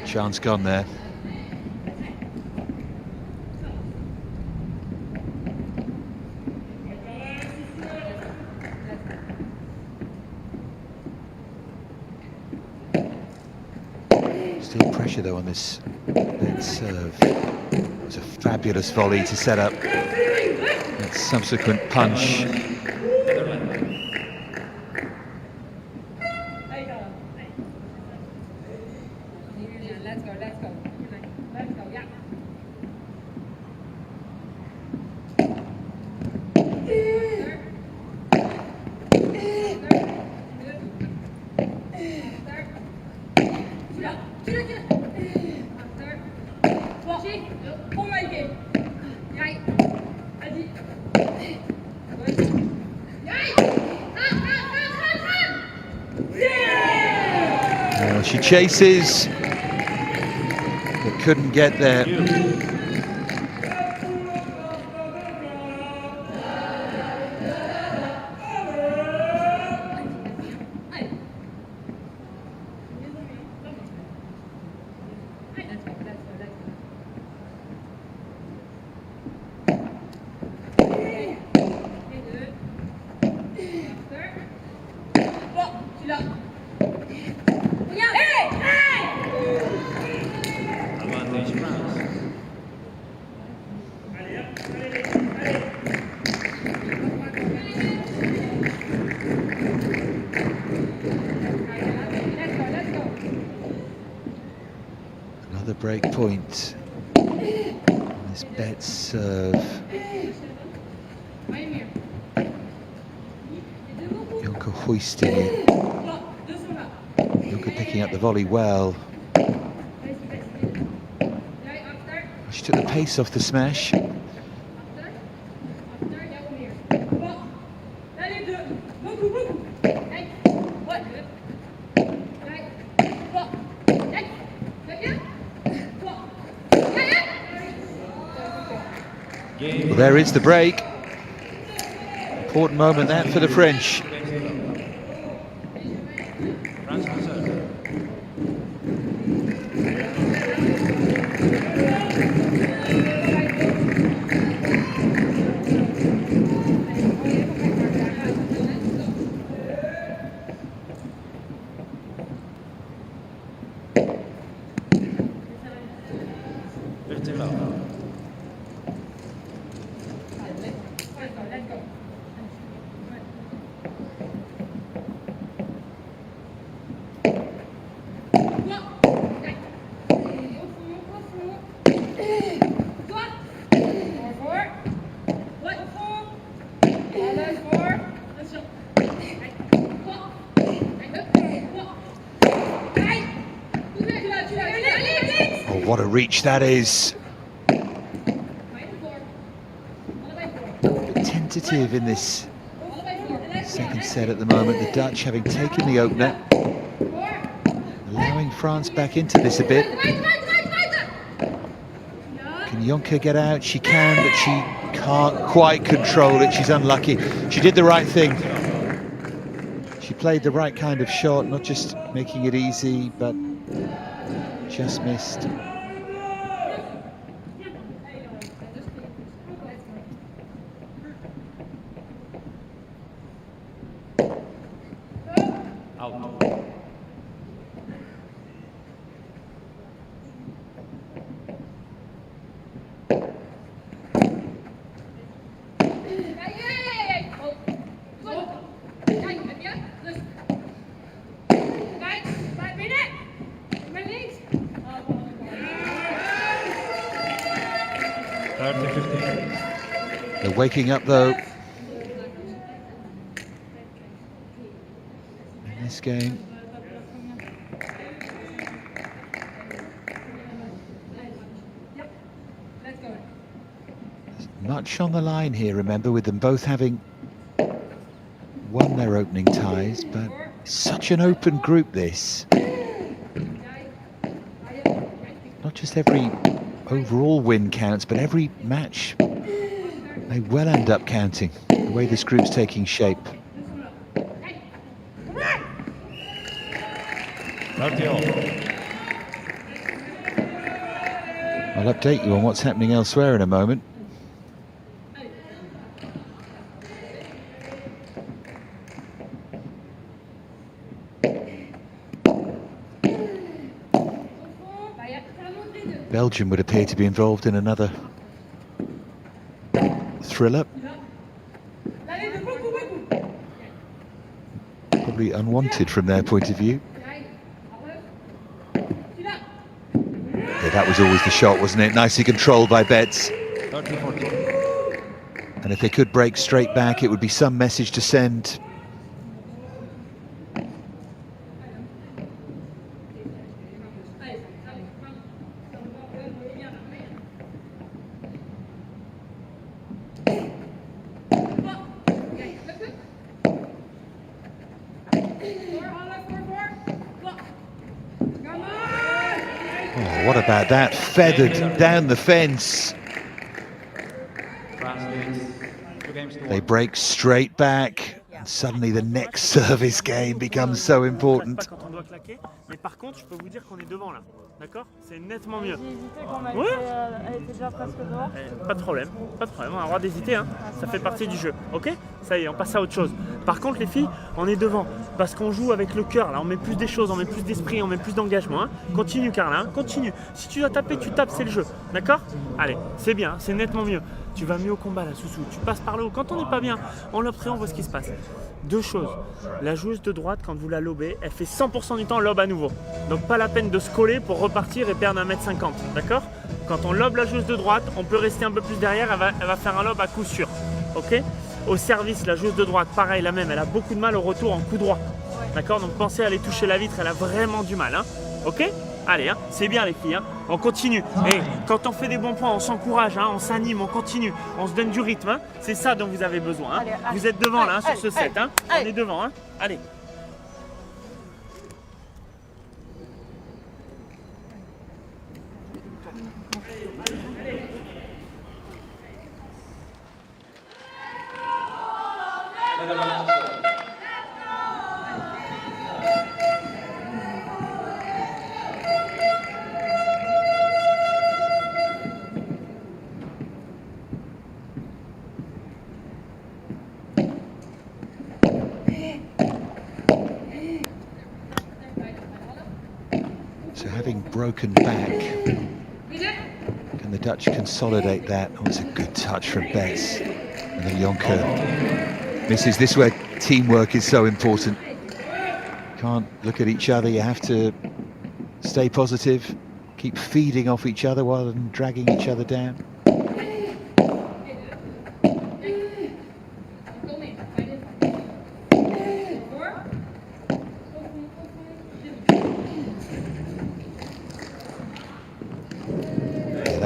Chance gone there. Still pressure though on this serve. It's a fabulous volley to set up that subsequent punch. Well, she chases, but couldn't get there. Another break point. This Betts serve. Jonker hoisting it. Jonker picking up the volley well. She took the pace off the smash. Well, there is the break. Important moment that for the French. what a reach that is. Tentative in this second set at the moment. The Dutch having taken the opener, allowing France back into this a bit. Can Jonker get out? She can, but she can't quite control it. She's unlucky. She did the right thing. She played the right kind of shot, not just making it easy, but just missed. They're waking up though in this game. There's much on the line here, remember, with them both having won their opening ties, but such an open group this. Not just every overall win counts, but every match may well end up counting, the way this group's taking shape. I'll update you on what's happening elsewhere in a moment. Belgium would appear to be involved in another thriller. Probably unwanted from their point of view. Yeah, that was always the shot, wasn't it? Nicely controlled by Betts. And if they could break straight back, it would be some message to send. What about that? Feathered down the fence. They break straight back. And suddenly the next service game becomes so important. Mais par contre, je peux vous dire qu'on est devant là. D'accord? C'est nettement mieux. Elle était déjà presque dehors. Pas de problème, on a le droit d'hésiter, hein. Ça fait partie du jeu, ok? Ça y est, on passe à autre chose. Par contre les filles, on est devant, parce qu'on joue avec le cœur, là, on met plus des choses, on met plus d'esprit, on met plus d'engagement, hein. Continue Carla, hein. Continue. Si tu dois taper, tu tapes, c'est le jeu, d'accord? Allez, c'est bien, c'est nettement mieux. Tu vas mieux au combat là, Soussou, tu passes par le haut. Quand on n'est pas bien, on lobe très, on voit ce qui se passe. Deux choses, la joueuse de droite, quand vous la lobez, elle fait 100% du temps lobe à nouveau. Donc pas la peine de se coller pour repartir et perdre 1m50, d'accord? Quand on lobe la joueuse de droite, on peut rester un peu plus derrière, elle va faire un lobe à coup sûr, ok? Au service, la joueuse de droite, pareil, la même, elle a beaucoup de mal au retour en coup droit, d'accord? Donc pensez à aller toucher la vitre, elle a vraiment du mal, hein? Ok? Allez, hein, c'est bien les filles, hein, on continue. Et quand on fait des bons points, on s'encourage, hein, on s'anime, on continue, on se donne du rythme. Hein. C'est ça dont vous avez besoin. Hein. Allez, vous êtes devant là, hein, sur ce set. Hein. On est devant. Hein. Allez. So having broken back, can the Dutch consolidate that? Oh, it's a good touch from Betts. And then Jonker misses. This is where teamwork is so important. Can't look at each other, you have to stay positive, keep feeding off each other rather than dragging each other down.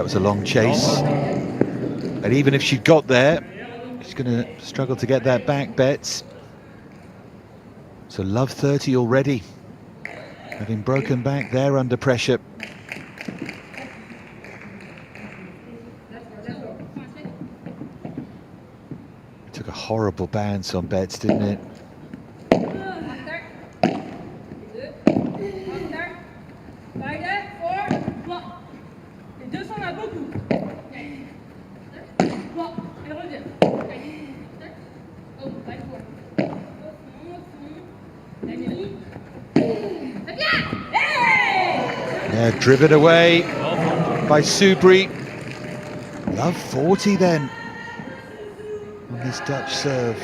was a long chase. And even if she got there, she's going to struggle to get that back, Betts. So love 30 already, having broken back there under pressure. It took a horrible bounce on Betts, didn't it? Yeah, driven away by Subri. Love 40 then on this Dutch serve.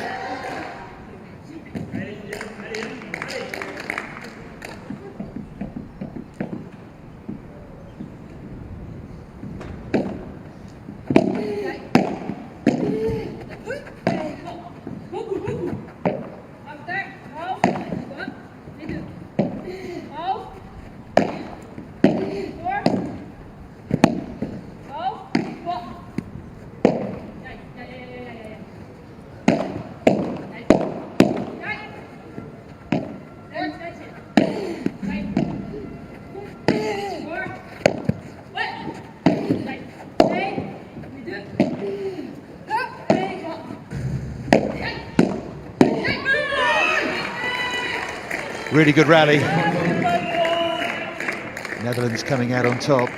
Really good rally. Netherlands coming out on top.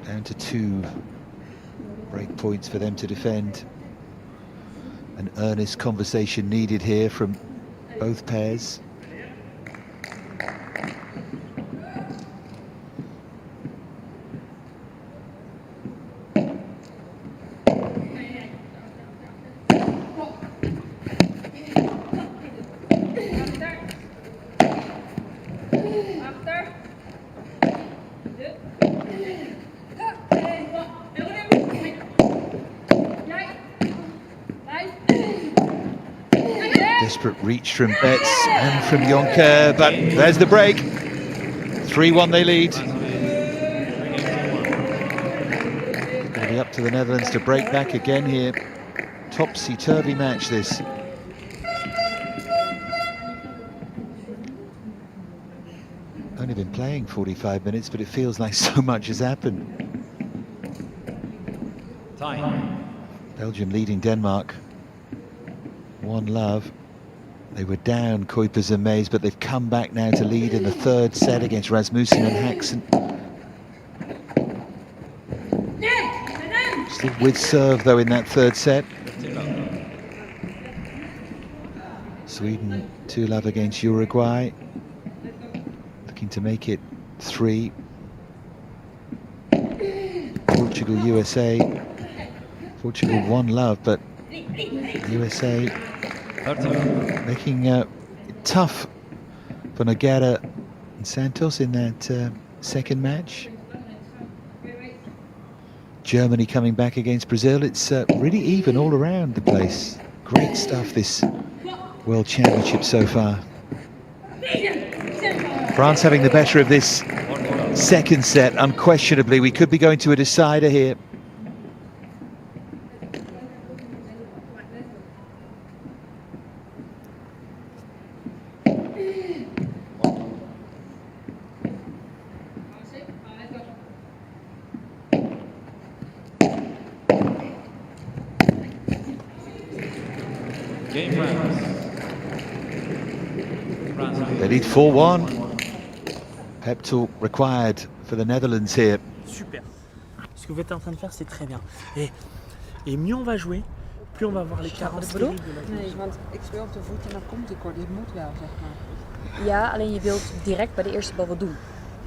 Down to 2 break points for them to defend. An earnest conversation needed here from both pairs. Desperate reach from Betts and from Jonker, but there's the break. 3-1 they lead. It'll be up to the Netherlands to break back again here. Topsy-turvy match this. Only been playing 45 minutes, but it feels like so much has happened. Time. Belgium leading Denmark. 1-love. They were down, Kuipers and Mays, but they've come back now to lead in the 3rd set against Rasmussen and Haxen. Still with serve, though, in that 3rd set. Sweden 2-love against Uruguay. Looking to make it 3. Portugal, USA. Portugal 1-love, but USA making it tough for Nogueira and Santos in that 2nd match. Germany coming back against Brazil. It's really even all around the place. Great stuff, this World Championship so far. France having the better of this 2nd set, unquestionably. We could be going to a decider here. They lead 4-1. Pep talk required for the Netherlands here. Super. Ce que vous êtes en train de faire, c'est très bien. Et mieux on va jouer, plus on va avoir les carences. Nee, want ik speel op de voet en dan komt die kort. Dit moet wel, zeg maar. Ja, alleen je wilt direct bij de eerste bal wat doen.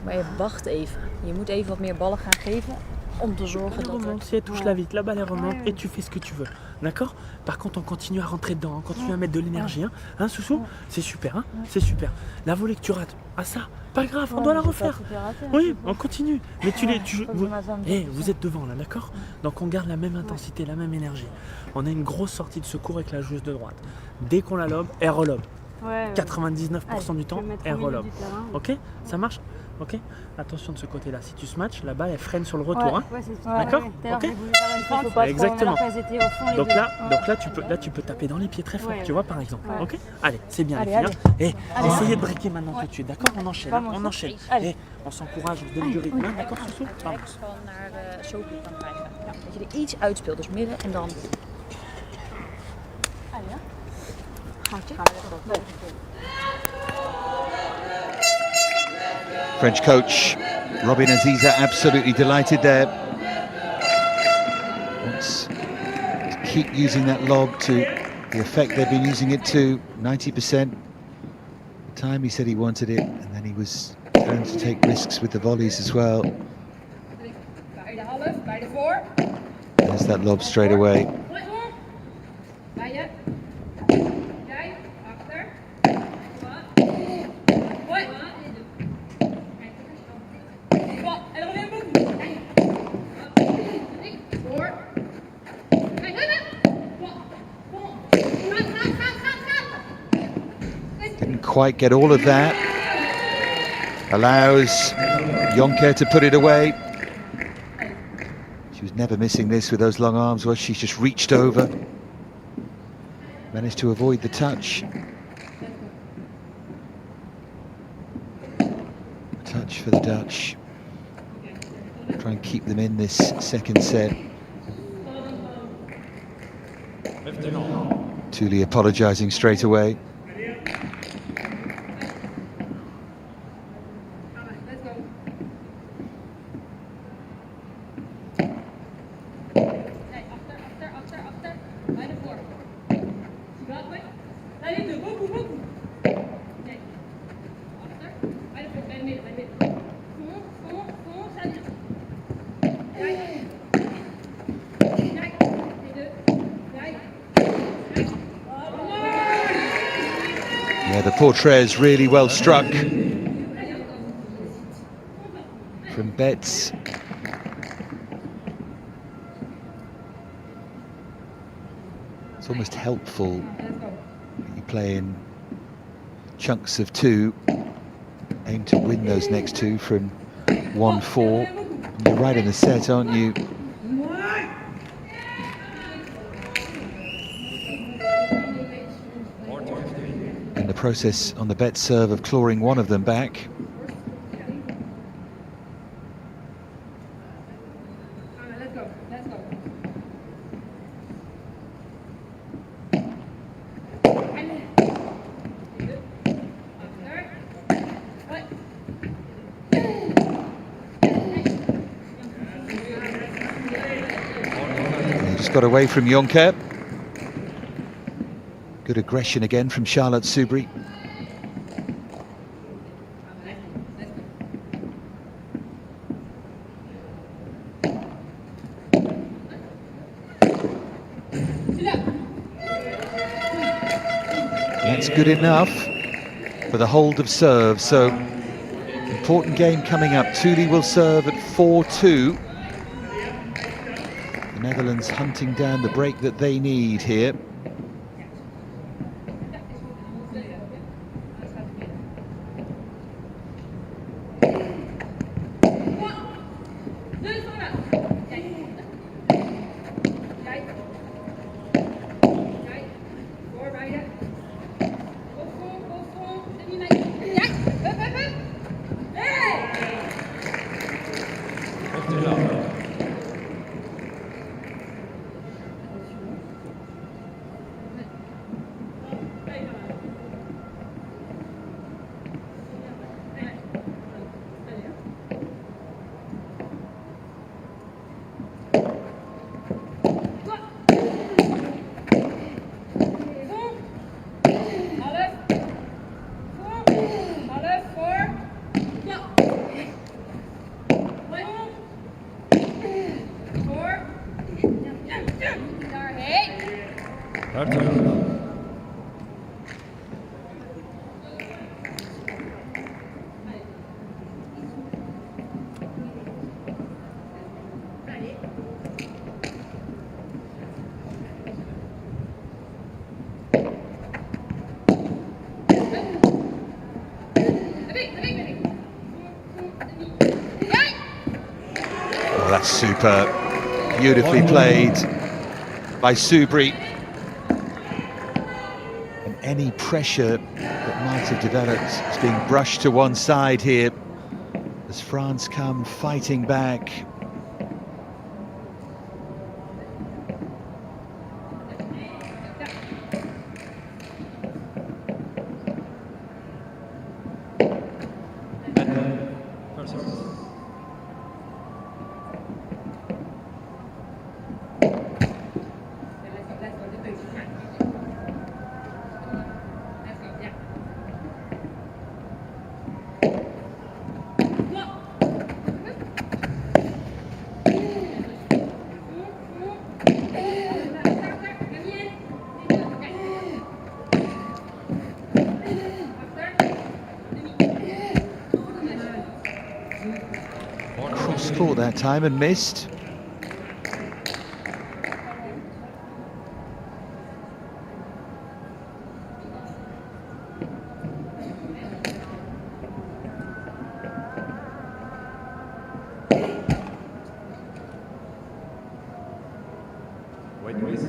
Maar je wacht even. Je moet even wat meer ballen gaan geven om te zorgen dat remonte, si elle touche la vite, la balle elle remonte et tu fais ce que tu veux. D'accord? Par contre, on continue à rentrer dedans, on continue à mettre de l'énergie. Hein, Soussou? C'est super, hein? C'est super. La volée que tu rates, ah ça, pas grave, on doit la refaire. Oui, on continue. Mais vous êtes devant là, d'accord? Donc on garde la même intensité, la même énergie. On a une grosse sortie de secours avec la joueuse de droite. Dès qu'on la lobe, elle relobe. 99% du temps, elle relobe. Ok? Ça marche? Ok. Attention de ce côté-là. Si tu smatches, la balle elle freine sur le retour. Hein. Ouais, c'est D'accord. Ok. Exactement. Donc là, tu peux taper dans les pieds très fort. Tu vois par exemple. Ok. Allez, c'est bien les filles. Et essayez de breaker maintenant tout de suite. D'accord. On enchaîne. On enchaîne. Et on s'encourage, on donne du rythme. D'accord, Sousou. Gewoon naar de showpiek kan krijgen. Dat je er iets uitspeelt, dus midden en dan. French coach Robin Aziza absolutely delighted there. Wants to keep using that lob to the effect they've been using it to, 90%. The time he said he wanted it, and then he was trying to take risks with the volleys as well. There's that lob straight away. Didn't quite get all of that. Allows Jonker to put it away. She was never missing this with those long arms, was she? Just reached over. Managed to avoid the touch. Touch for the Dutch. Try and keep them in this second set. Thule apologising straight away. Yeah, the portraits really well struck from Betts. It's almost helpful that you play in chunks of two, aim to win those next two from 1-4. You're right in the set, aren't you? In the process on the bet serve of clawing one of them back. Just got away from Jonker. Good aggression again from Charlotte Soubry. That's good enough for the hold of serve. So important game coming up. Thule will serve at 4-2. The Netherlands hunting down the break that they need here. That's super. Beautifully played by Subri. And any pressure that might have developed is being brushed to one side here as France come fighting back. Cross-court that time and missed. Wait, please.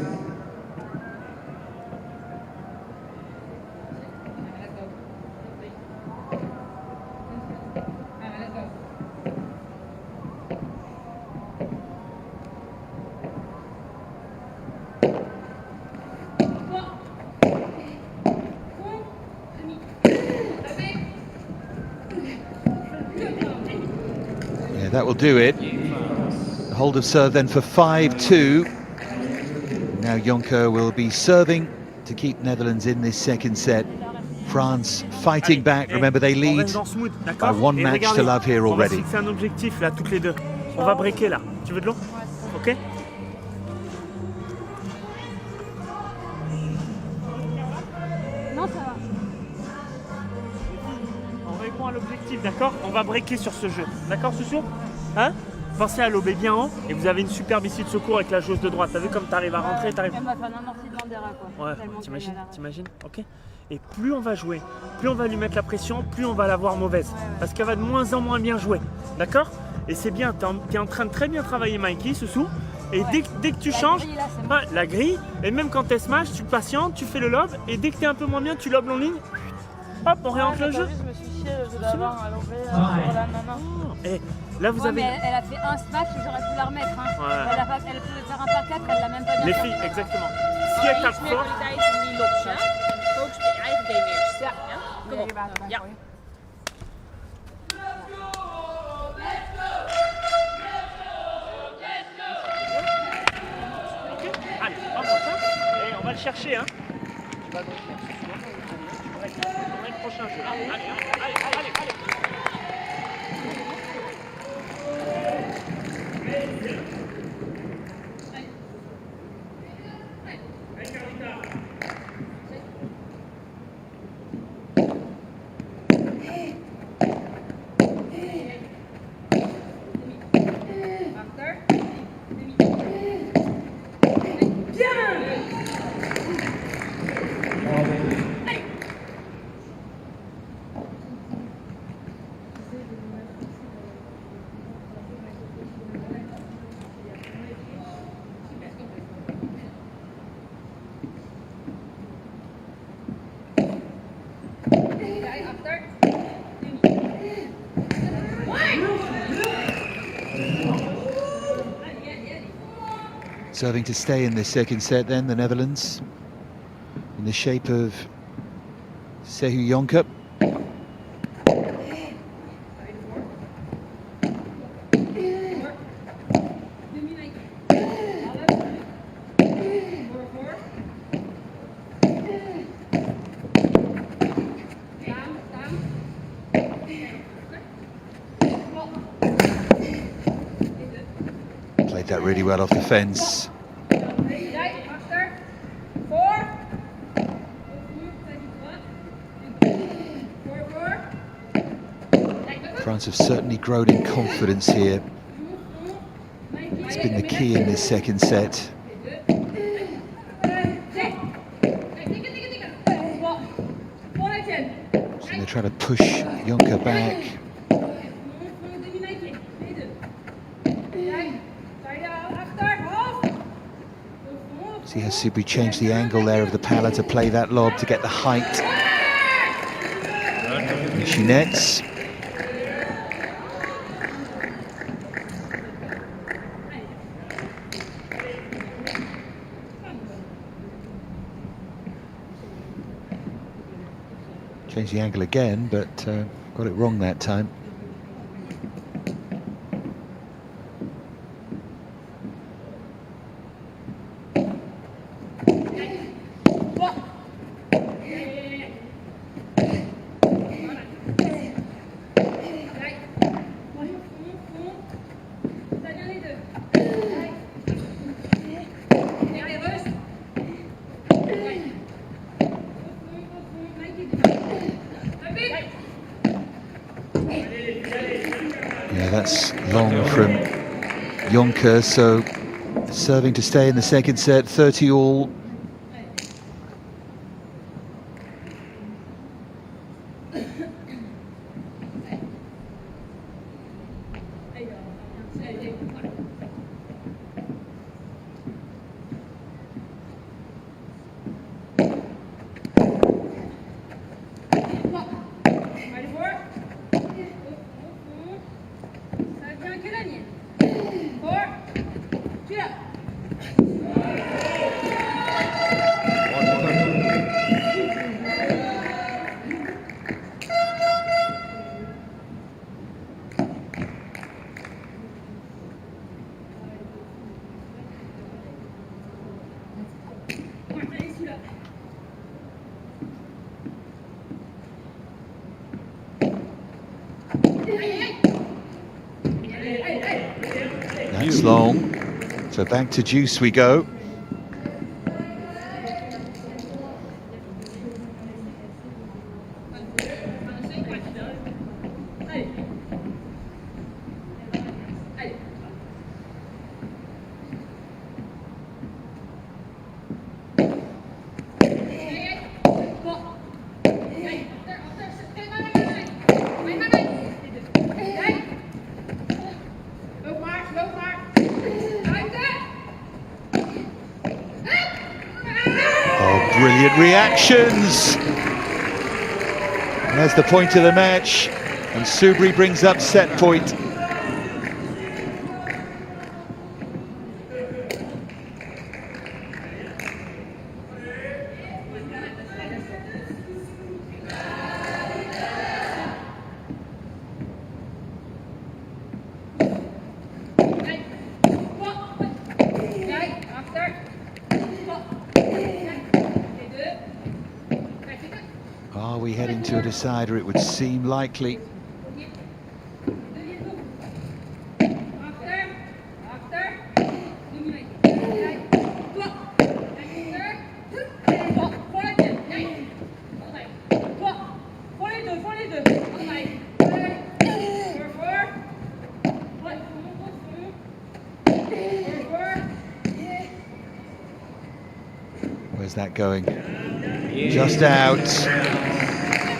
Yeah, that will do it. The hold of serve then for 5-2. Now Jonker will be serving to keep Netherlands in this second set. France fighting back. Remember, they lead by one match to love here already. On va fixer un objectif là, toutes les deux. On va breaker là. Tu veux de l'eau? Ok. Non, ça va. On répond à l'objectif, d'accord? On va breaker sur ce jeu. D'accord, Soussou? Hein? Pensez à lober bien haut et vous avez une superbe issue de secours avec la joueuse de droite. T'as vu comme t'arrives à rentrer, t'arrives. Elle m'a fait un amorti de Bandera, quoi. Ouais, t'imagines, ok. Et plus on va jouer, plus on va lui mettre la pression, plus on va la voir mauvaise. Parce qu'elle va de moins en moins bien jouer, d'accord? Et c'est bien, t'es en train de très bien travailler Mikey, Soussou. Et dès que tu changes, la grille, et même quand t'es smash, tu patientes, tu fais le lob, et dès que t'es un peu moins bien, tu lobes en ligne. Hop, on réentre le jeu. Je me suis chié d'avant à l'enlever sur la nana. Et là, vous avez. Mais elle a fait un smash, j'aurais pu la remettre. Hein. Ouais. Elle pouvait faire un pas 4, elle l'a même pas bien. Les filles, exactement. Si elle tape fort. Focus op je eigen game eerst. Ja. Kom op. Ja. Allez, hop, et on va le chercher, hein. Tu vas donc tu vas le prochain jeu. Allez. Serving to stay in this second set then, the Netherlands, in the shape of Sehu Jonker. Played that really well off the fence. France have certainly grown in confidence here. It's been the key in this second set. So they're trying to push Jonker back. See how Subri changed the angle there of the pala to play that lob to get the height. And she nets. Changed the angle again, but got it wrong that time. Yeah, that's long from Jonker, so serving to stay in the second set, 30 all. That's long, so back to juice we go. Brilliant reactions. There's the point of the match, and Subri brings up set point. Are we heading to a decider? It would seem likely. Where's that going? Just out.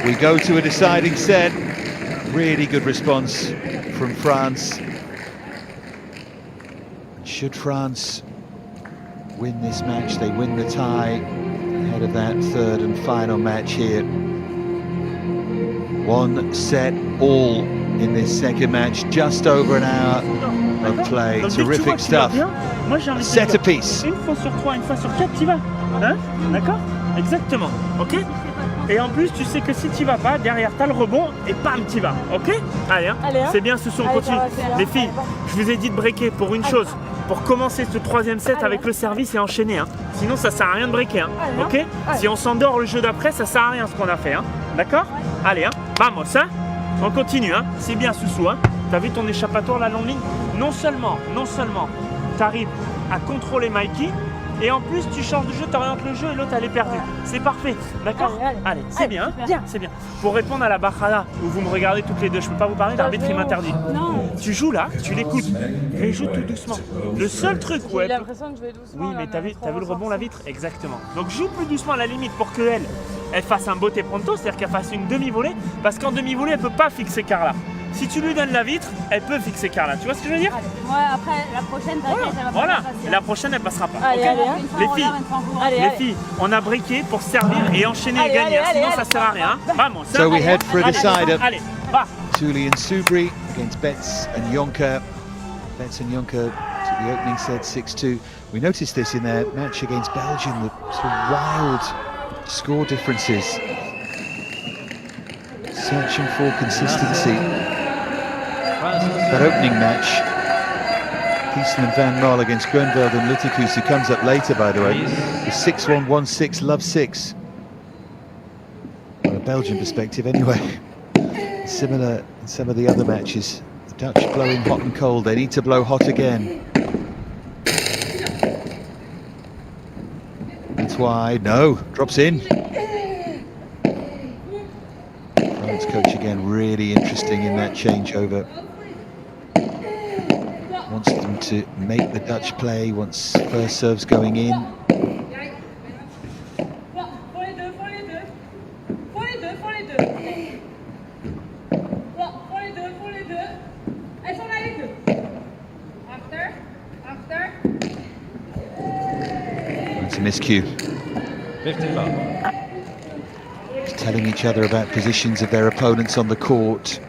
We go to a deciding set. Really good response from France. Should France win this match, they win the tie ahead of that third and final match here. 1 set all in this second match, just over an hour of play. Terrific stuff. A set apiece. Une fois sur 3, une fois sur 4, tu vas. Hein? D'accord? Exactement. Ok? Et en plus, tu sais que si tu vas pas, derrière, tu as le rebond et bam, tu vas. Ok? Allez, hein? C'est bien, ce son continue. Les filles, je vous ai dit de breaker pour une chose. Pour commencer ce 3e set avec le service et enchaîner. Hein. Sinon, ça sert à rien de breaker. Hein. Ok? Si on s'endort le jeu d'après, ça sert à rien ce qu'on a fait. Hein. D'accord? Allez, hein? Vamos, hein? On continue. Hein? C'est bien, Soussou. Hein? Tu as vu ton échappatoire, la longue ligne? Non seulement, tu arrives à contrôler Mikey. Et en plus, tu changes de jeu, tu orientes le jeu et l'autre, elle est perdue. C'est parfait, d'accord? Allez, c'est bien, c'est bien. Pour répondre à la bajada, où vous me regardez toutes les deux, je peux pas vous parler, l'arbitre il m'interdit. Tu joues là, tu l'écoutes, mais joue tout doucement. Le seul truc où elle... J'ai l'impression que je vais doucement. Oui, mais t'as vu le rebond, la vitre? Exactement. Donc joue plus doucement à la limite pour qu'elle fasse un botte pronto, c'est-à-dire qu'elle fasse une demi-volée, parce qu'en demi-volée, elle peut pas fixer quart là. Si tu lui donnes la vitre, elle peut fixer Carla. Tu vois ce que je veux dire? Ouais, après la prochaine, t'inquiète, elle va Voilà, pas passer. la prochaine elle passera pas. Allez, Ok. allez, hein. Les filles, on a briqué pour servir et enchaîner et gagner. Sinon ça sert à rien. Vamos. So we head for a decider. Allez, va. Tuli and Subri against Betts and Jonker. Betts and Jonker took the opening set 6-2. We noticed this in their match against Belgium, the sort of wild score differences. Searching for consistency. That opening match, Pearson and Van Mol against Grunveld and Lutikus, who comes up later, by the way, was 6-1, 1-6, love 6. From a Belgian perspective, anyway. Similar in some of the other matches. The Dutch blowing hot and cold. They need to blow hot again. That's why, no, drops in. France coach again, really interesting in that changeover. Wants them to make the Dutch play, wants first serves going in. That's a miscue. 15 love. Just telling each other about positions of their opponents on the court.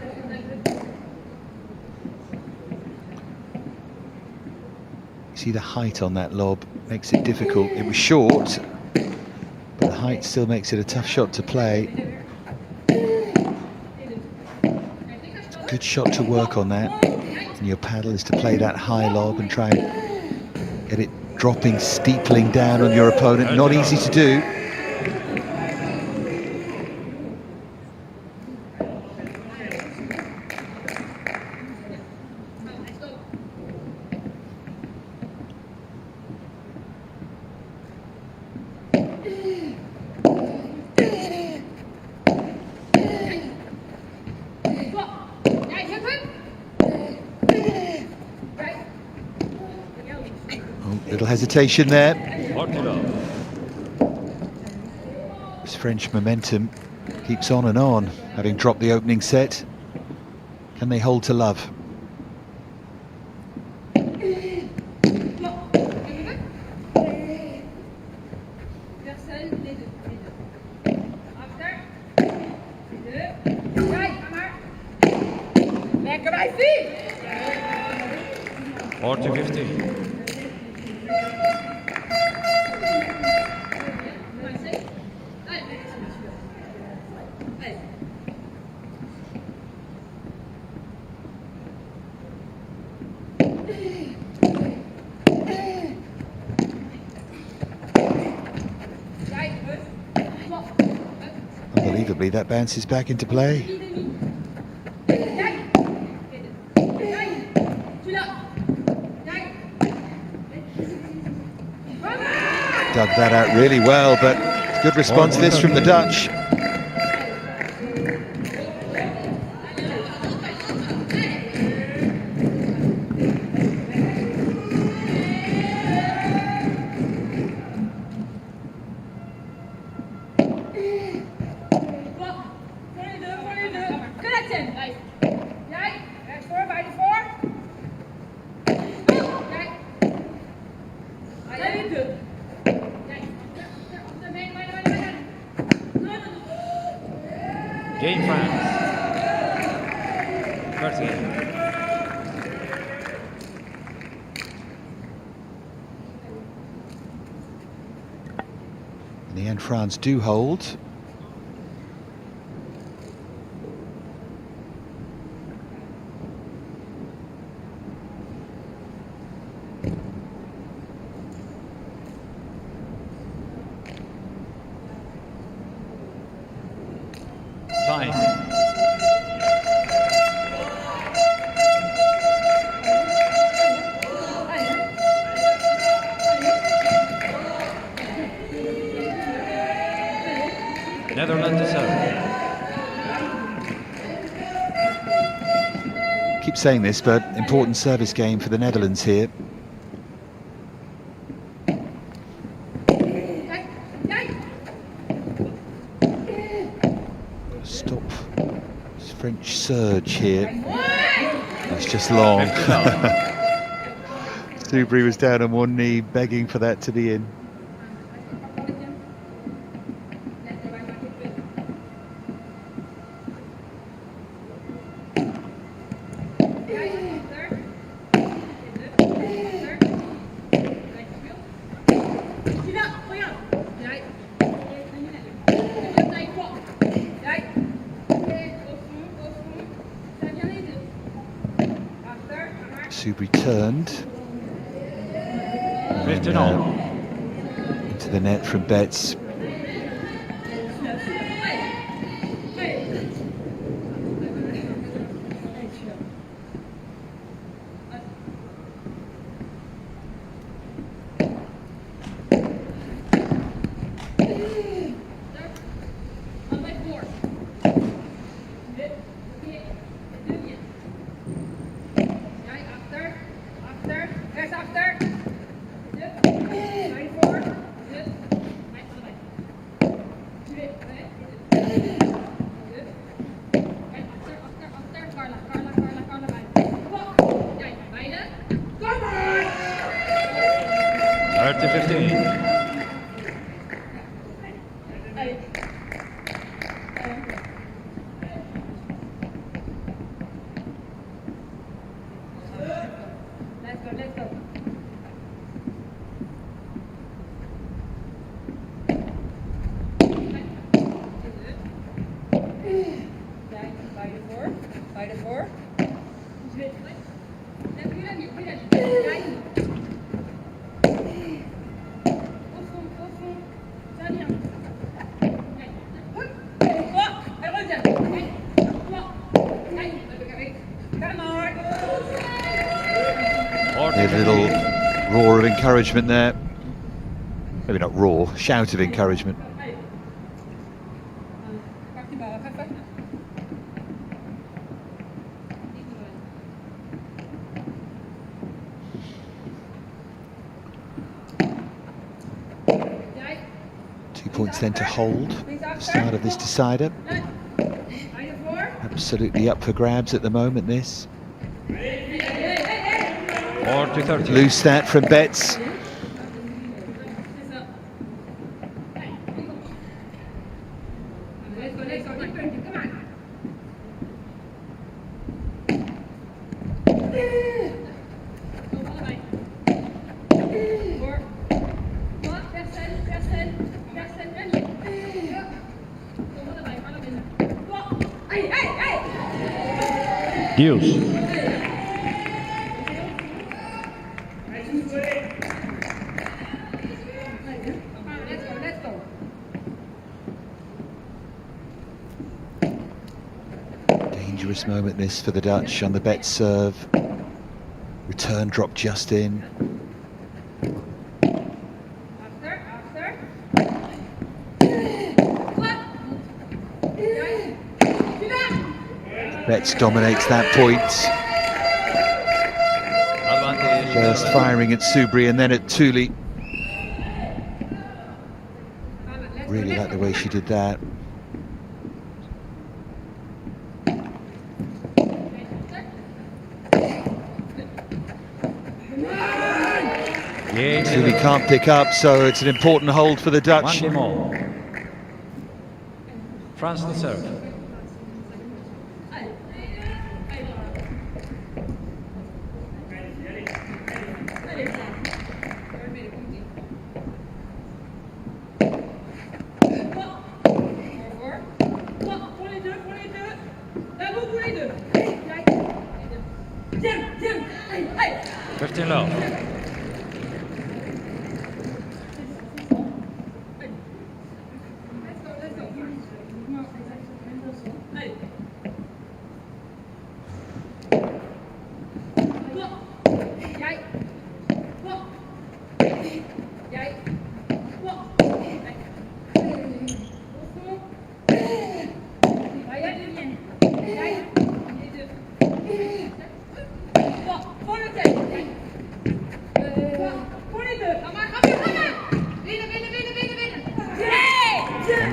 See the height on that lob makes it difficult. It was short, but the height still makes it a tough shot to play. It's a good shot to work on that. And your paddle is to play that high lob and try and get it dropping, steepling down on your opponent. Not easy to do. Little hesitation there. This French momentum keeps on and on, having dropped the opening set. Can they hold to love? Unbelievably, that bounces back into play. Dug that out really well, but good response this from the Dutch. Game France. First game. In the end, France do hold. Time. Netherlands to serve. Keep saying this, but important service game for the Netherlands here. Stop French surge here. That's just long. Soubry was down on one knee, begging for that to be in. Soubry turned into the net from Betts. A little roar of encouragement there. Maybe not roar, shout of encouragement. Points then to hold the start of this decider. Absolutely up for grabs at the moment, this. Loose that from Betts. Dangerous moment this for the Dutch on the Betts serve. Return drop just in. Betts dominates that point. First firing at Soubry and then at Thule. Really like the way she did that. Thule can't pick up, so it's an important hold for the Dutch. France to serve.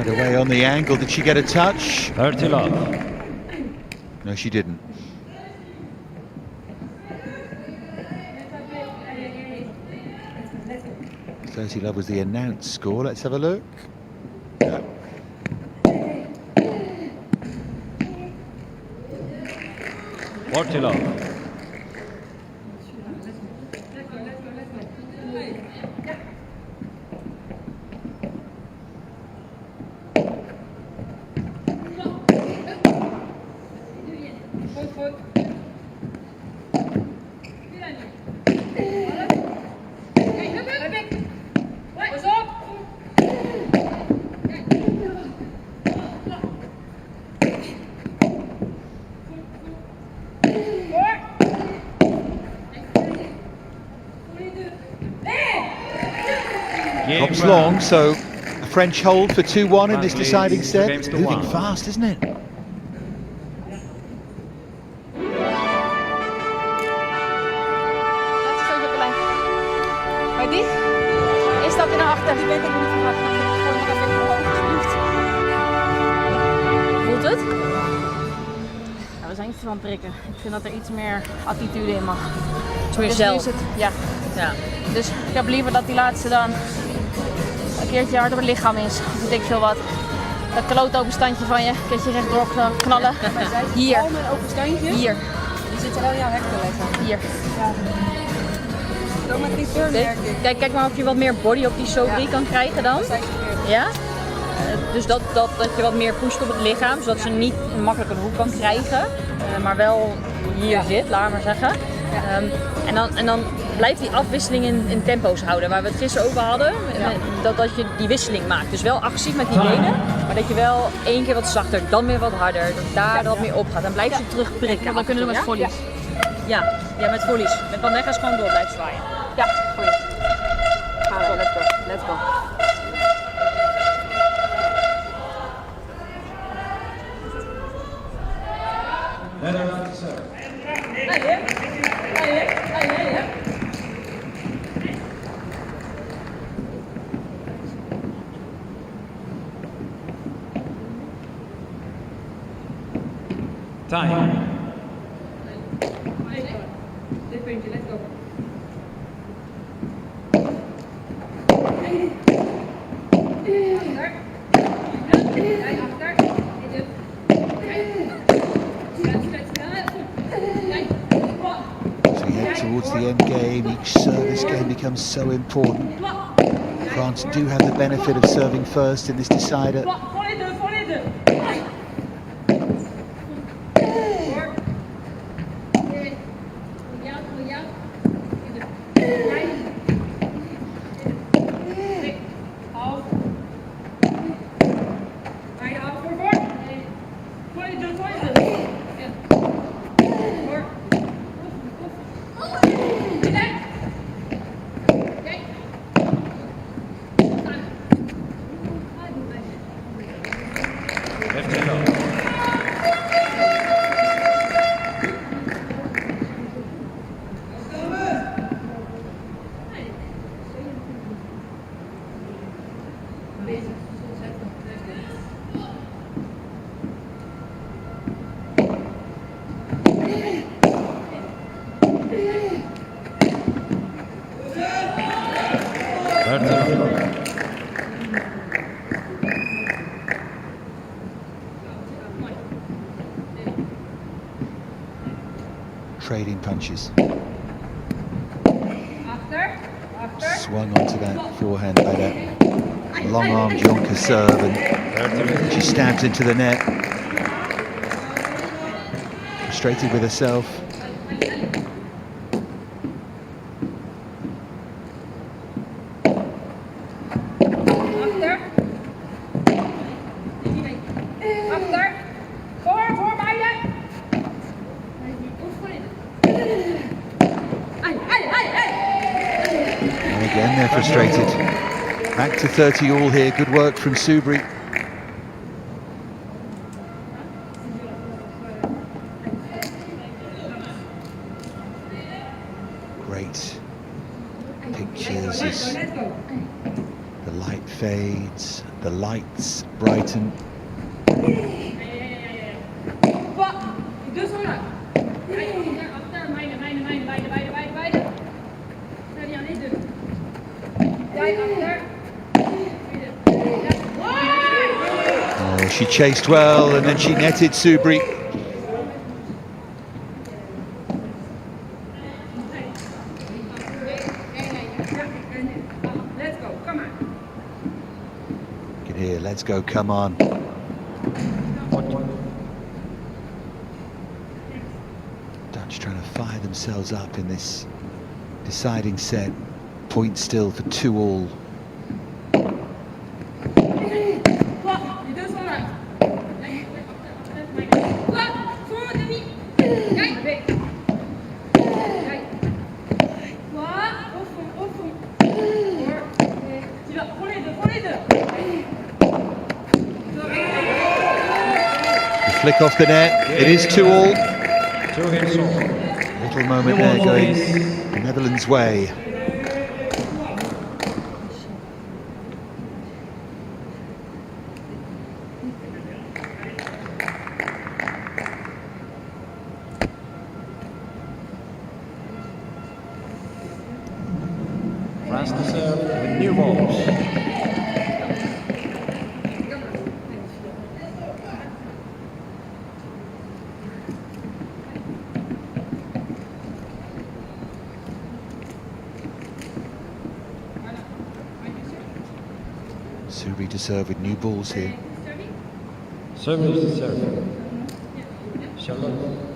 Away on the angle, did she get a touch? 30 love. No, she didn't. 30 love was the announced score. Let's have a look. No. Portillo. Drops long, so a French hold for 2-1 in this deciding set. It's moving fast, isn't it? Bij die? Is dat in de achter? Die ben ik niet verwacht. Voelt het? Ja, we zijn iets van het prikken. Ik vind dat er iets meer attitude in mag. Iets meer Dus zelf. nu is het, ja. Ja. Dus ik heb liever dat die laatste dan een keertje hard op het lichaam is. Of weet ik veel wat. Dat kloot open standje van je, een keertje rechtdoor knallen. Hier. Met een open standje? Hier. Die zit er wel jouw hek te leggen. Hier. Ja. Zo met die turn werk ik. Kijk maar of je wat meer body op die Sobri kan krijgen dan. Ja? Dus dat je wat meer pusht op het lichaam, zodat ze niet makkelijk een hoek kan krijgen. Maar wel hier zit, laat maar zeggen. En dan blijft die afwisseling in tempo's houden, waar we het gisteren over hadden. Dat je die wisseling maakt. Dus wel actief met die benen, maar dat je wel één keer wat zachter, dan weer wat harder, dat daar wat meer op gaat. Dan blijf je terug prikken. Dan kunnen we met volleys. Ja, met volleys. Met Vaneggas gewoon door blijven zwaaien. Ja, goeie. Gaan we, let's go. Let's go. Time. So we head towards the end game. Each service game becomes so important. France do have the benefit of serving first in this decider. Trading punches. Swung onto that forehand by that long-armed Jonker serve, and she stabs into the net. Frustrated with herself. Again, they're frustrated. Back to 30 all here. Good work from Subri. Great pictures as the light fades, the lights brighten. She chased well and then she netted Subri. Get here, let's go, come on. Dutch trying to fire themselves up in this deciding set. Point still for 2-all. Flick off the net, it is 2-all. Little moment there going the Netherlands' way. France to serve with new balls. Subri to serve with new balls here. Service to serve. Charlotte.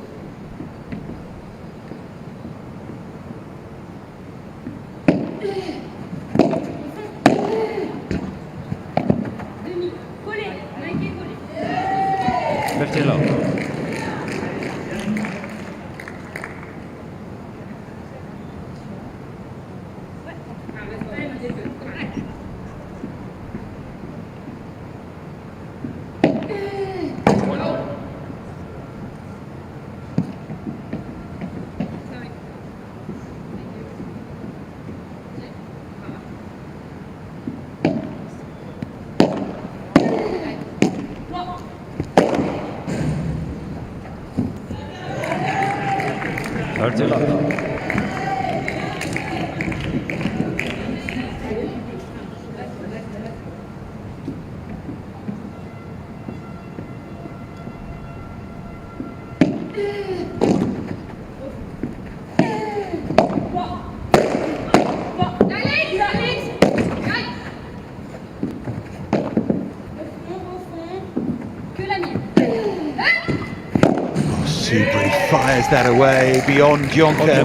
Subri fires that away beyond Jonker.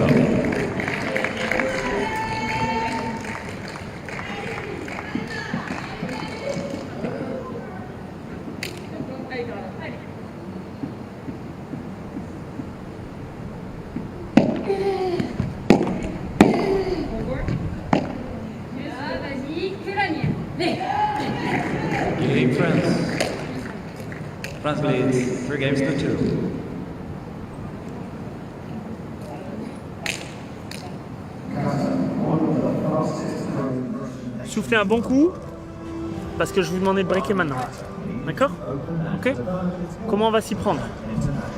Game France. France leads 3 games to 2. Soufflez un bon coup, parce que je vous demandais de breaker maintenant. D'accord? Ok? Comment on va s'y prendre?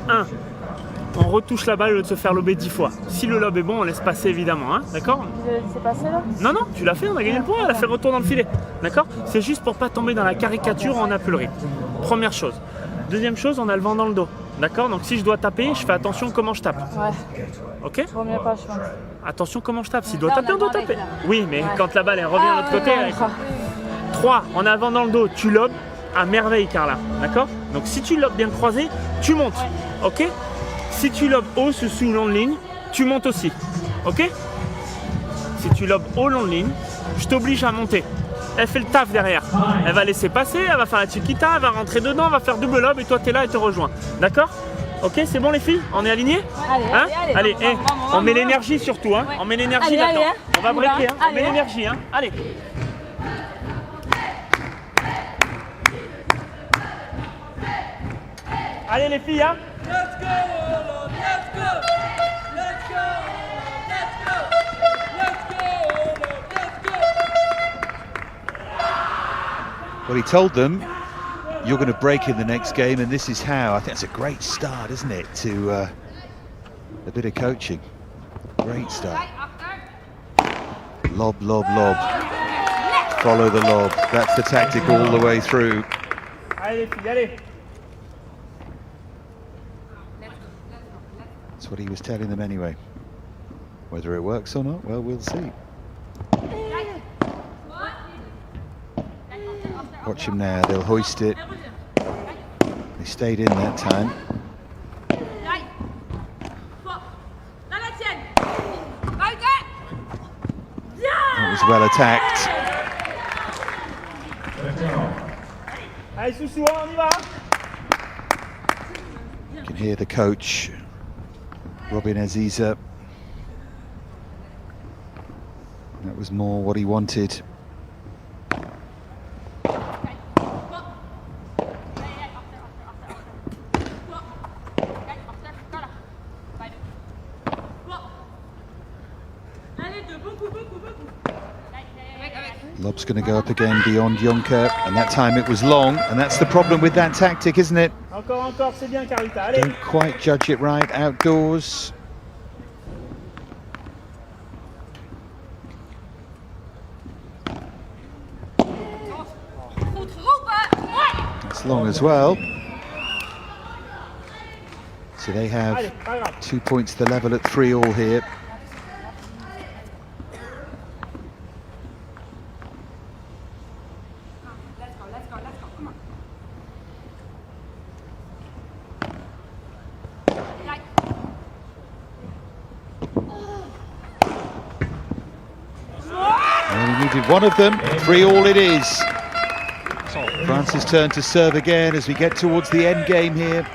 1. On retouche la balle au lieu de se faire lober 10 fois. Si le lob est bon, on laisse passer évidemment, hein? D'accord? C'est passé là? Non, non, tu l'as fait, on a gagné le point, elle a fait retour dans le filet. D'accord? C'est juste pour pas tomber dans la caricature en appelerie. Première chose. Deuxième chose, on a le vent dans le dos. D'accord? Donc si je dois taper, je fais attention comment je tape. Ouais. Ok? Je remets pas, je pense. Attention comment je tape. S'il doit Là, taper, on doit taper. Oui, mais quand la balle elle revient de l'autre côté. Elle... 3. On a le vent dans le dos. Tu lobes à merveille, Carla. D'accord? Donc si tu lobes bien croisé, tu montes. Ok? Si tu lobes haut sous long de ligne, tu montes aussi. Ok? Si tu lobes haut long de ligne, je t'oblige à monter. Elle fait le taf derrière. Elle va laisser passer, elle va faire la chiquita, elle va rentrer dedans, elle va faire double lob et toi tu es là et te rejoins. D'accord? Ok, c'est bon les filles? On est alignés? Hein? Allez, on met l'énergie surtout, hein? On met l'énergie là-dedans. On va breaker, hein? On met l'énergie, hein? Allez. Allez les filles, hein? Let's go! Let's go! Let's go! Let's go! Let's go! Let's go! Well, he told them, you're going to break in the next game, and this is how. I think that's a great start, isn't it, to a bit of coaching. Great start. Lob, lob, lob. Follow the lob. That's the tactic all the way through. That's what he was telling them anyway. Whether it works or not, well, we'll see. Watch him now, they'll hoist it. They stayed in that time. That was well attacked. You can hear the coach, Robin Aziza. That was more what he wanted. Lob's going to go up again beyond Jonker, and that time it was long, and that's the problem with that tactic, isn't it? Don't quite judge it right outdoors. That's long as well. So they have 2 points to level at 3-all here. One of them, 3-all it is. France's turn to serve again as we get towards the end game here.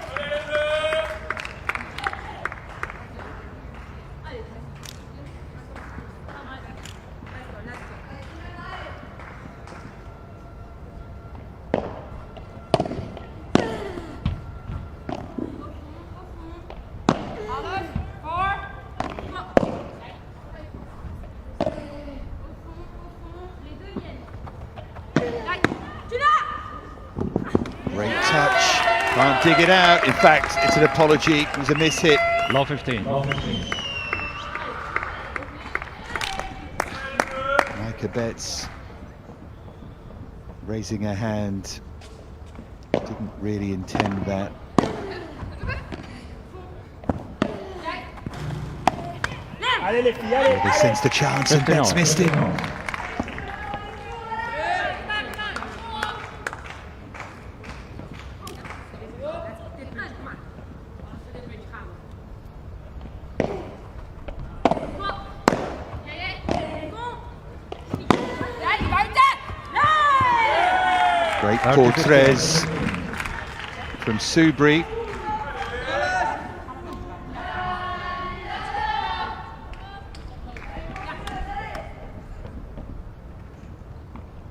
Great touch, can't dig it out. In fact, it's an apology, it was a miss-hit. Law 15. Micah Betts raising her hand, didn't really intend that. They sensed the chance and Betts missed it. Great Portres from Subri.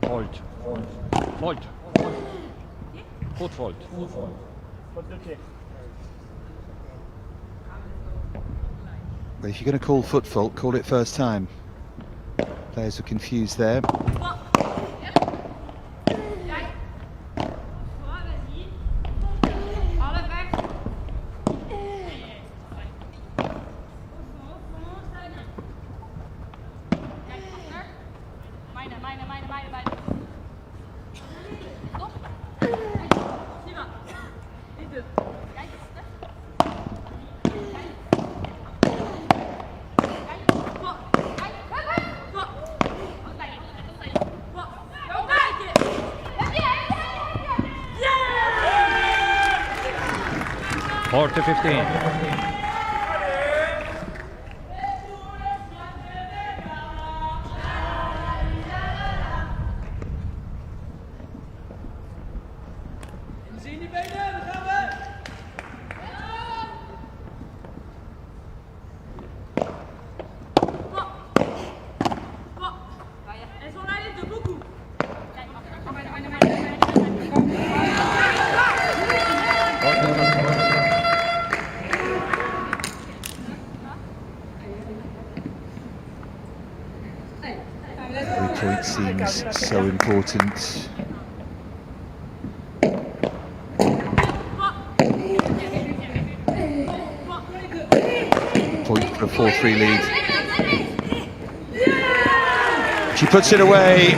Fault. Fault. Foot fault. But if you're going to call foot fault, call it first time. Players were confused there. Or to 15. Every point seems so important. a 4-3 lead. She puts it away.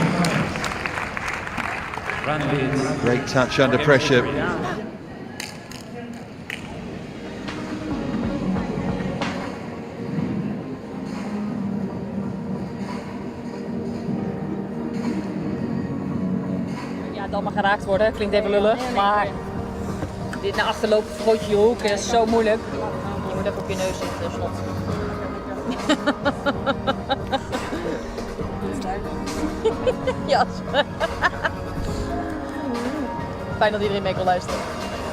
Great touch under pressure. Ja, dan maar geraakt worden, klinkt even lullig, maar dit naar achter lopen, vergroot je hoek, dat is zo moeilijk. Je moet even op je neus zitten, slot. Ja. Fijn dat iedereen mee kon luisteren.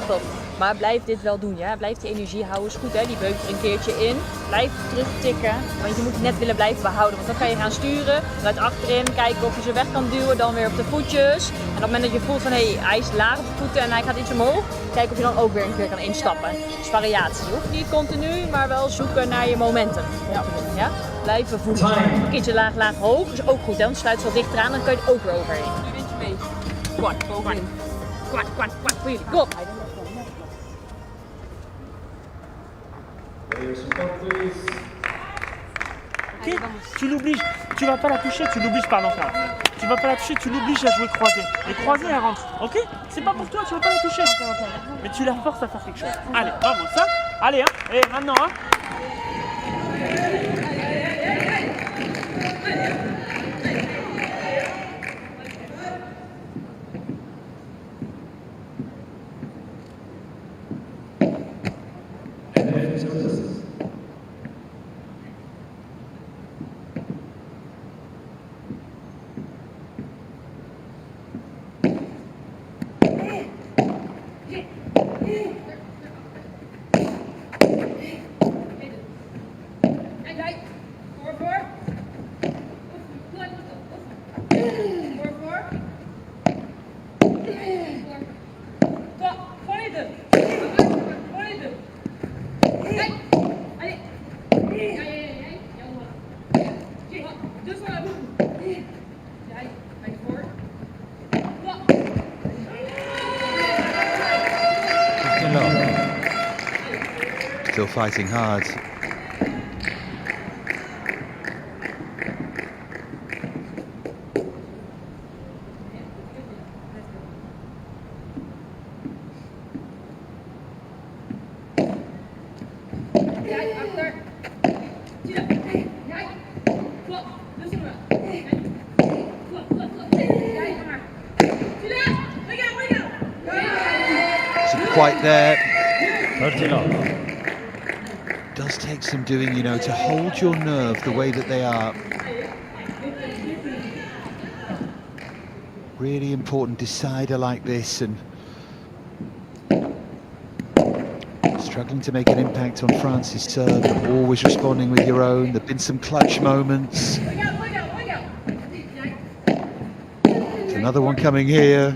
Top. Maar blijf dit wel doen, ja. Blijf die energie houden, is goed hè. Die beukt er een keertje in. Blijf terugtikken, want je moet het net willen blijven behouden. Want dan kan je gaan sturen, vanuit achterin, kijken of je ze weg kan duwen, dan weer op de voetjes. En op het moment dat je voelt van hé, hij is laag op de voeten en hij gaat iets omhoog, kijken of je dan ook weer een keer kan instappen. Dus variatie. Je hoeft niet continu, maar wel zoeken naar je momentum. Ja? Blijven voelen. Een keertje laag, laag, hoog is ook goed hè, want het sluit zo dichter aan, dan kan je er ook weer overheen. Nu wint je mee. Kwart, kwart. Kwart, kwart, kwart voor jullie. Go! Ok, tu l'obliges, tu vas pas la toucher, tu l'obliges, pardon frère. Tu vas pas la toucher, tu l'obliges à jouer croisé. Et croisé, elle rentre, ok? C'est pas pour toi, tu vas pas la toucher. Mais tu la forces à faire quelque chose. Allez, vamos, ça. Allez, hein. Et maintenant, hein. Still fighting hard. Isn't quite there. Does take some doing, you know, to hold your nerve the way that they are. Really important decider like this, and struggling to make an impact on France's serve, but always responding with your own. There've been some clutch moments. There's another one coming here.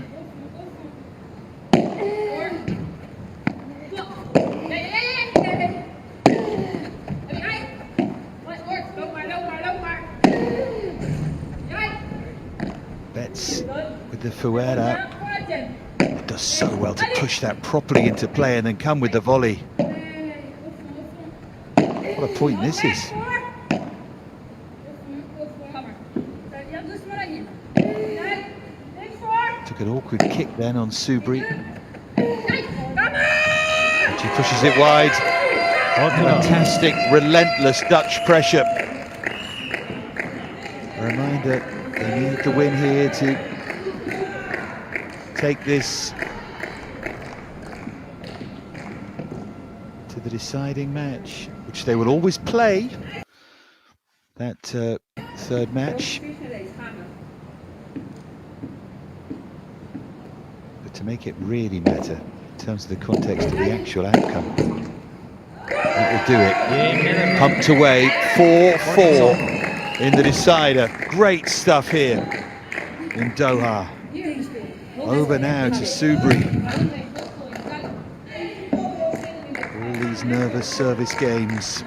With the Fuera, it does so well to push that properly into play and then come with the volley. What a point this is. Took an awkward kick then on Subri. And she pushes it wide. Fantastic, relentless Dutch pressure. A reminder, they need the win here to take this to the deciding match, which they will always play, that third match. But to make it really matter in terms of the context of the actual outcome, it will do it. Pumped away, 4-4 in the decider. Great stuff here in Doha. Over now to Subri. All these nervous service games.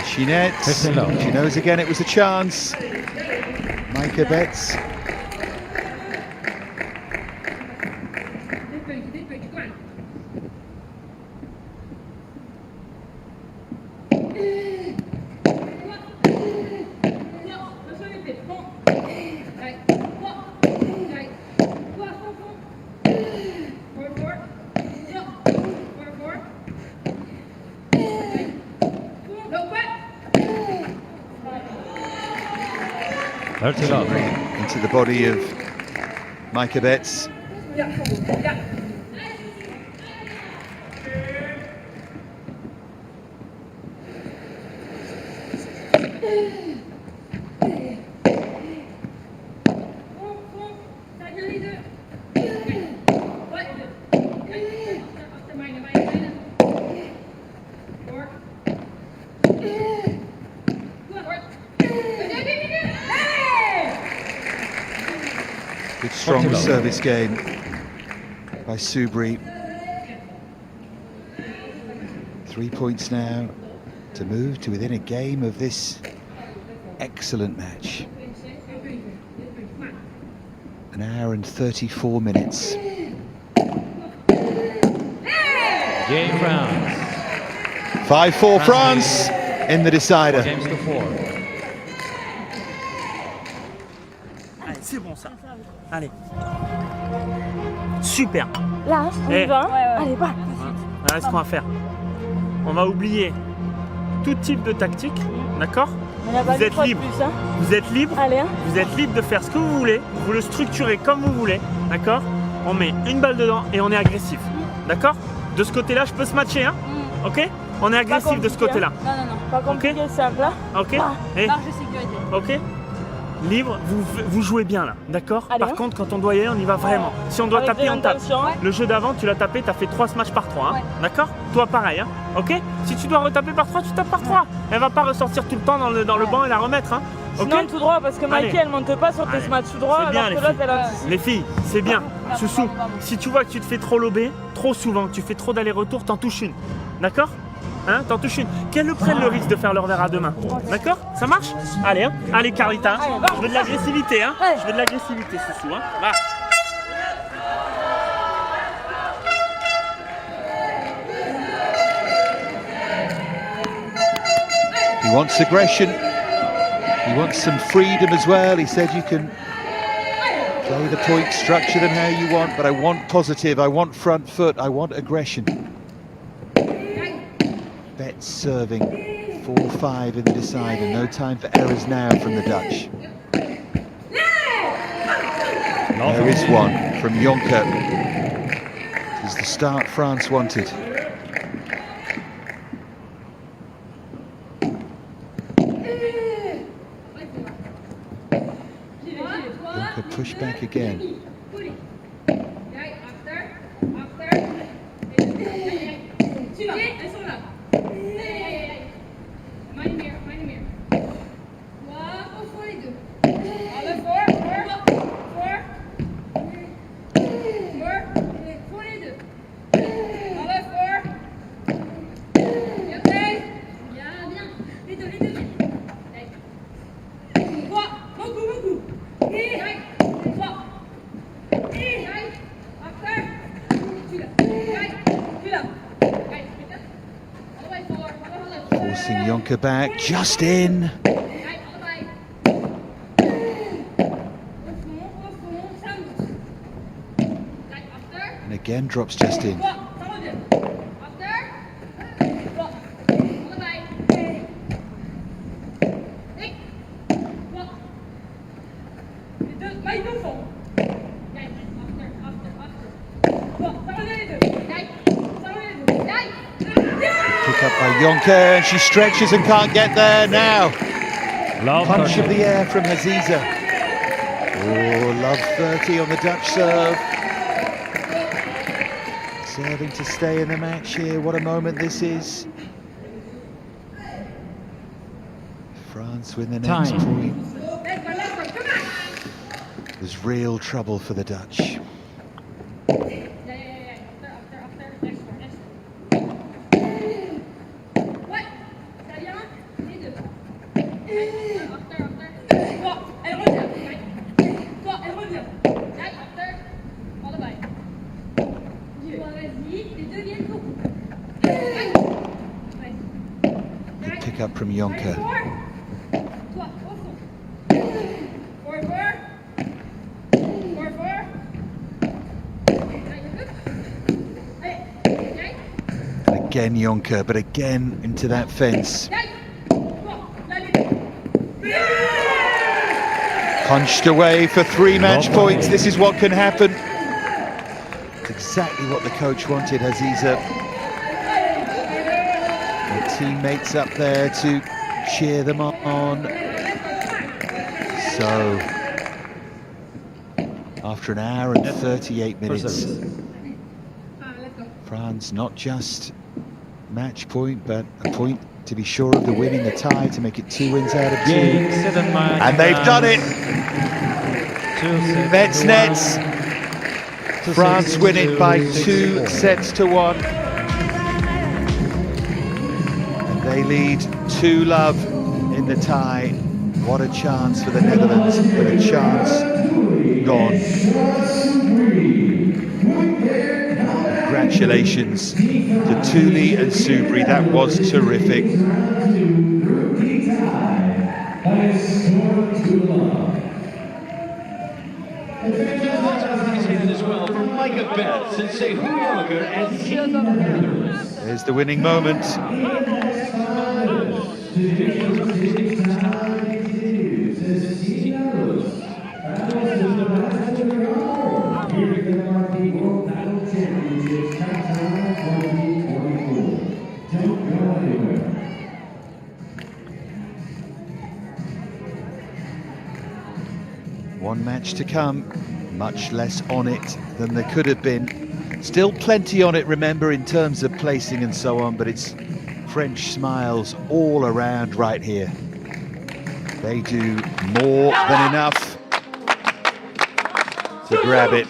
Shinette, she knows again it was a chance. Micah Betts. Into the body of Micah Betts. Good strong service game by Subri. 3 points now to move to within a game of this excellent match. An hour and 34 minutes. Game France. 5-4 France in the decider. Games to 4. Allez, c'est bon ça. Allez. Super. Là, on y va. Allez, va. Voilà ce qu'on va faire. On va oublier tout type de tactique, d'accord? Vous êtes libre. Vous êtes libre. Allez, hein. Vous êtes libre de faire ce que vous voulez. Vous le structurez comme vous voulez, d'accord? On met une balle dedans et on est agressif, d'accord? De ce côté-là, je peux se matcher, hein? Ok? On est agressif de ce côté-là. Non, non, non. Pas compliqué, simple, là. Ok? Et marge de sécurité. ok? Libre, vous jouez bien là, d'accord? Par contre, quand on doit y aller, on y va vraiment. Si on doit taper, on tape. Le jeu d'avant, tu l'as tapé, tu as fait 3 smash par 3, hein? D'accord? Toi, pareil, hein? Ok? Si tu dois retaper par 3, tu tapes par 3. Elle va pas ressortir tout le temps dans le banc et la remettre, hein? Ok? Sinon, tout droit, parce que Mikey, elle monte pas sur tes smash tout droit, alors que l'autre, elle a... Les filles, c'est bien. Soussou, si tu vois que tu te fais trop lober, trop souvent, que tu fais trop d'aller-retour, t'en touches une. D'accord? Hein, t'en touches une. Qu'elles prennent le risque de faire leur verre à deux mains. D'accord? Ça marche? Allez, hein. Allez, Carlita. Je veux de l'agressivité, hein. Je veux de l'agressivité, Soussou, hein. Va. He wants aggression. He wants some freedom as well. He said you can play the point, structure them how you want, but I want positive, I want front foot, I want aggression. Betts serving 4-5 in the decider. No time for errors now from the Dutch. There is one from Jonker. This is the start France wanted. Jonker push back again. Forcing Jonker back, just in. And again drops just in. Pick up by Jonker, and she stretches and can't get there now. Punch of the air from Aziza. Oh, love 30 on the Dutch serve. Serving to stay in the match here. What a moment this is. France win the next point. There's real trouble for the Dutch. pick up from Jonker. And again Jonker, but again into that fence. Punched away for 3 match points. This is what can happen. It's exactly what the coach wanted, Aziza. Their teammates up there to cheer them on. So, after an hour and 38 minutes, France not just match point, but a point to be sure of the win in the tie to make it 2 wins out of 2. And they've done it! Nets. France win it by 2 sets to 1. And they lead 2-love in the tie. What a chance for the Netherlands, but a chance gone. Congratulations to Thuli and Subri, that was terrific. There's the winning moment. One match to come, much less on it than there could have been. Still plenty on it, remember, in terms of placing and so on, but it's French smiles all around right here. They do more than enough to grab it.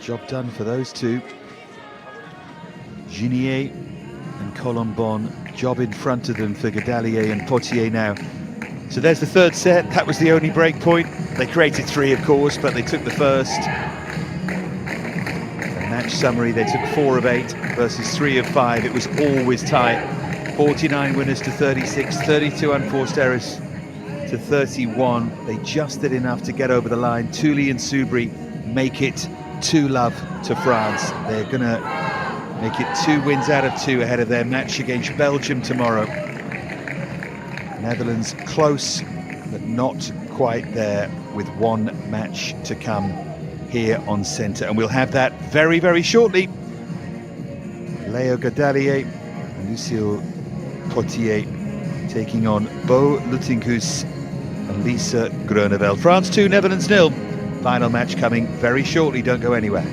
Job done for those two. Ginier and Colombon, job in front of them for Gadalier and Potier now. So there's the third set. That was the only break point. They created 3, of course, but they took the first. The match summary, they took 4 of 8 versus 3 of 5. It was always tight. 49 winners to 36, 32 unforced errors to 31. They just did enough to get over the line. Thuli and Subri make it 2-love to France. They're gonna make it 2 wins out of 2 ahead of their match against Belgium tomorrow. Netherlands close, but not quite there, with 1 match to come here on centre. And we'll have that very, very shortly. Léo Gadalier and Lucille Potier taking on Bo Luttinghus and Lisa Groeneveld. France 2, Netherlands 0. Final match coming very shortly, don't go anywhere.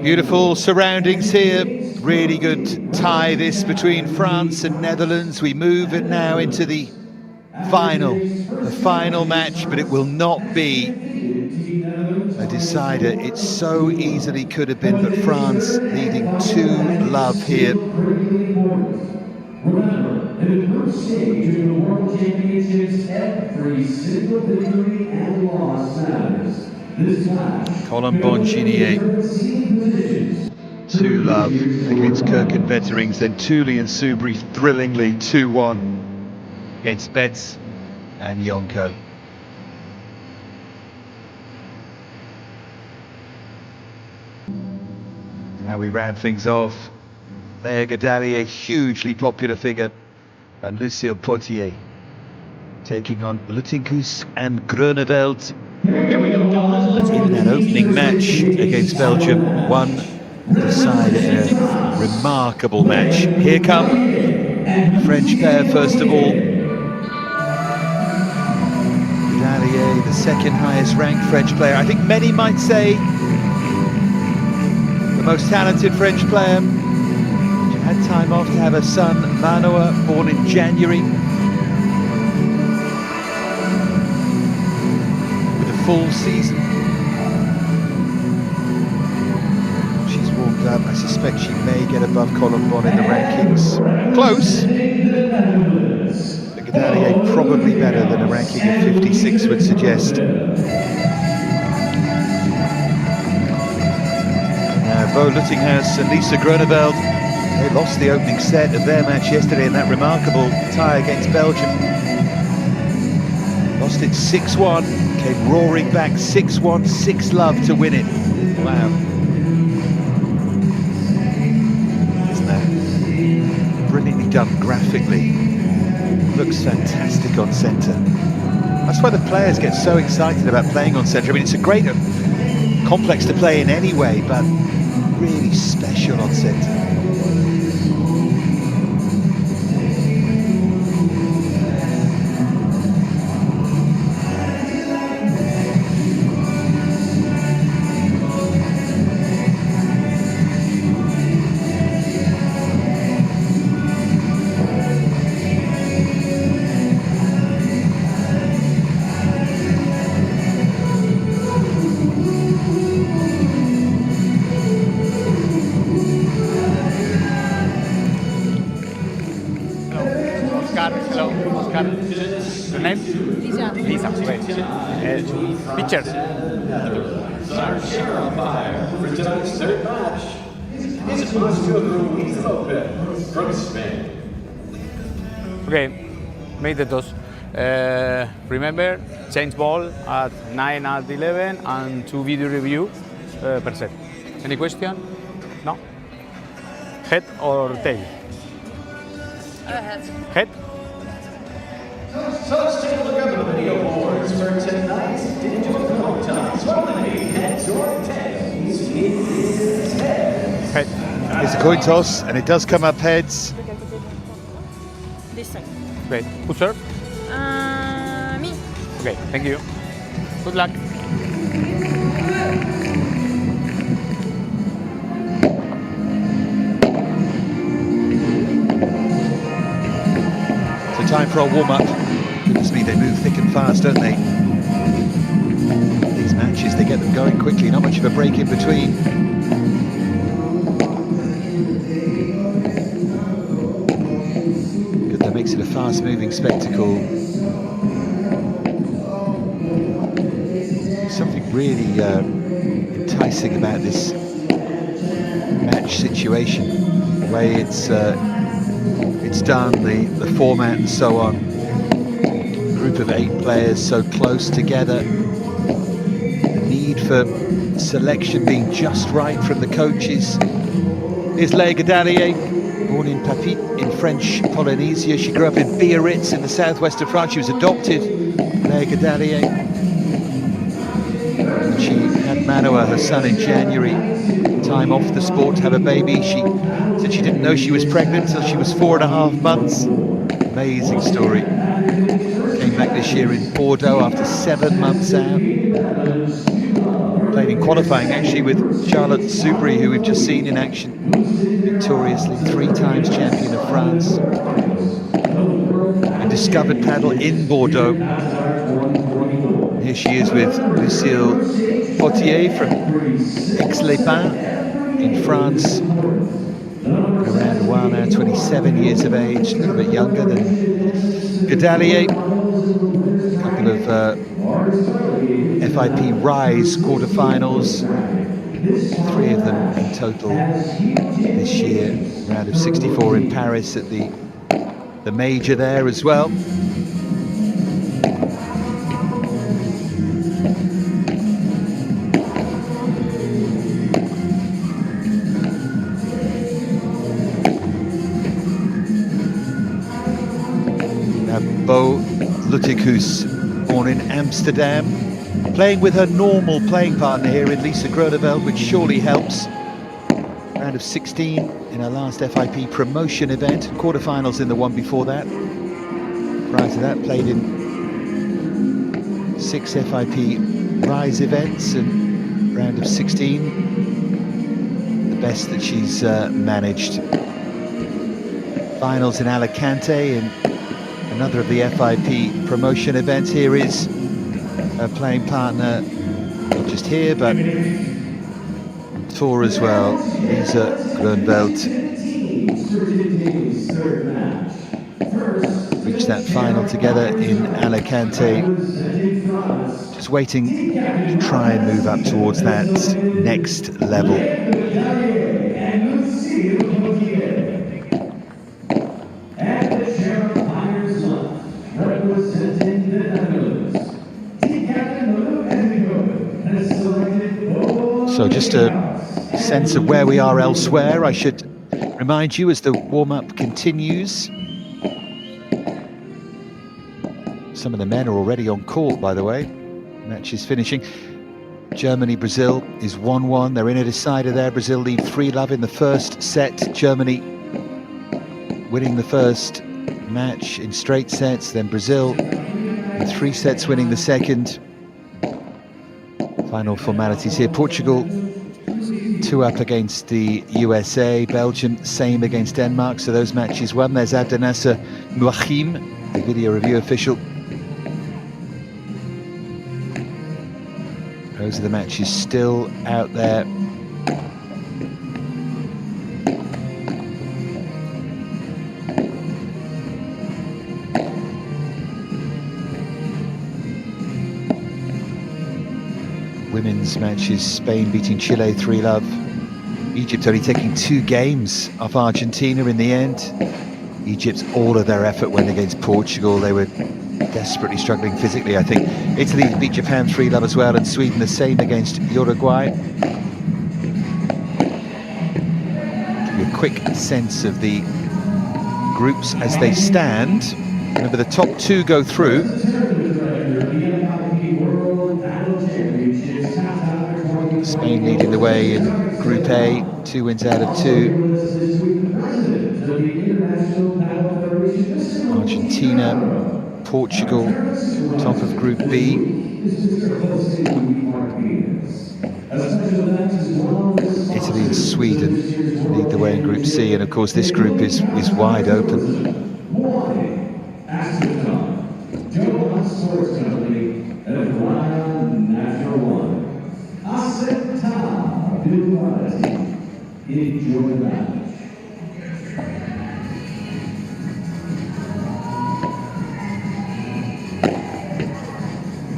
Beautiful surroundings here. Really good tie this between France and Netherlands. We move it now into the final match, but it will not be a decider. It so easily could have been, but France leading 2-love here. Remember, in the group stage of the World Championships, every single victory and loss matters. This time, Colin Bonginier, 2-love against Kirk and Vetterings, then Thule and Subri thrillingly 2-1 against Betts and Yonko. Now we round things off. Léa Gadali, a hugely popular figure, and Lucille Potier taking on Lutinkus and Groeneveld in that opening match against Belgium. One decided in a remarkable match. Here come French pair first of all. Gadalier, the second highest ranked French player. I think many might say the most talented French player. She had time off to have her son Manoa, born in January, with a full season. She's warmed up. I suspect she may get above Colin Bon in the rankings. Close. But Gadalier probably better than a ranking of 56 would suggest. Bo Luttinghaus and Lisa Groeneveld, they lost the opening set of their match yesterday in that remarkable tie against Belgium. Lost it 6-1, came roaring back 6-1, 6-love to win it. Wow. Isn't that brilliantly done graphically? Looks fantastic on centre. That's why the players get so excited about playing on centre. I mean, it's a great complex to play in anyway, but really special on centre. Your name? Lisa. Lisa, great. Pictures. Our sheriff fire for tonight's third match is Luis Lopez from Spain. Okay, made the toss. Remember, change ball at 9 at 11 and 2 video review per set. Any question? No? Head or tail? Head. Head? So let's take a look at the video boards for tonight's digital contest. Heads or tails? It is heads. Head. It's a coin toss, and it does come up heads. This side. Great. Who serve? Me. Okay, thank you. Good luck. So time for a warm-up. Goodness me, they move thick and fast, don't they? These matches, they get them going quickly, not much of a break in between. Good, that makes it a fast-moving spectacle. Something really enticing about this match situation, the way it's done, the format and so on. Group of 8 players so close together. The need for selection being just right from the coaches. Here's Léa Gadalier, born in Papit in French Polynesia. She grew up in Biarritz in the southwest of France. She was adopted, Léa Gadalier. And she had Manoa, her son, in January. Time off the sport to have a baby. She said she didn't know she was pregnant until she was 4.5 months. Amazing story. Came back this year in Bordeaux after 7 months out. Played in qualifying actually with Charlotte Soubry, who we've just seen in action victoriously, 3 times champion of France. And discovered paddle in Bordeaux. Here she is with Lucille Potier from Aix-les-Bains in France. Been around a while now, 27 years of age, a little bit younger than Gadalier. A couple of FIP Rise quarterfinals, 3 of them in total this year. Round of 64 in Paris at the major there as well. Bo Luttikus, born in Amsterdam, playing with her normal playing partner here in Lisa Groneveld, which surely helps. Round of 16 in her last FIP promotion event, quarterfinals in the one before that. Prior to that, played in 6 FIP Rise events and round of 16, the best that she's managed. Finals in Alicante and another of the FIP promotion events. Here is her playing partner, not just here, but tour as well, Lisa Groneveld. Reached that final together in Alicante. Just waiting to try and move up towards that next level. So just a sense of where we are elsewhere, I should remind you as the warm-up continues. Some of the men are already on court, by the way. Match is finishing. Germany-Brazil is 1-1. They're in a decider there. Brazil lead 3-love in the first set. Germany winning the first match in straight sets. Then Brazil in 3 sets winning the second. Final formalities here. Portugal 2-up against the USA. Belgium same against Denmark. So those matches won. There's Abdenasser Mouachim, the video review official. Those are the matches still out there. Women's matches, Spain beating Chile 3-love. Egypt only taking 2 games off Argentina in the end. Egypt's all of their effort went against Portugal. They were desperately struggling physically, I think. Italy beat Japan 3-love as well, and Sweden the same against Uruguay. Give you a quick sense of the groups as they stand. Remember, the top 2 go through. Spain leading the way in Group A, 2 wins out of 2. Argentina, Portugal, top of Group B. Italy and Sweden lead the way in Group C, and of course this group is wide open.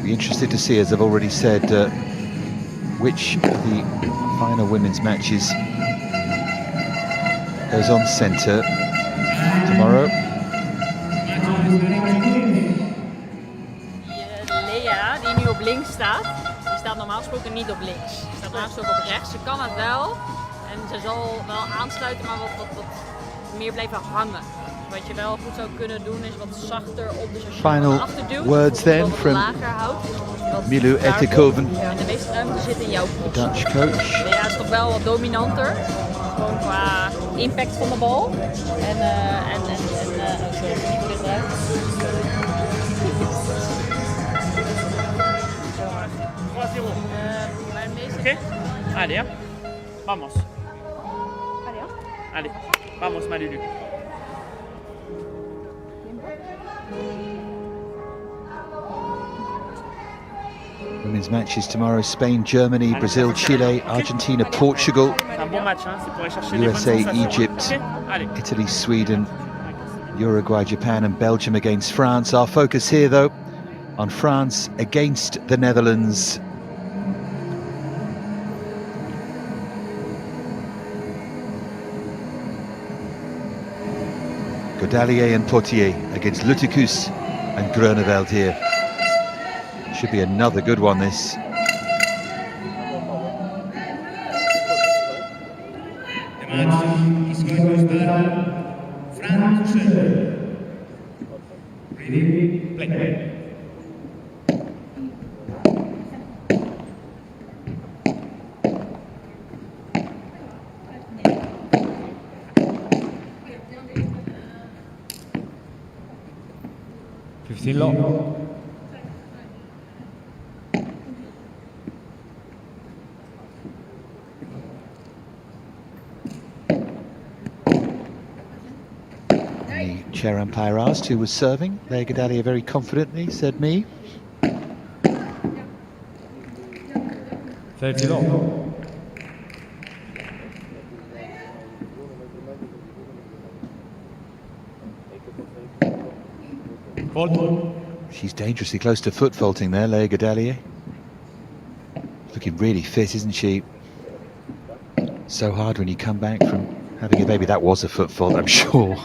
Be interested to see, as I've already said, which of the final women's matches goes on centre tomorrow. Lea, die nu op links staat, die staat normaal gesproken niet op links. Ze staat normaal gesproken op rechts. Ze kan het wel en ze zal wel aansluiten, maar wat meer blijven hangen. Wat je wel goed zou kunnen doen is wat zachter op de Final words then from Milu Etikoven, en de meeste ruimte zit in jouw poes. Dutch coach. Ja, is toch wel wat dominanter, gewoon qua impact van de bal. Maar de meeste Ok? Allez, hein. Vamos. Allez, vamos, Malulu. Women's matches tomorrow: Spain, Germany, Brazil, Chile, Argentina, Portugal, C'est un bon match, hein. C'est pour aller chercher les bonnes USA, sensations. Egypt, Ok? Allez. Italy, Sweden, Uruguay, Japan and Belgium against France. Our focus here though on France against the Netherlands. Godalier and Potier against Luttekus and Groeneveld here. Should be another good one, this. The match is going to start. France, ready, play. Low. The chair umpire asked who was serving. There, Godalier very confidently said me. 30 low. She's dangerously close to foot faulting there, Leah Godalier. Looking really fit, isn't she? So hard when you come back from having a baby. That was a foot fault, I'm sure.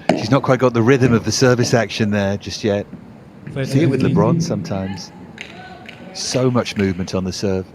She's not quite got the rhythm of the service action there just yet. See it with LeBron sometimes. So much movement on the serve.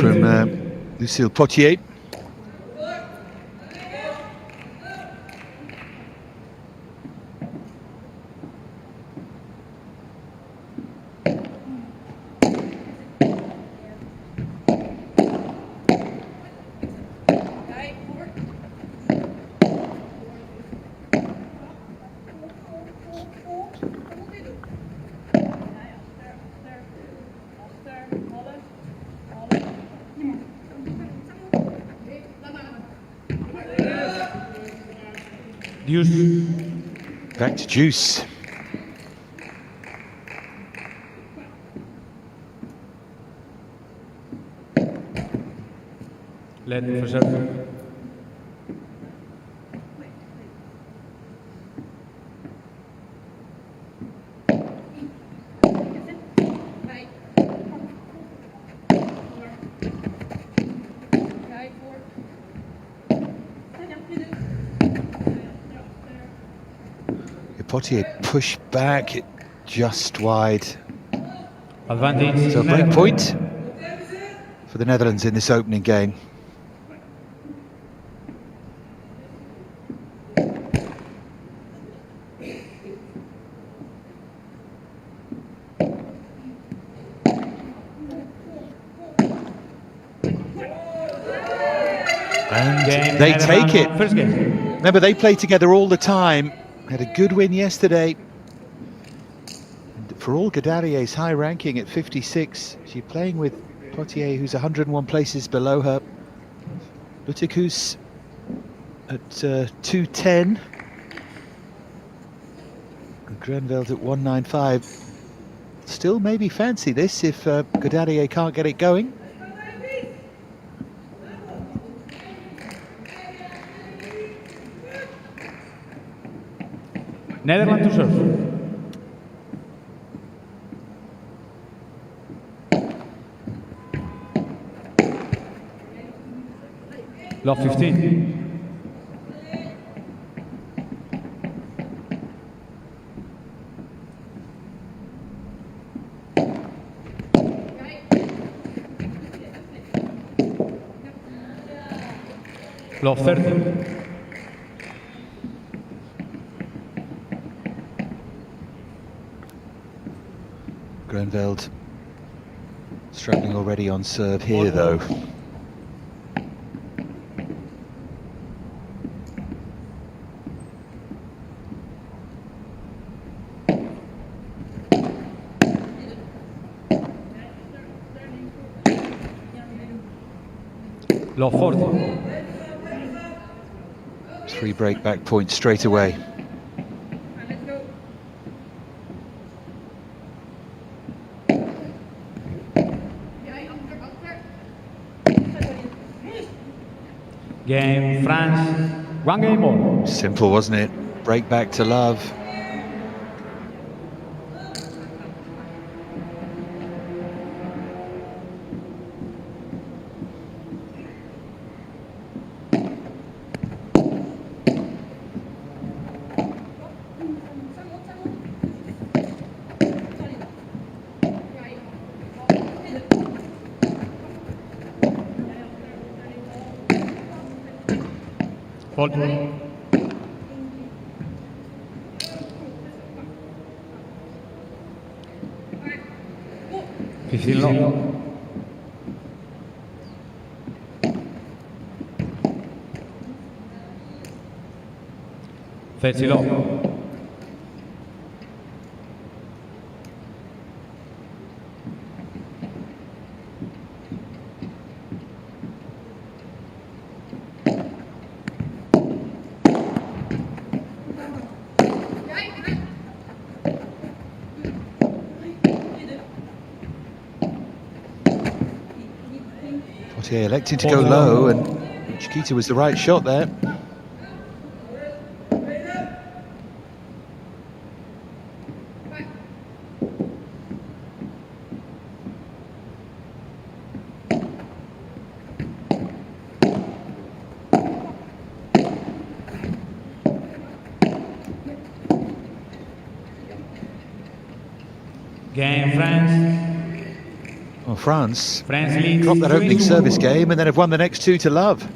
From Lucille Potier. Back to Juice. Let for serve. Potier pushed back, just wide. Advantage. So a break point for the Netherlands in this opening game. And they take it. First game. Remember, they play together all the time. Had a good win yesterday. And for all Godalier's high ranking at 56, she's playing with Potier, who's 101 places below her. Luttekus at 210. And Groeneveld at 195. Still maybe fancy this if Godalier can't get it going. Netherlands to serve. Love 15. Love 30. Grenveld struggling already on serve here, though. Love 40. 3 break-back points straight away. Game France, 1 game more. Simple, wasn't it? Break back to love. Fault. 15 long. Thirty long. Yeah, electing to go low, and Chiquita was the right shot there. Game France. Well, France leads dropped that opening 2-1. service game and then have won the next 2 to love. Zie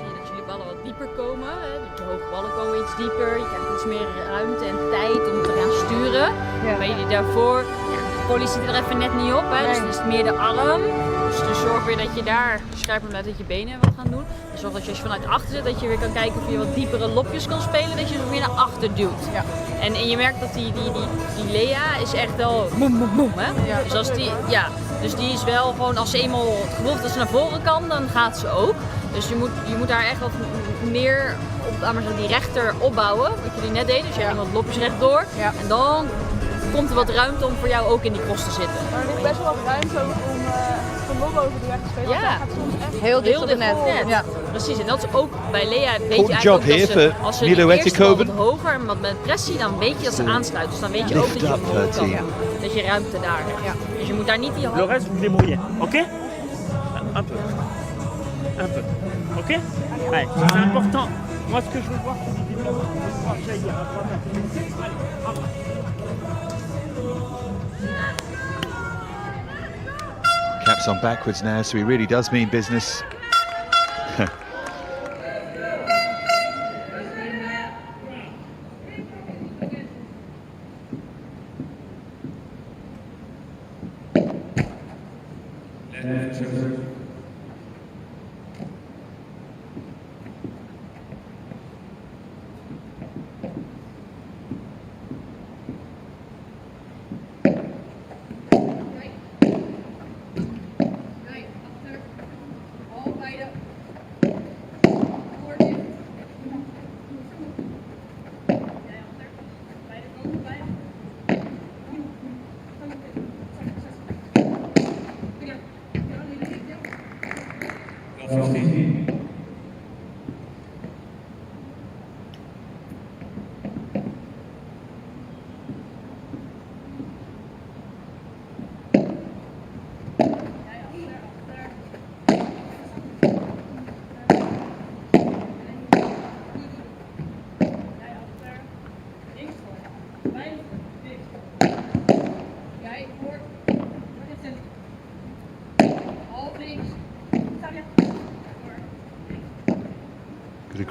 je dat jullie ballen wat dieper komen. Hè? De hoge ballen komen iets dieper. Je krijgt iets meer ruimte en tijd om te gaan sturen. Maar jullie daarvoor, de politie zit er even net niet op. Hè? Dus het is meer de arm. Dus zorg weer dat je daar scherper blijft, dat je benen wat gaan doen. En zorg dat je als je vanuit achter zit, dat je weer kan kijken of je wat diepere lopjes kan spelen. Dat je ze weer naar achter duwt. Ja. En je merkt dat die Lea is echt wel boem boem boem. Hè? Ja, dus, dus die is wel gewoon, als ze eenmaal het gevoel dat ze naar voren kan, dan gaat ze ook. Dus je moet daar echt wat meer op die rechter opbouwen, wat jullie net deden. Dus je hebt wat lopjes rechtdoor. Ja. En dan komt er wat ruimte om voor jou ook in die cross te zitten. Maar er ligt best wel wat ruimte om van boven de weg te spelen. Ja, gaat soms echt heel dicht op het net. Ja. Precies, en dat is ook bij Lea, weet je eigenlijk ook dat als ze de eerste bal wat hoger en wat met pressie, dan weet je dat ze aansluit. Dus dan weet je ook dat je omhoog kan. Dat je ruimte daar hebt. Ja. Dus je moet daar niet die hoogte... Le reste, vous débrouillez, ok? Un peu. Un peu. Ok? Allez, c'est important. Moi, ce que je veux voir, c'est du développement. Je veux voir jaillir à droite. Allez, bravo. Caps on backwards now, so he really does mean business.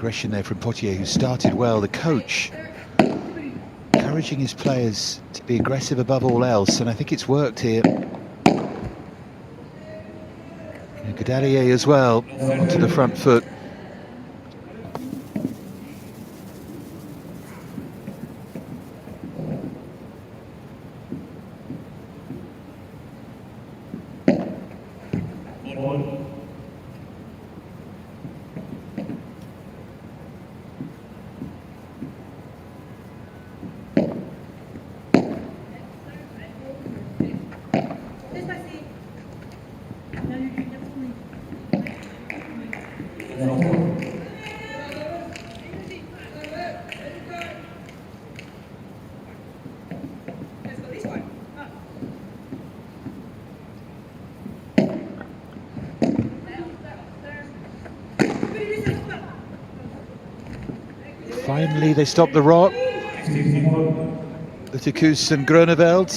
aggression there from Potier, who started well. The coach encouraging his players to be aggressive above all else, and I think it's worked here. And Godalier as well, onto the front foot. Finally, they stop the rot. The Tikus and Groeneveld.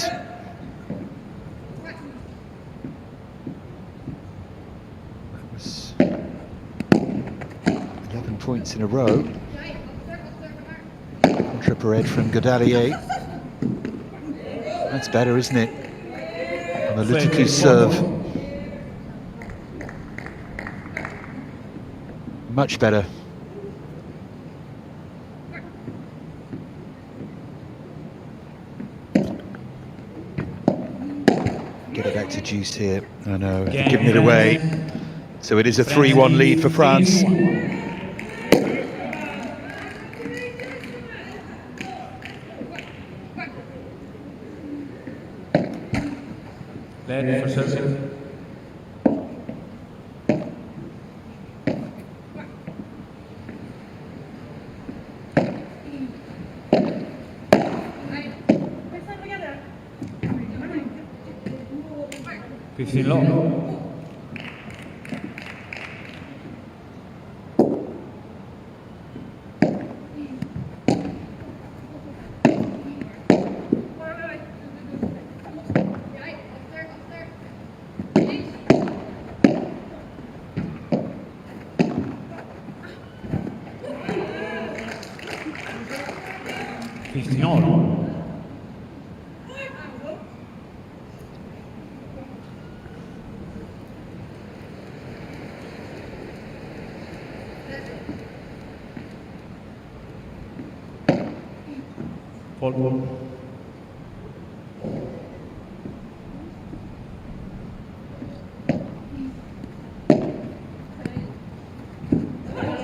That was 11 points in a row. Contre-parade from Godalier. That's better, isn't it? On the Tikus serve. Much better. Get it back to Juice here. I know, giving it away. So it is a 3-1 lead for France. Led for service. Low.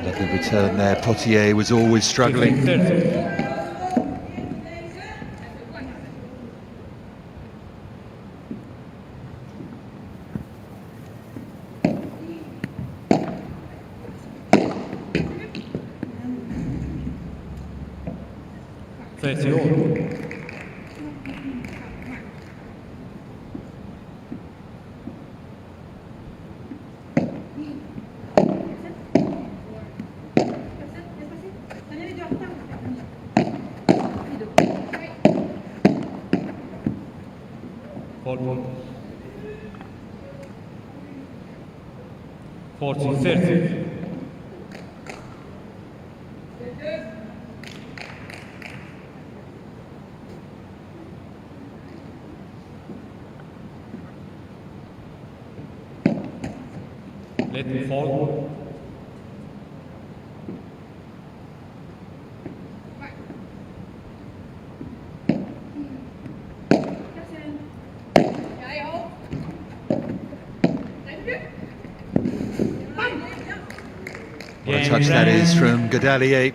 Lovely return there. Potier was always struggling. Let me fall. What a touch that is from Godalier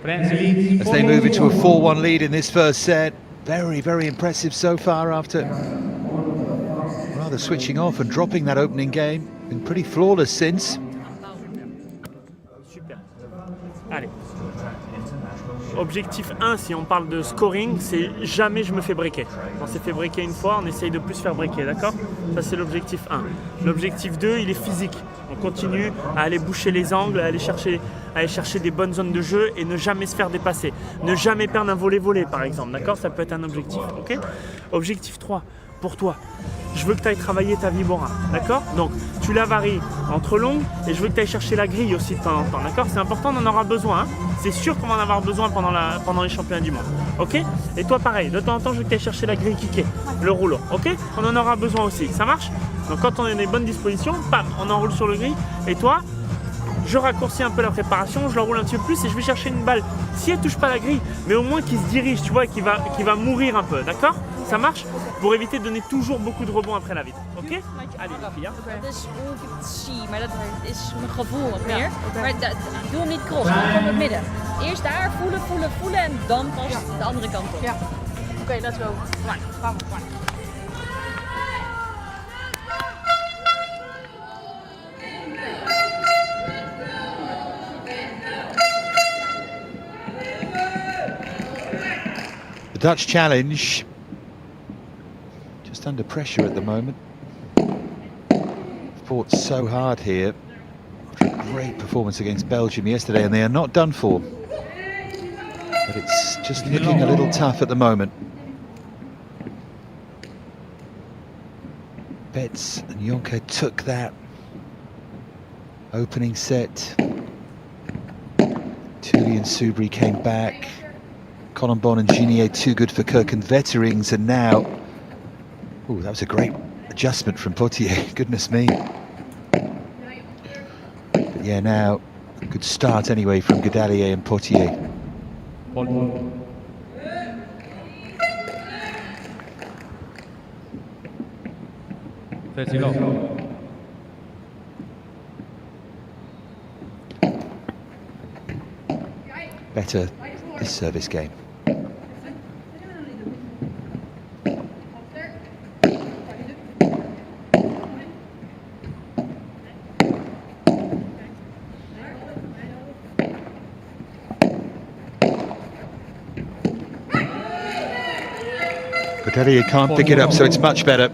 as they move into a 4-1 lead in this first set. Very, very impressive so far after rather switching off and dropping that opening game. Been pretty flawless since. Super. Allez. Objectif 1, si on parle de scoring, c'est jamais je me fais breaker. On s'est fait breaker une fois, on essaye de plus faire breaker, d'accord? Ça c'est l'objectif 1. L'objectif 2, il est physique. On continue à aller boucher les angles, à aller chercher des bonnes zones de jeu et ne jamais se faire dépasser. Ne jamais perdre un volley-volley par exemple, d'accord? Ça peut être un objectif, ok? Objectif 3, pour toi. Je veux que tu ailles travailler ta vibora, d'accord? Donc tu la varies entre longues et je veux que tu ailles chercher la grille aussi de temps en temps, d'accord? C'est important, on en aura besoin, hein? C'est sûr qu'on va en avoir besoin pendant les championnats du monde, ok? Et toi pareil, de temps en temps je veux que tu ailles chercher la grille kické, le rouleau, ok? On en aura besoin aussi, ça marche? Donc quand on est dans les bonnes dispositions, bam, on enroule sur le grille et toi, je raccourcis un peu la préparation, je l'enroule un petit peu plus et je vais chercher une balle. Si elle touche pas la grille, mais au moins qu'il se dirige, tu vois, et qu'il va mourir un peu, d'accord? Ça marche? Pour éviter de donner toujours beaucoup de rebonds après la vitre. Ok? Allez, les filles. Dat is hoe ik het zie, maar dat is mijn gevoel wat meer. Maar doe hem niet cross, gewoon op het midden. Eerst daar voelen, voelen, voelen en dan pas de andere kant op. Ja. Oké, let's go. Gaan we. The Dutch challenge, just under pressure at the moment. Fought so hard here. Great performance against Belgium yesterday, and they are not done for. But it's just looking a little tough at the moment. Betts and Jonker took that opening set. Tully and Subri came back. Colombo and Ginier too good for Kirk and Vetterings, and now, oh, that was a great adjustment from Potier, goodness me. But yeah, now, good start anyway from Gadalier and Potier. Better this service game. Gadalier can't pick it up, so it's much better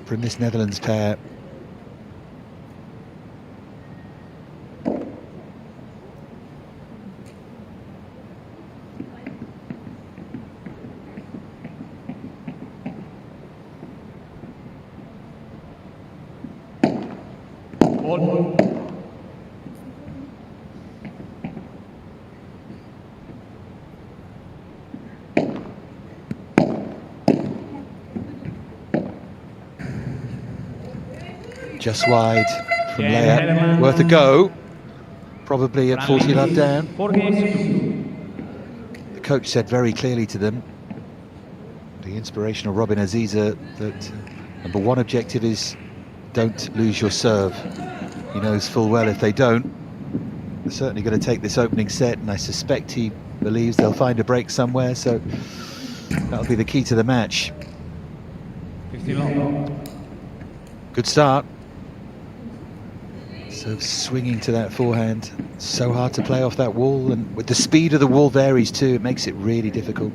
from this Netherlands pair. Just wide from Leia, worth a go, probably at 40 love down. The coach said very clearly to them, the inspirational Robin Aziza, that number one objective is don't lose your serve. He knows full well if they don't, they're certainly going to take this opening set, and I suspect he believes they'll find a break somewhere, so that'll be the key to the match. Good start. So swinging to that forehand, so hard to play off that wall, and with the speed of the wall varies too, it makes it really difficult.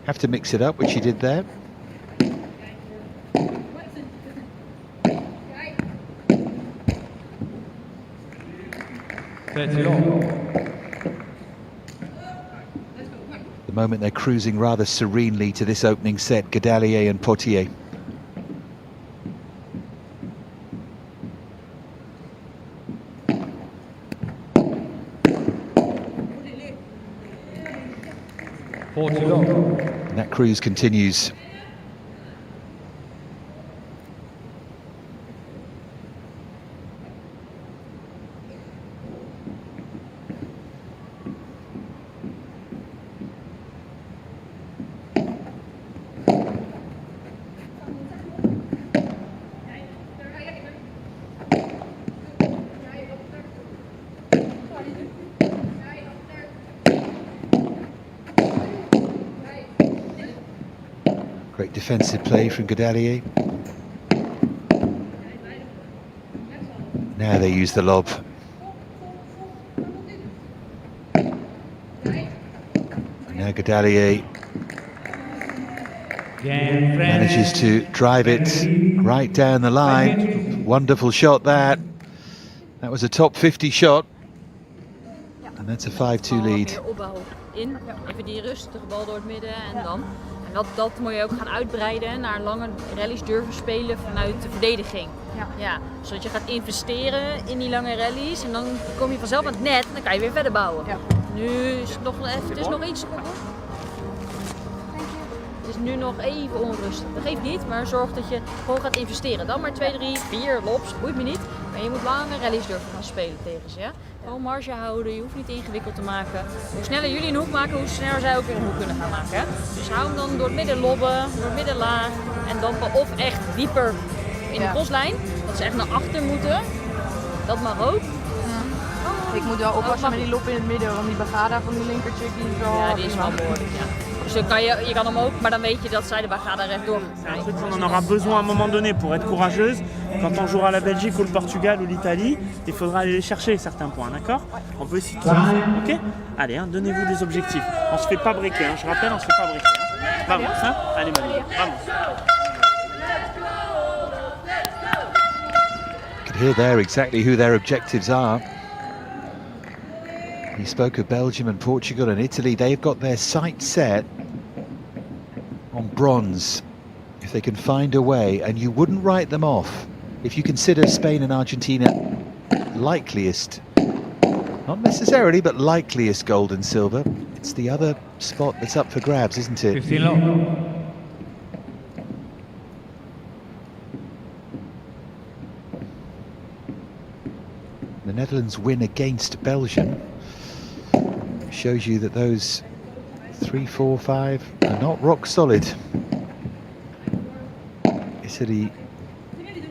Have to mix it up, which he did there. The moment they're cruising rather serenely to this opening set, Gadalier and Potier. And that cruise continues. Great defensive play from Gadalier. Now they use the lob. And now Gadalier manages to drive it right down the line. Wonderful shot that. That was a top 50 shot. And that's a 5-2 lead. Meer opbouw in. Even die rustige bal door het midden en dan. En dat moet je ook gaan uitbreiden naar lange rallies durven spelen vanuit de verdediging. Ja, zodat je gaat investeren in die lange rallies en dan kom je vanzelf aan het net en dan kan je weer verder bouwen. Ja. Nu is het nog even, het is nog iets. Het is nu nog even onrustig. Dat geeft niet, maar zorg dat je gewoon gaat investeren. Dan maar 2, 3, 4 lops, boeit me niet. Maar je moet lange rallies durven gaan spelen tegen ze. Ja? Gewoon marge houden, je hoeft niet ingewikkeld te maken. Hoe sneller jullie een hoek maken, hoe sneller zij ook weer een hoek kunnen gaan maken. Hè? Dus hou hem dan door het midden lobben, door het midden laag. En dan of echt dieper in de croslijn, dat ze echt naar achter moeten. Dat mag ook. Ik moet wel oppassen met die lop in het midden, want die bagada van die linkertje die is wel... Ja, die is wel behoorlijk, ja. Dus je kan hem ook, maar dan weet je dat zij de bagada rechtdoor gaat. On en aura besoin à un moment donné pour être courageuse. Quand on jouera la Belgique ou le Portugal ou l'Italie, il faudra aller les chercher certains points, d'accord? On peut essayer de ok? Allez, hein, donnez-vous des objectifs. On se fait pas breaker, hein. Je rappelle, on se fait pas breaker. Hein. Vamos, hein? Allez, Marie, vamos. You can hear there exactly who their objectives are. He spoke of Belgium and Portugal and Italy. They've got their sights set on bronze if they can find a way, and you wouldn't write them off if you consider Spain and Argentina likeliest, not necessarily, but likeliest gold and silver. It's the other spot that's up for grabs, isn't it? 15 low. The Netherlands win against Belgium shows you that those 3, 4, 5 are not rock solid. Italy,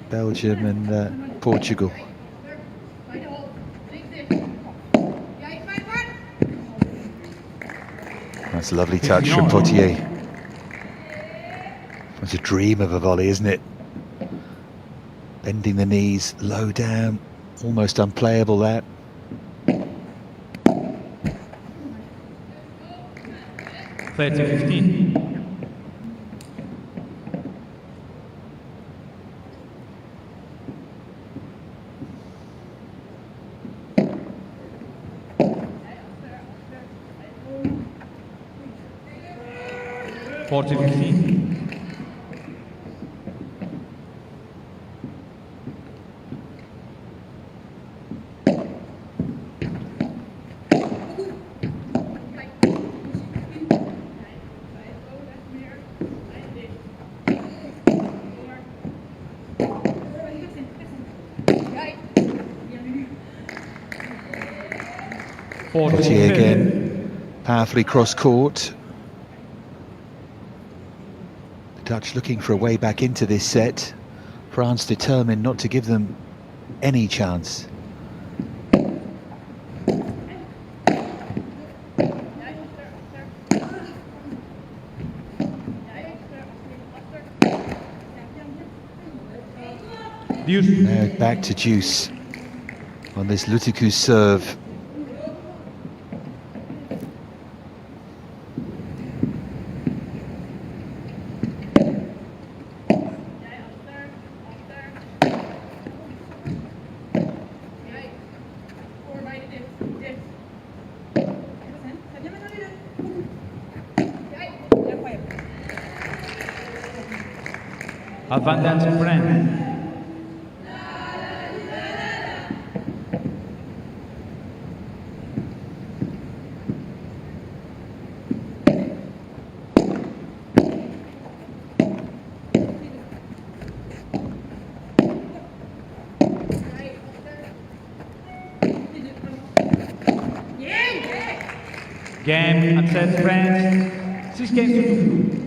Belgium and Portugal. That's a lovely touch from Potier. It's a dream of a volley, isn't it? Bending the knees, low down, almost unplayable that. Play to 15. Four to 15. Potier again, powerfully cross court. The Dutch looking for a way back into this set. France determined not to give them any chance. Now back to Deuce on this Lutuku's serve. Advantage friend. Game and set France. 6 games to 2.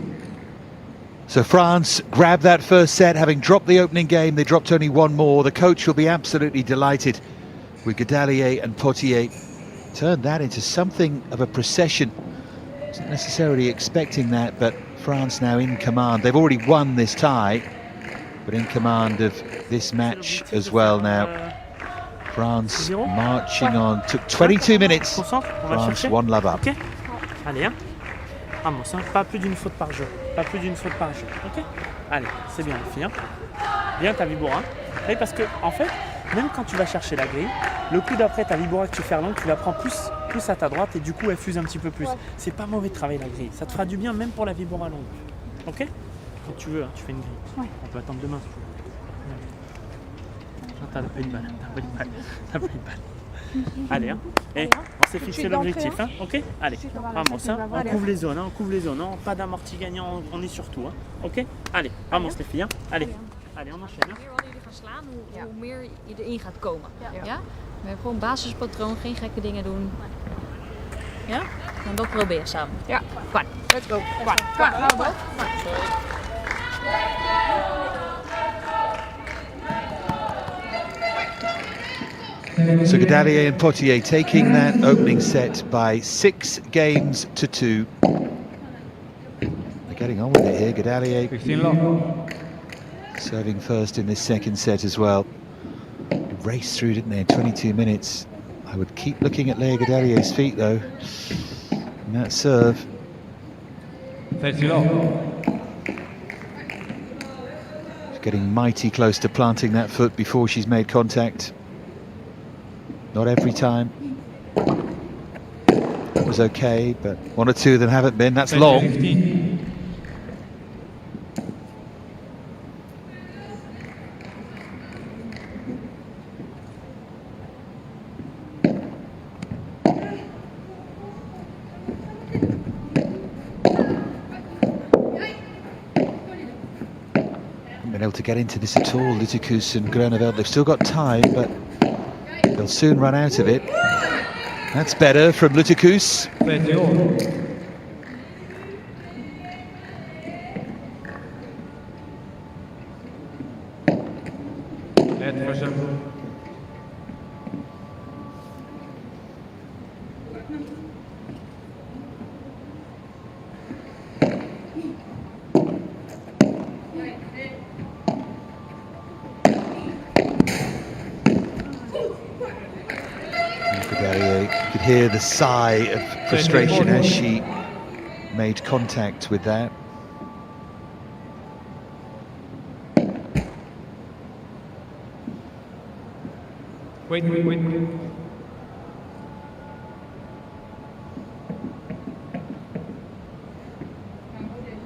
So France grabbed that first set, having dropped the opening game. They dropped only one more. The coach will be absolutely delighted with Godalier and Potier. Turned that into something of a procession. Wasn't necessarily expecting that, but France now in command. They've already won this tie, but in command of this match as well now. France marching on. Took 22 minutes. France 1 love up. Okay. Allez, hein. Vamos, hein. Pas plus d'une faute par jeu. Pas plus d'une faute par jeu. Ok. Allez, c'est bien les filles. Hein. Bien ta Vibora. Et parce que en fait, même quand tu vas chercher la grille, le coup d'après ta Vibora que tu fais long, tu la prends plus plus à ta droite et du coup elle fuse un petit peu plus. C'est pas mauvais de travailler la grille. Ça te fera du bien même pour la vibora longue. Ok? Quand tu veux, hein, tu fais une grille. On peut attendre demain si tu veux. T'as pas une balle. T'as pas une balle. Allez, hein. Et on s'est fixé l'objectif, hein. Ok? Allez, vamos, hein. On couvre les zones, hein. On couvre les zones, hein. Pas d'amorti gagnant, on est sur tout, hein. Ok? Allez, vamos les filles, hein. Allez. Allez, on enchaîne. Hoe meer ballen jullie gaan slaan, hoe meer je erin gaat komen. Ja? We hebben gewoon basispatroon, geen gekke dingen doen. Ja? En dat proberen we samen. Ja. Kom, let's go. Kom, So Gadalier and Potier taking that opening set by 6 games to 2. They're getting on with it here. Gadalier 15 love. serving first in this second set as well. Raced through, didn't they, in 22 minutes. I would keep looking at Leah Gadalier's feet though. And that serve. 30 love. She's getting mighty close to planting that foot before she's made contact. Not every time. It was okay, but 1 or 2 of them haven't been. That's long. 15. Been able to get into this at all, Lutikus and Groeneveld. They've still got time, but they'll soon run out of it. That's better from Lutikus. You could hear the sigh of frustration as she made contact with that. Wait.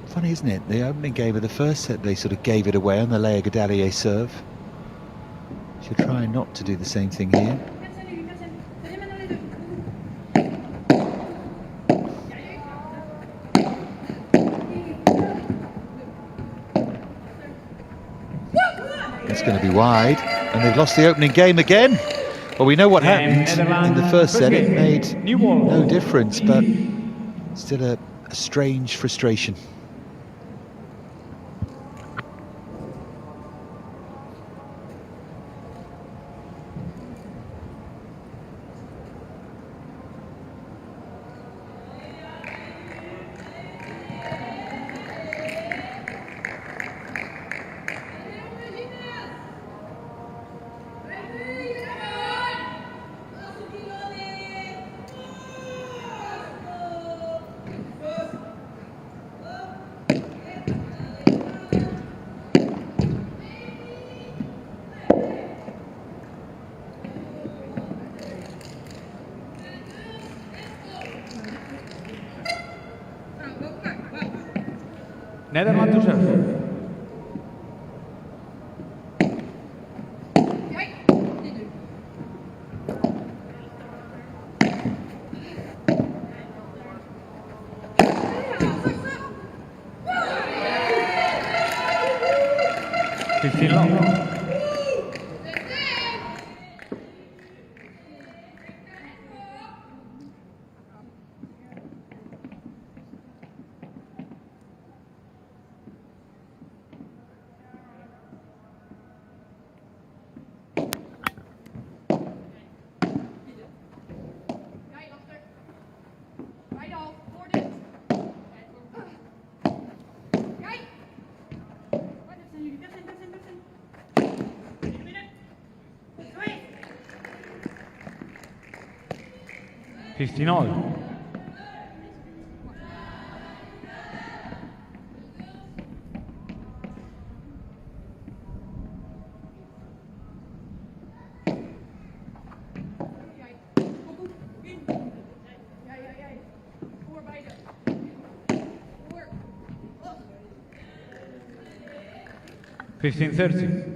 Funny, isn't it? The opening game of the first set, they sort of gave it away on the Leah Gadalier serve. She'll try not to do the same thing here. It's going to be wide, and they've lost the opening game again. Well, we know what happened in the first set. It made no difference, but still a strange frustration. Nederland to serve. all. 15-30.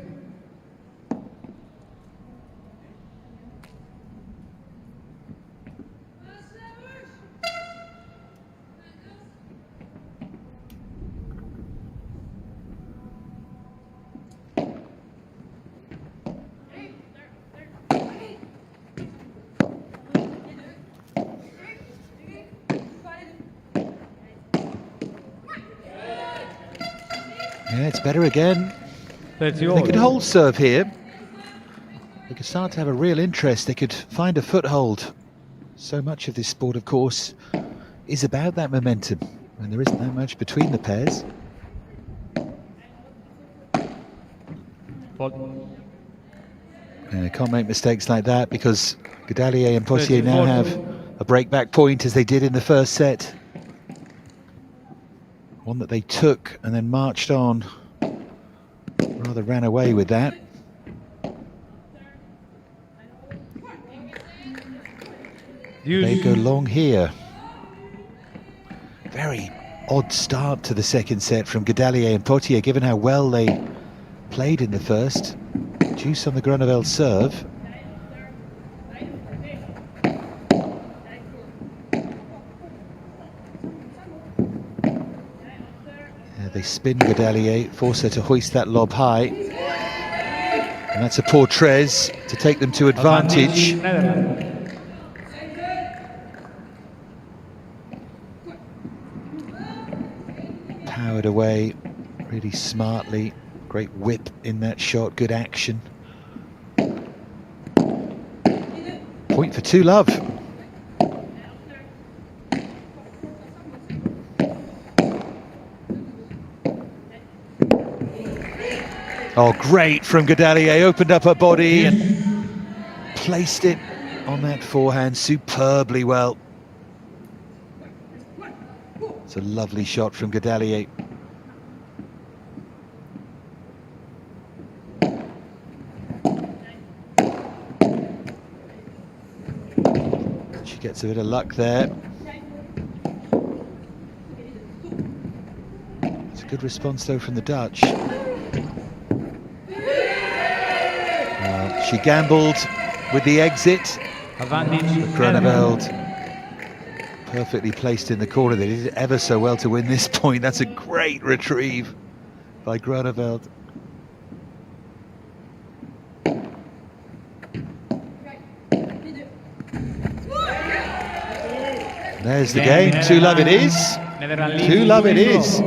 Yeah, it's better again. They could hold serve here. They could start to have a real interest. They could find a foothold. So much of this sport, of course, is about that momentum, and there isn't that much between the pairs. And they can't make mistakes like that, because Godalier and Potier now have a break-back point, as they did in the first set. One that they took and then marched on. Rather ran away with that. They go long here. Very odd start to the second set from Godalier and Potier, given how well they played in the first. Juice on the Groeneveld serve. They spin Godalier, force her to hoist that lob high. And that's a poor Trez to take them to advantage. Powered away really smartly. Great whip in that shot, good action. Point for 2-love. Oh, great from Godalier, opened up her body and placed it on that forehand superbly well. It's a lovely shot from Godalier. She gets a bit of luck there. It's a good response though from the Dutch. She gambled with the exit. Groeneveld perfectly placed in the corner. They did ever so well to win this point. That's a great retrieve by Groeneveld. There's the game. 2-love it is. 2-love it is.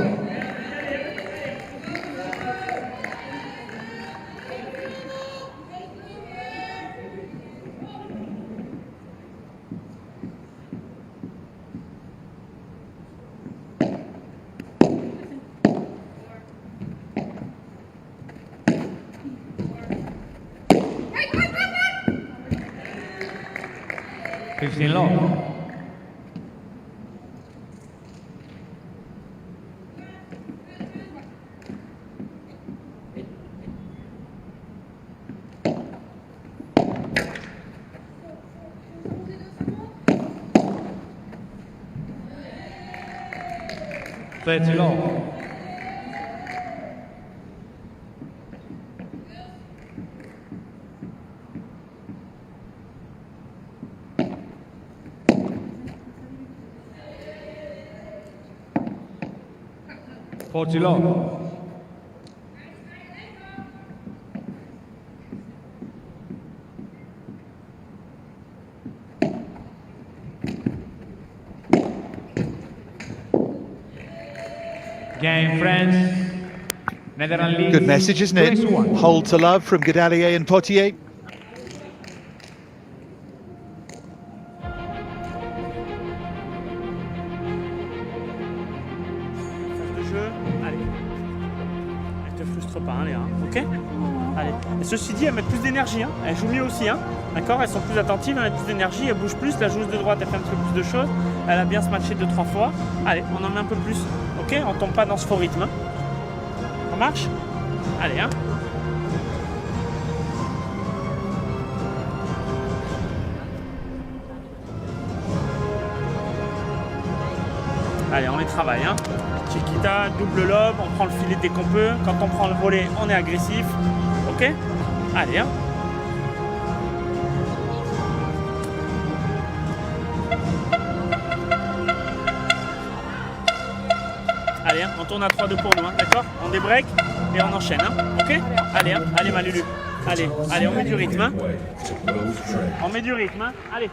Game, friends. Netherlands. Good message, isn't it? Hold to love from Godalier and Potier. Ceci dit, elles mettent plus d'énergie, hein. Elles jouent mieux aussi, hein. D'accord. Elles sont plus attentives, elles mettent plus d'énergie, elles bougent plus. La joueuse de droite, elle fait un petit peu plus de choses. Elle a bien se matché 2-3 fois. Allez, on en met un peu plus, ok. On tombe pas dans ce faux rythme, hein. Ça marche? Allez, hein. Allez, on les travaille, hein. Chiquita, double lob, on prend le filet dès qu'on peut. Quand on prend le volet, on est agressif. Ok? Allez, hein. Allez, hein, on tourne à 3-2 pour nous, hein, d'accord? On débreak et on enchaîne, hein, ok? Allez, hein, allez ma Lulu. Allez, allez, on met du rythme, hein. On met du rythme, hein. Allez.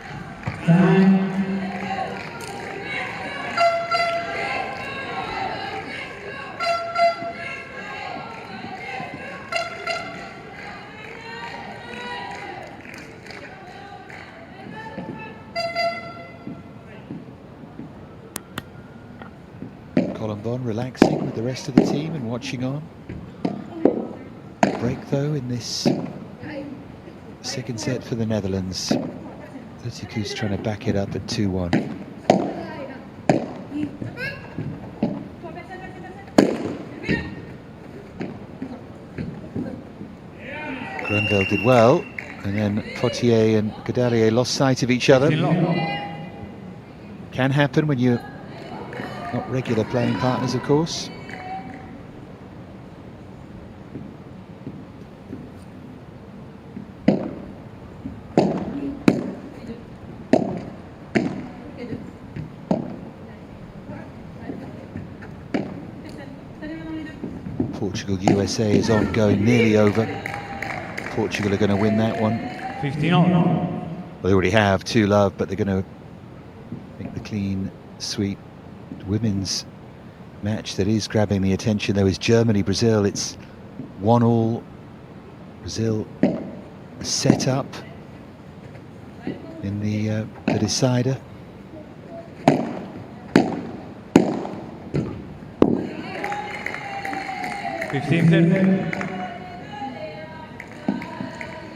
Colombon relaxing with the rest of the team and watching on. Break though in this second set for the Netherlands. Lutiku's trying to back it up at 2-1. Grenville did well, and then Potier and Godalier lost sight of each other. Can happen when you're not regular playing partners, of course. Portugal-USA is ongoing, nearly over. Portugal are going to win that one. 15-all. Well, they already have 2-love, but they're going to make the clean sweep. Women's match that is grabbing the attention, though, is Germany-Brazil. It's 1-all. Brazil set up in the decider.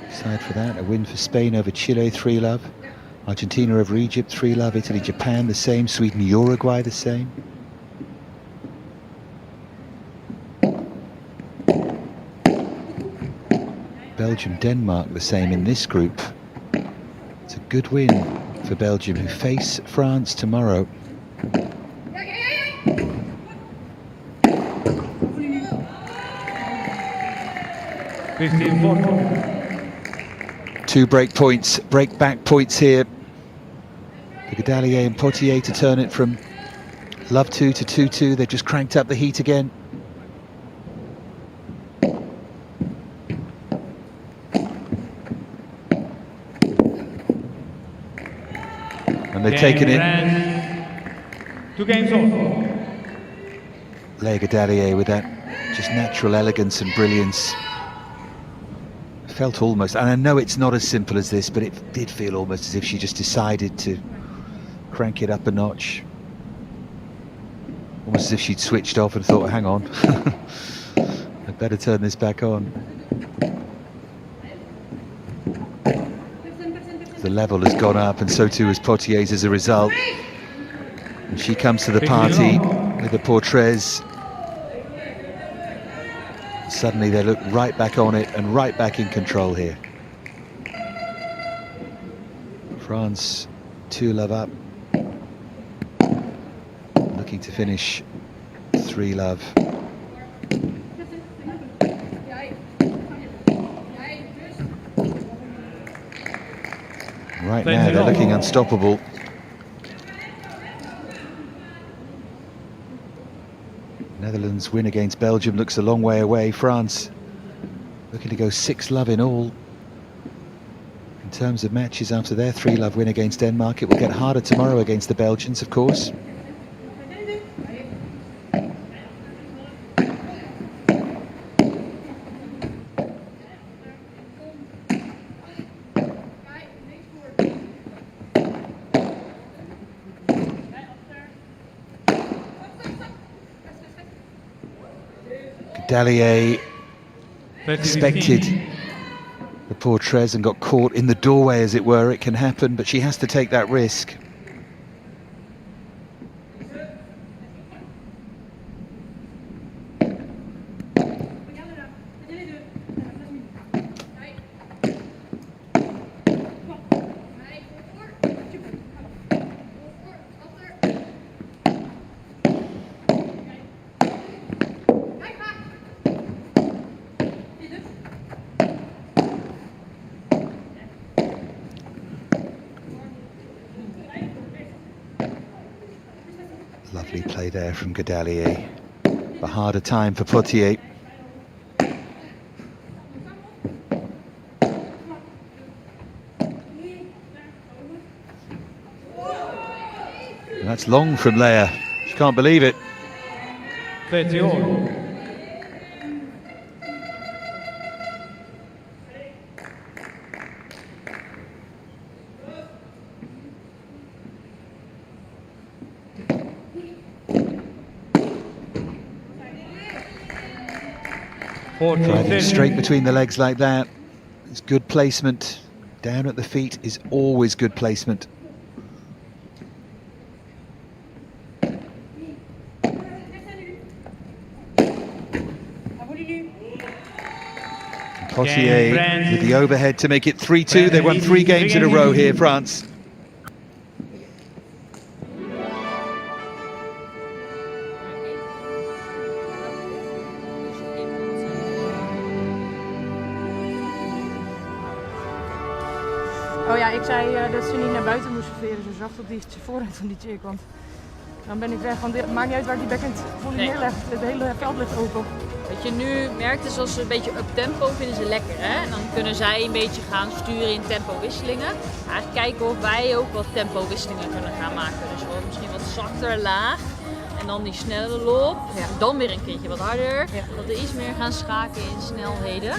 Aside for that, a win for Spain over Chile, 3-love. Argentina over Egypt, 3-love. Italy, Japan, the same. Sweden, Uruguay, the same. Belgium, Denmark, the same in this group. It's a good win for Belgium, who face France tomorrow. Two break points, break back points here. For Godalier and Potier to turn it from love 2 to 2-2. They've just cranked up the heat again. And they've taken it. 2 games all. Leah Godalier with that just natural elegance and brilliance. Felt almost, and I know it's not as simple as this, but it did feel almost as if she just decided to crank it up a notch. Almost as if she'd switched off and thought, hang on, I'd better turn this back on. The level has gone up, and so too has Potier's as a result. And she comes to the party with the portraits. Suddenly they look right back on it and right back in control here. France 2-love up, looking to finish 3-love. Right now they're looking unstoppable. Netherlands win against Belgium looks a long way away. France looking to go 6-love in all. In terms of matches after their 3-love win against Denmark, it will get harder tomorrow against the Belgians, of course. Godalier expected the portraits and got caught in the doorway, as it were. It can happen, but she has to take that risk. Lovely play there from Godalier. A harder time for Potier. And that's long from Leia. She can't believe it. 30. Driving straight between the legs like that. It's good placement. Down at the feet is always good placement. Potier with the overhead to make it 3-2. They won 3 games in a row here, France. Oh ja, ik zei dat ze niet naar buiten moest serveren. Ze zag op die voorhand van die chick. Want dan ben ik weg. Want het maakt niet uit waar die backhand volley neerlegt. Het hele veld ligt open. Wat je nu merkt is als ze een beetje up-tempo vinden ze lekker. Hè? En dan kunnen zij een beetje gaan sturen in tempo-wisselingen. Eigenlijk kijken of wij ook wat tempo-wisselingen kunnen gaan maken. Dus gewoon misschien wat zachter laag. En dan die snelle loop. Ja. Dan weer een keertje wat harder. Ja. Dat we iets meer gaan schaken in snelheden.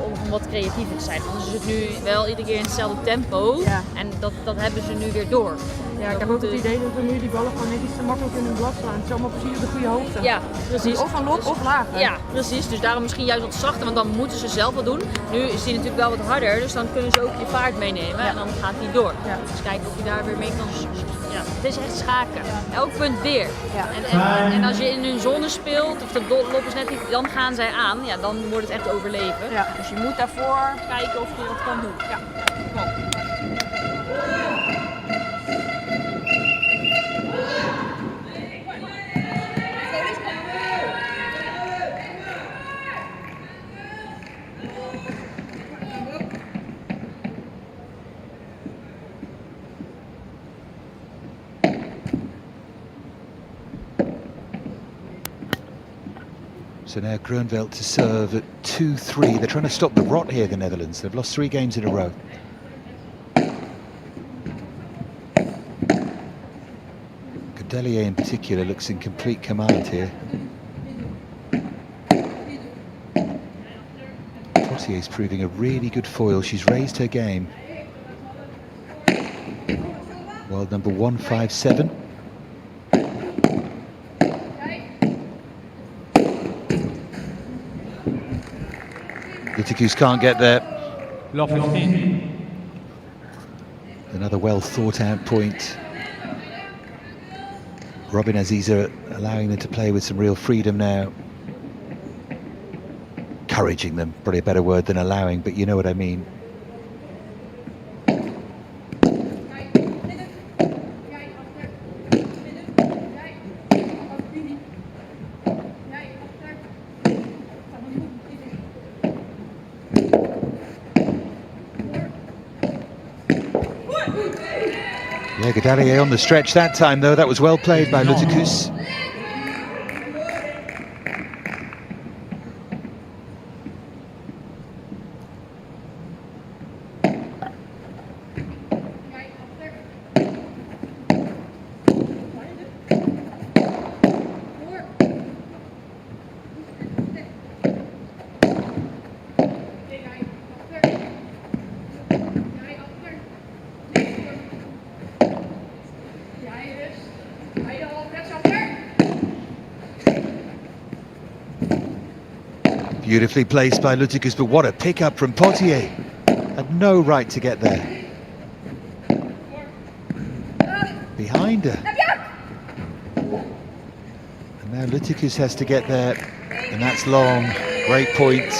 Om wat creatiever te zijn. Anders is het nu wel iedere keer in hetzelfde tempo. Ja. En dat hebben ze nu weer door. Ja, ik heb ook het idee dat we nu die ballen gewoon net iets te makkelijk in hun blad slaan. Het is allemaal precies op de goede hoogte. Ja, precies. Of van loop of lager. Ja, precies. Dus daarom misschien juist wat zachter, want dan moeten ze zelf wat doen. Nu is die natuurlijk wel wat harder, dus dan kunnen ze ook je vaart meenemen en dan gaat die door. Ja. Dus kijken of je daar weer mee kan. Ja, het is echt schaken. Ja. Elk punt weer. Ja. En als je in hun zone speelt, of de loop is net niet, dan gaan zij aan. Ja, dan wordt het echt overleven. Ja. Dus je moet daarvoor kijken of je wat kan doen. Ja. Kom. So now Groeneveld to serve at 2-3. They're trying to stop the rot here, the Netherlands. They've lost 3 games in a row. Godalier in particular looks in complete command here. Potier's proving a really good foil. She's raised her game. World number 157. Lutikous can't get there. Another well thought out point. Robin Aziza allowing them to play with some real freedom now. Encouraging them, probably a better word than allowing, but you know what I mean. Yeah, Godalier on the stretch that time, though. That was well played by Lutikous. Beautifully placed by Lutikous, but what a pick-up from Potier. Had no right to get there. Behind her. And now Lutikous has to get there, and that's long. Great point.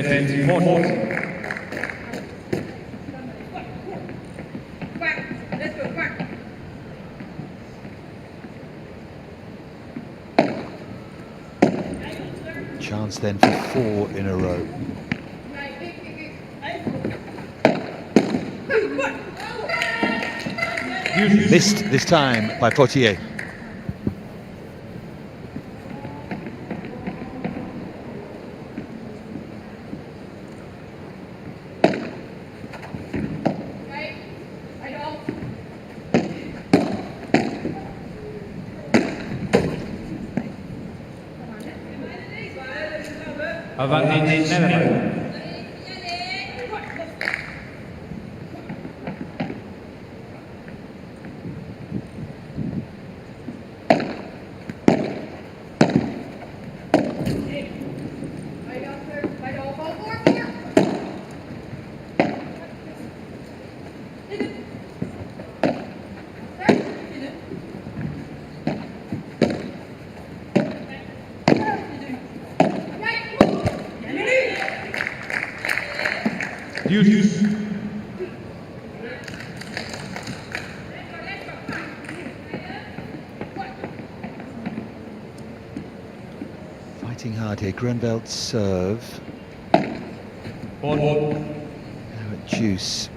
40. Chance then for 4 in a row. Missed this time by Potier. Advantage Netherlands. Deuce. Fighting hard here. Grunveld's serve. Now at Juice.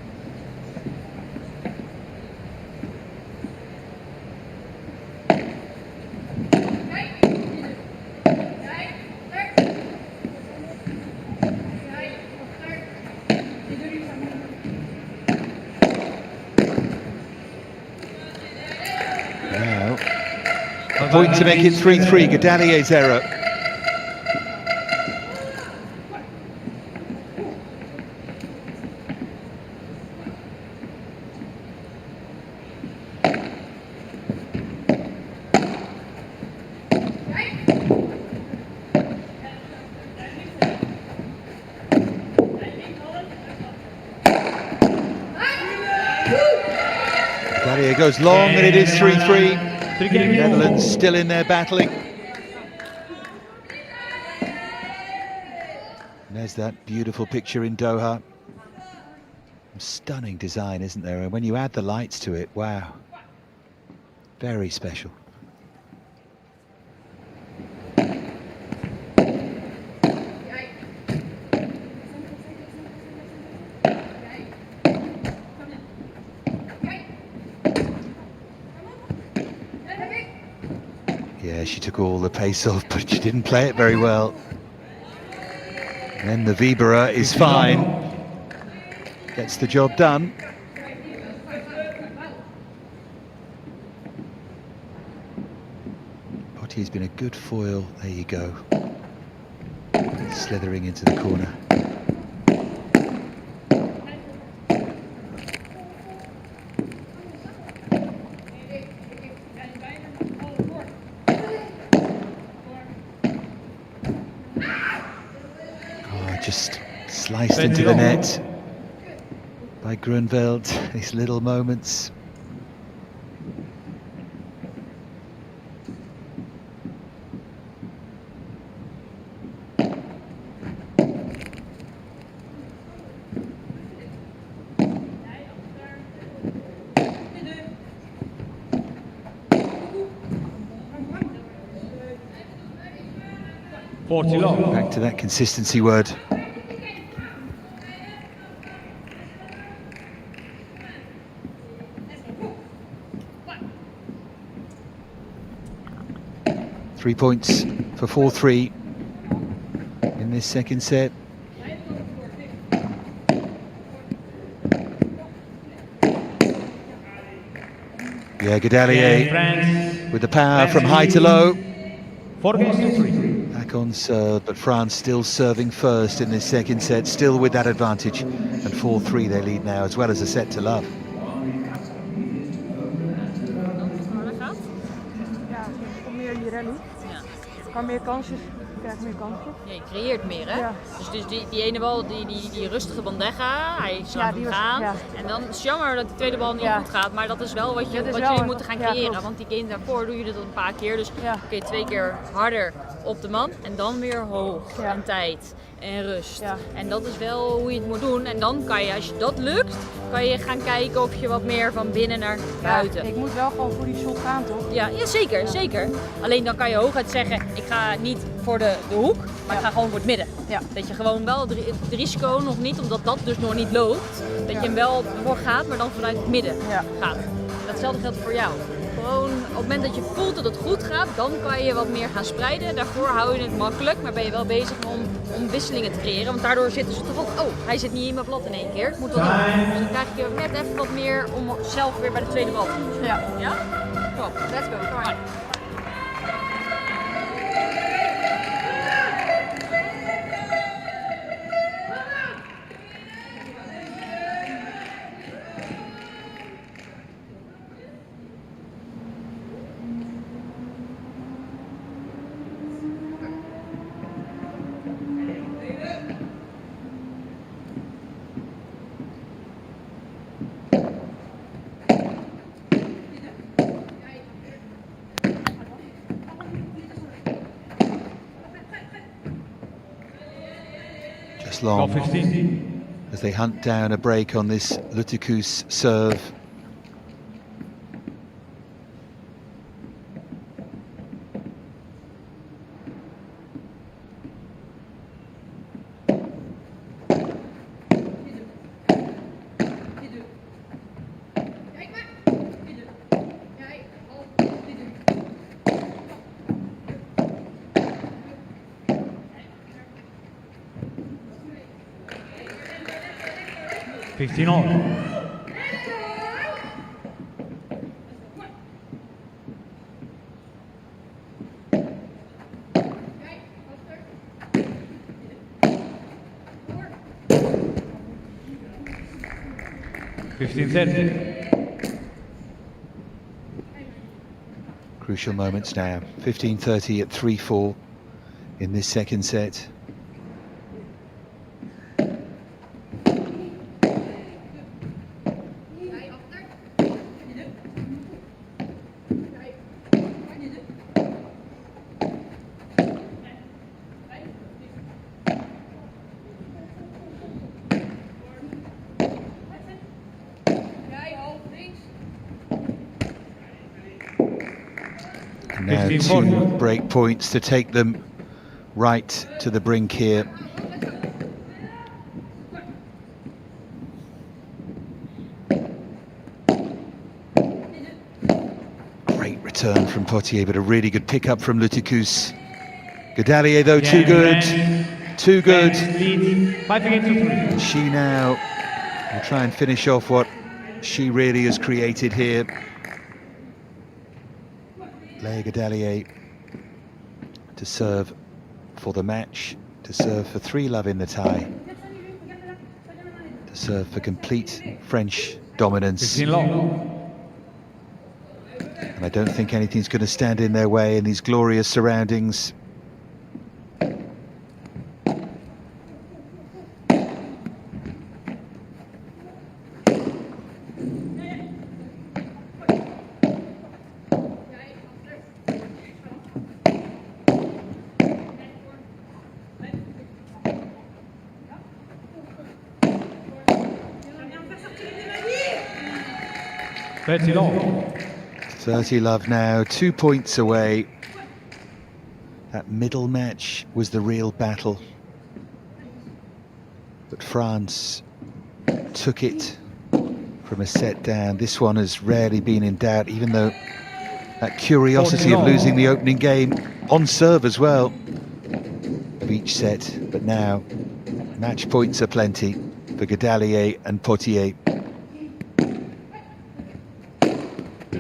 A point to make it 3-3, Gadalier's error. Gadalier goes long and it is 3-3. Netherlands still in there battling. And there's that beautiful picture in Doha. Stunning design, isn't there? And when you add the lights to it, wow. Very special. Yeah, she took all the pace off, but she didn't play it very well. And then the Vibera is fine. Gets the job done. Potier's been a good foil. There you go. Slithering into the corner. Just sliced into the net by Grunveld. These little moments. Back to that consistency word. Three points for 4-3 in this second set. Yeah, Gadalier with the power from high to low. 4-3. Back on serve, but France still serving first in this second set, still with that advantage. And 4-3 they lead now, as well as a set to love. Meer die rally. Kan meer kansen krijg meer kansen. Ja, je creëert meer, hè? Ja. Dus die ene bal, die rustige bandeja, hij slaat hem gaan. Ja. En dan is het jammer dat de tweede bal niet goed gaat, maar dat is wel wat jullie moeten gaan creëren. Want die game daarvoor doe je dat een paar keer. Dus oké, 2 keer harder op de man en dan weer hoog en tijd en rust. Ja. En dat is wel hoe je het moet doen. En dan kan je, als je dat lukt, kan je gaan kijken of je wat meer van binnen naar buiten. Ik moet wel gewoon voor die shot gaan, toch? Ja, zeker, zeker. Alleen dan kan je hooguit zeggen, ik ga niet voor de hoek, maar ik ga gewoon voor het midden. Ja. Dat je gewoon wel het risico nog niet, omdat dat dus nog niet loopt, dat je hem wel ervoor gaat, maar dan vanuit het midden gaat. Datzelfde geldt voor jou. Gewoon op het moment dat je voelt dat het goed gaat, dan kan je wat meer gaan spreiden. Daarvoor hou je het makkelijk, maar ben je wel bezig om wisselingen te creëren. Want daardoor zitten ze toch op, oh, hij zit niet in mijn blad in 1 keer. Het moet wel doen. Dus dan krijg je net even wat meer om zelf weer bij de tweede bal te doen. Ja? Kom op, let's go. Come on. Long as they hunt down a break on this Lutiku's serve. All. Crucial moments now. 15:30 at 3-4 in this second set. Now 2 break points to take them right to the brink here. Great return from Potier, but a really good pickup from Lutiku's. Godalier though, too good. Too good. She now will try and finish off what she really has created here. Leah Godalier to serve for the match, to serve for 3-love in the tie, to serve for complete French dominance. And I don't think anything's going to stand in their way in these glorious surroundings. Love. 30-love now, 2 points away. That middle match was the real battle. But France took it from a set down. This one has rarely been in doubt, even though that curiosity of losing the opening game on serve as well of each set. But now match points are plenty for Godalier and Potier.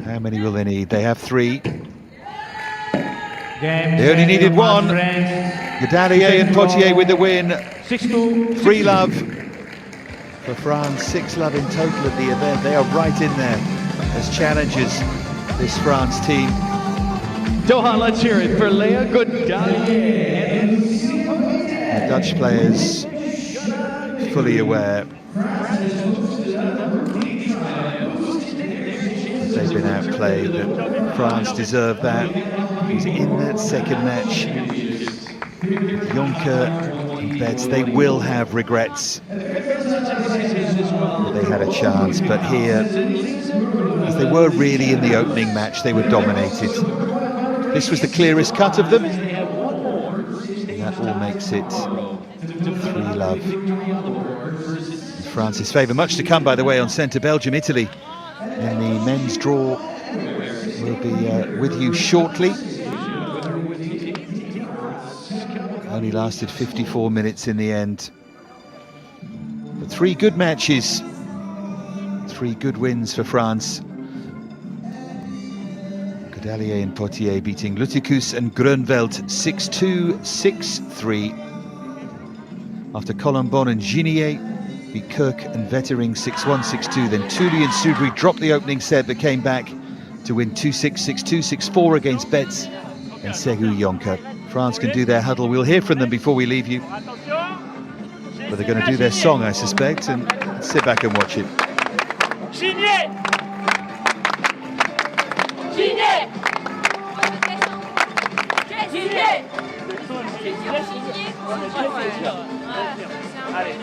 How many will they need? They have 3. They only needed 1. Godalier and Potier with the win. 3-love for France, 6-love in total at the event. They are right in there as challengers, this France team. Doha, let's hear it for Leah Godalier. The Dutch players fully aware that they've been outplayed, that France deserved that. It was in that second match with Jonker and Betts. They will have regrets that they had a chance, but here, as they were really in the opening match, they were dominated. This was the clearest cut of them, and that all makes it 3-love in France's favour. Much to come, by the way, on centre Belgium-Italy in the men's draw. We'll be with you shortly. Only lasted 54 minutes in the end. But 3 good matches, 3 good wins for France. Godalier and Potier beating Lutikus and Grönveld 6-2, 6-3. After Colombon and Ginier beat Kirk and Vettering 6-1, 6-2. Then Tully and Soubry dropped the opening set but came back to win 2-6, 6-2, 6-4 against Betts and Segu Jonker. France can do their huddle. We'll hear from them before we leave you. But they're going to do their song, I suspect, and sit back and watch it. Ginier! Ginier! Ginier! Allez,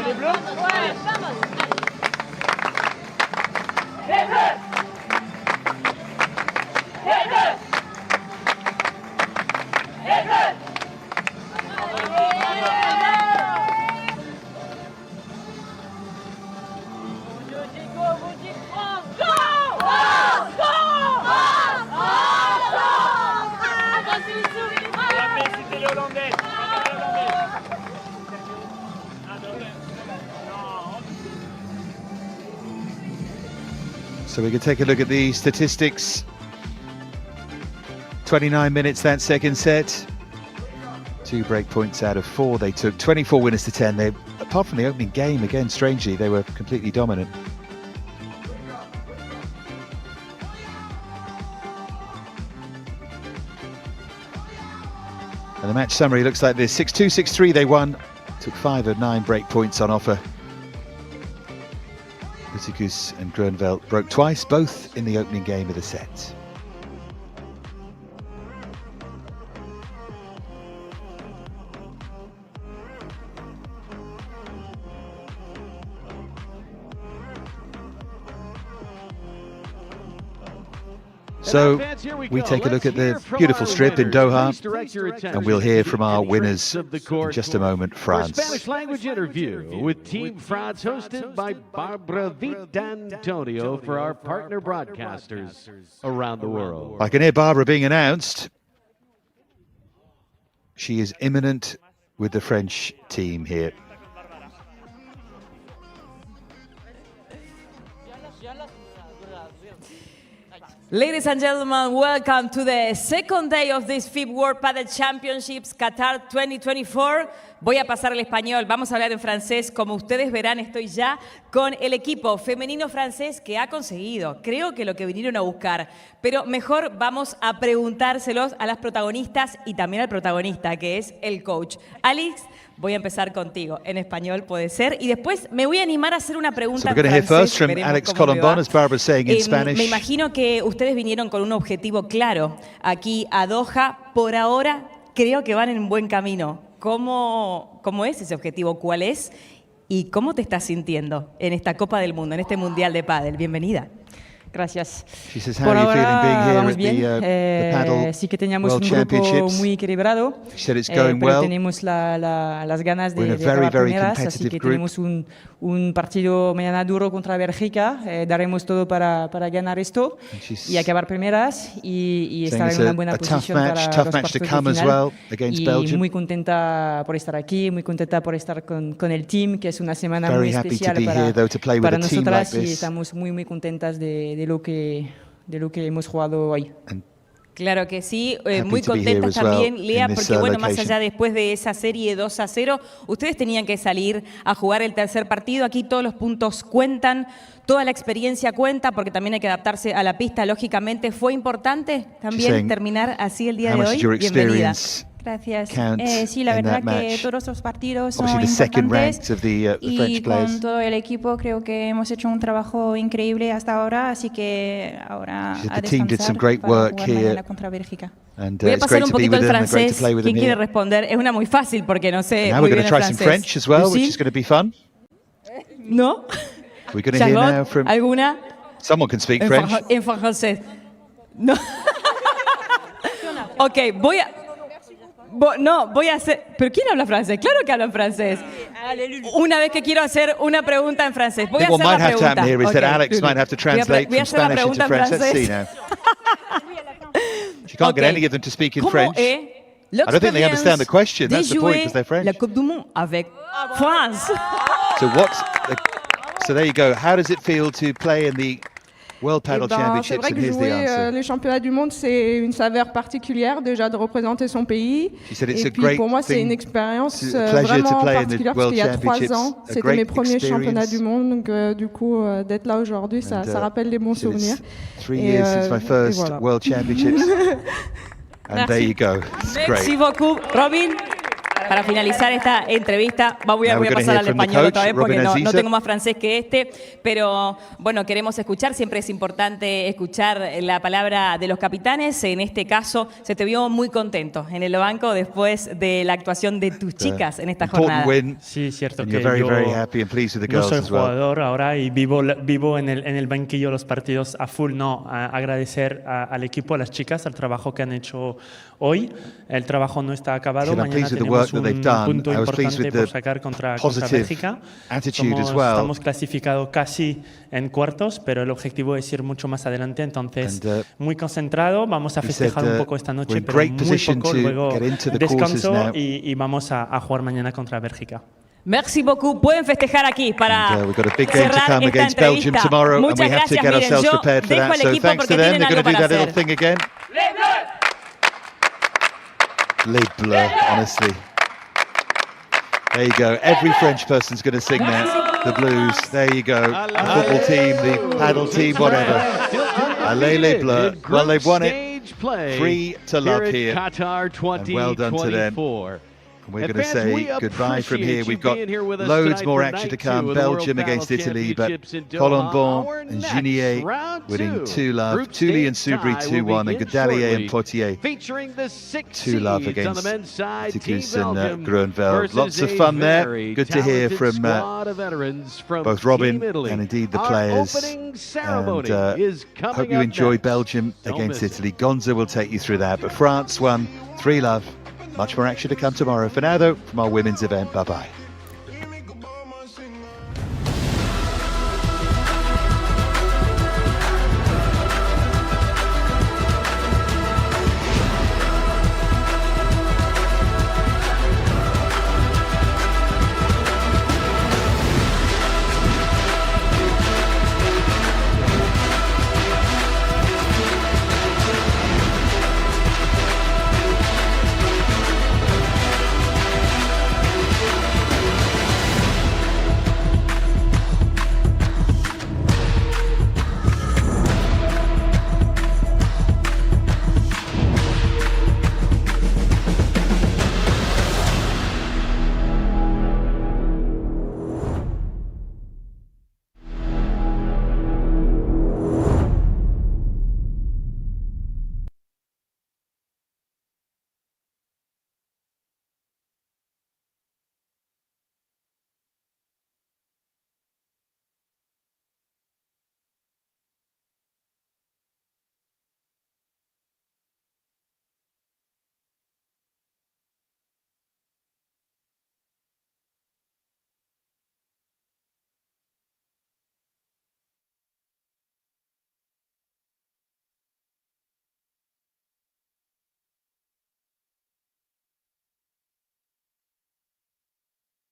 les bleus? Ouais, vamos! Les bleus! Les bleus! Les bleus! So we can take a look at the statistics. 29 minutes that second set. 2 break points out of 4. They took 24 winners to 10. They, apart from the opening game, again, strangely, they were completely dominant. And the match summary looks like this. 6-2, 6-3 they won. Took 5 of 9 break points on offer. Lutikus and Grönveld broke twice, both in the opening game of the set. So we take a look at the beautiful strip in Doha, and we'll hear from our winners in just a moment. France. Spanish language interview with Team France, hosted by Barbara Vitantonio for our partner broadcasters around the world. I can hear Barbara being announced. She is imminent with the French team here. Ladies and gentlemen, welcome to the second day of this FIP World Padel Championships Qatar 2024. Voy a pasar al español, vamos a hablar en francés. Como ustedes verán, estoy ya con el equipo femenino francés que ha conseguido, creo que lo que vinieron a buscar. Pero mejor vamos a preguntárselos a las protagonistas y también al protagonista, que es el coach. Alex, voy a empezar contigo. En español puede ser. Y después me voy a animar a hacer una pregunta en francés. Alex Colombon, as Barbara saying in Spanish. Me imagino que ustedes vinieron con un objetivo claro aquí a Doha. Por ahora creo que van en buen camino. ¿Cómo es ese objetivo? ¿Cuál es? ¿Y cómo te estás sintiendo en esta Copa del Mundo, en este Mundial de Padel? Bienvenida. Gracias. Por ahora vamos bien. Sí que teníamos un grupo muy equilibrado, pero tenemos las ganas de acabar primeras, así que tenemos un partido mañana duro contra Bélgica. Daremos todo para ganar esto y acabar primeras y estar en una buena posición para los cuartos de final. Y muy contenta por estar aquí, muy contenta por estar con el team, que es una semana muy especial para nosotras y estamos muy contentas de lo que hemos jugado hoy. Claro que sí, muy contentas también, Lea, porque bueno, más allá después de esa serie 2-0, ustedes tenían que salir a jugar el tercer partido. Aquí todos los puntos cuentan, toda la experiencia cuenta, porque también hay que adaptarse a la pista, lógicamente. ¿Fue importante también terminar así el día de hoy? Bienvenida. Gracias. Sí, la verdad que todos los partidos son importantes y con todo el equipo creo que hemos hecho un trabajo increíble hasta ahora, así que ahora a descansar para jugar mañana contra Bélgica. Voy a pasar un poquito al francés. ¿Quién quiere responder? Es una muy fácil porque no sé muy bien el francés. ¿No? Charlotte, ¿alguna? Someone can speak French. En francés. No. Ok, voy a hacer... ¿Pero quién habla francés? Claro que hablan francés. Una vez que quiero hacer una pregunta en francés. Voy a hacer la pregunta. Voy a hacer la pregunta en francés. She can't get any of them to speak in French. I don't think they understand the question. That's the point, because they're French. La Coupe du Monde avec France. So there you go. How does it feel to play in the World Padel Championships? C'est vrai que jouer les championnats du monde, c'est une saveur particulière déjà de représenter son pays. Et puis pour moi, c'est une expérience vraiment particulière parce qu'il y a 3 ans, c'était mes premiers championnats du monde. Donc du coup, d'être là aujourd'hui, ça rappelle des bons souvenirs. 3 years since my first World Championships. And there you go. Merci beaucoup, Robin. Para finalizar esta entrevista, voy a pasar al español otra vez porque no tengo más francés que este, pero bueno, queremos escuchar, siempre es importante escuchar la palabra de los capitanes. En este caso, se te vio muy contento en el banco después de la actuación de tus chicas en esta jornada. Sí, cierto que yo soy jugador ahora y vivo en el banquillo los partidos a full. Agradecer al equipo, a las chicas, al trabajo que han hecho hoy. El trabajo no está acabado, mañana tenemos un punto importante por sacar contra Bélgica. Estamos clasificados casi en cuartos, pero el objetivo es ir mucho más adelante. Entonces, muy concentrado, vamos a festejar un poco esta noche, pero muy poco, luego descanso y vamos a jugar mañana contra Bélgica. Merci beaucoup. Pueden festejar aquí para cerrar esta entrevista. Muchas gracias. Miren, yo dejo al equipo porque tienen algo para hacer. Les Bleus, honestly. There you go. Every French person's going to sing that. The Blues. There you go. The football team, the paddle team, whatever. Allez les Bleus. Well, they've won it. 3-0 here. And well done to them. We're going to say goodbye from here. We've got loads more action to come. Belgium against Italy, but Colombon and Ginier winning 2-0. Tully and Soubry 2-1, and Godalier and Potier 2-0 against Tikus and Groenveld. Lots of fun there. Good to hear from both Robin and indeed the players. And hope you enjoy Belgium against Italy. Gonza will take you through that. But France won 3-0. Much more action to come tomorrow. For now, though, from our women's event, bye-bye.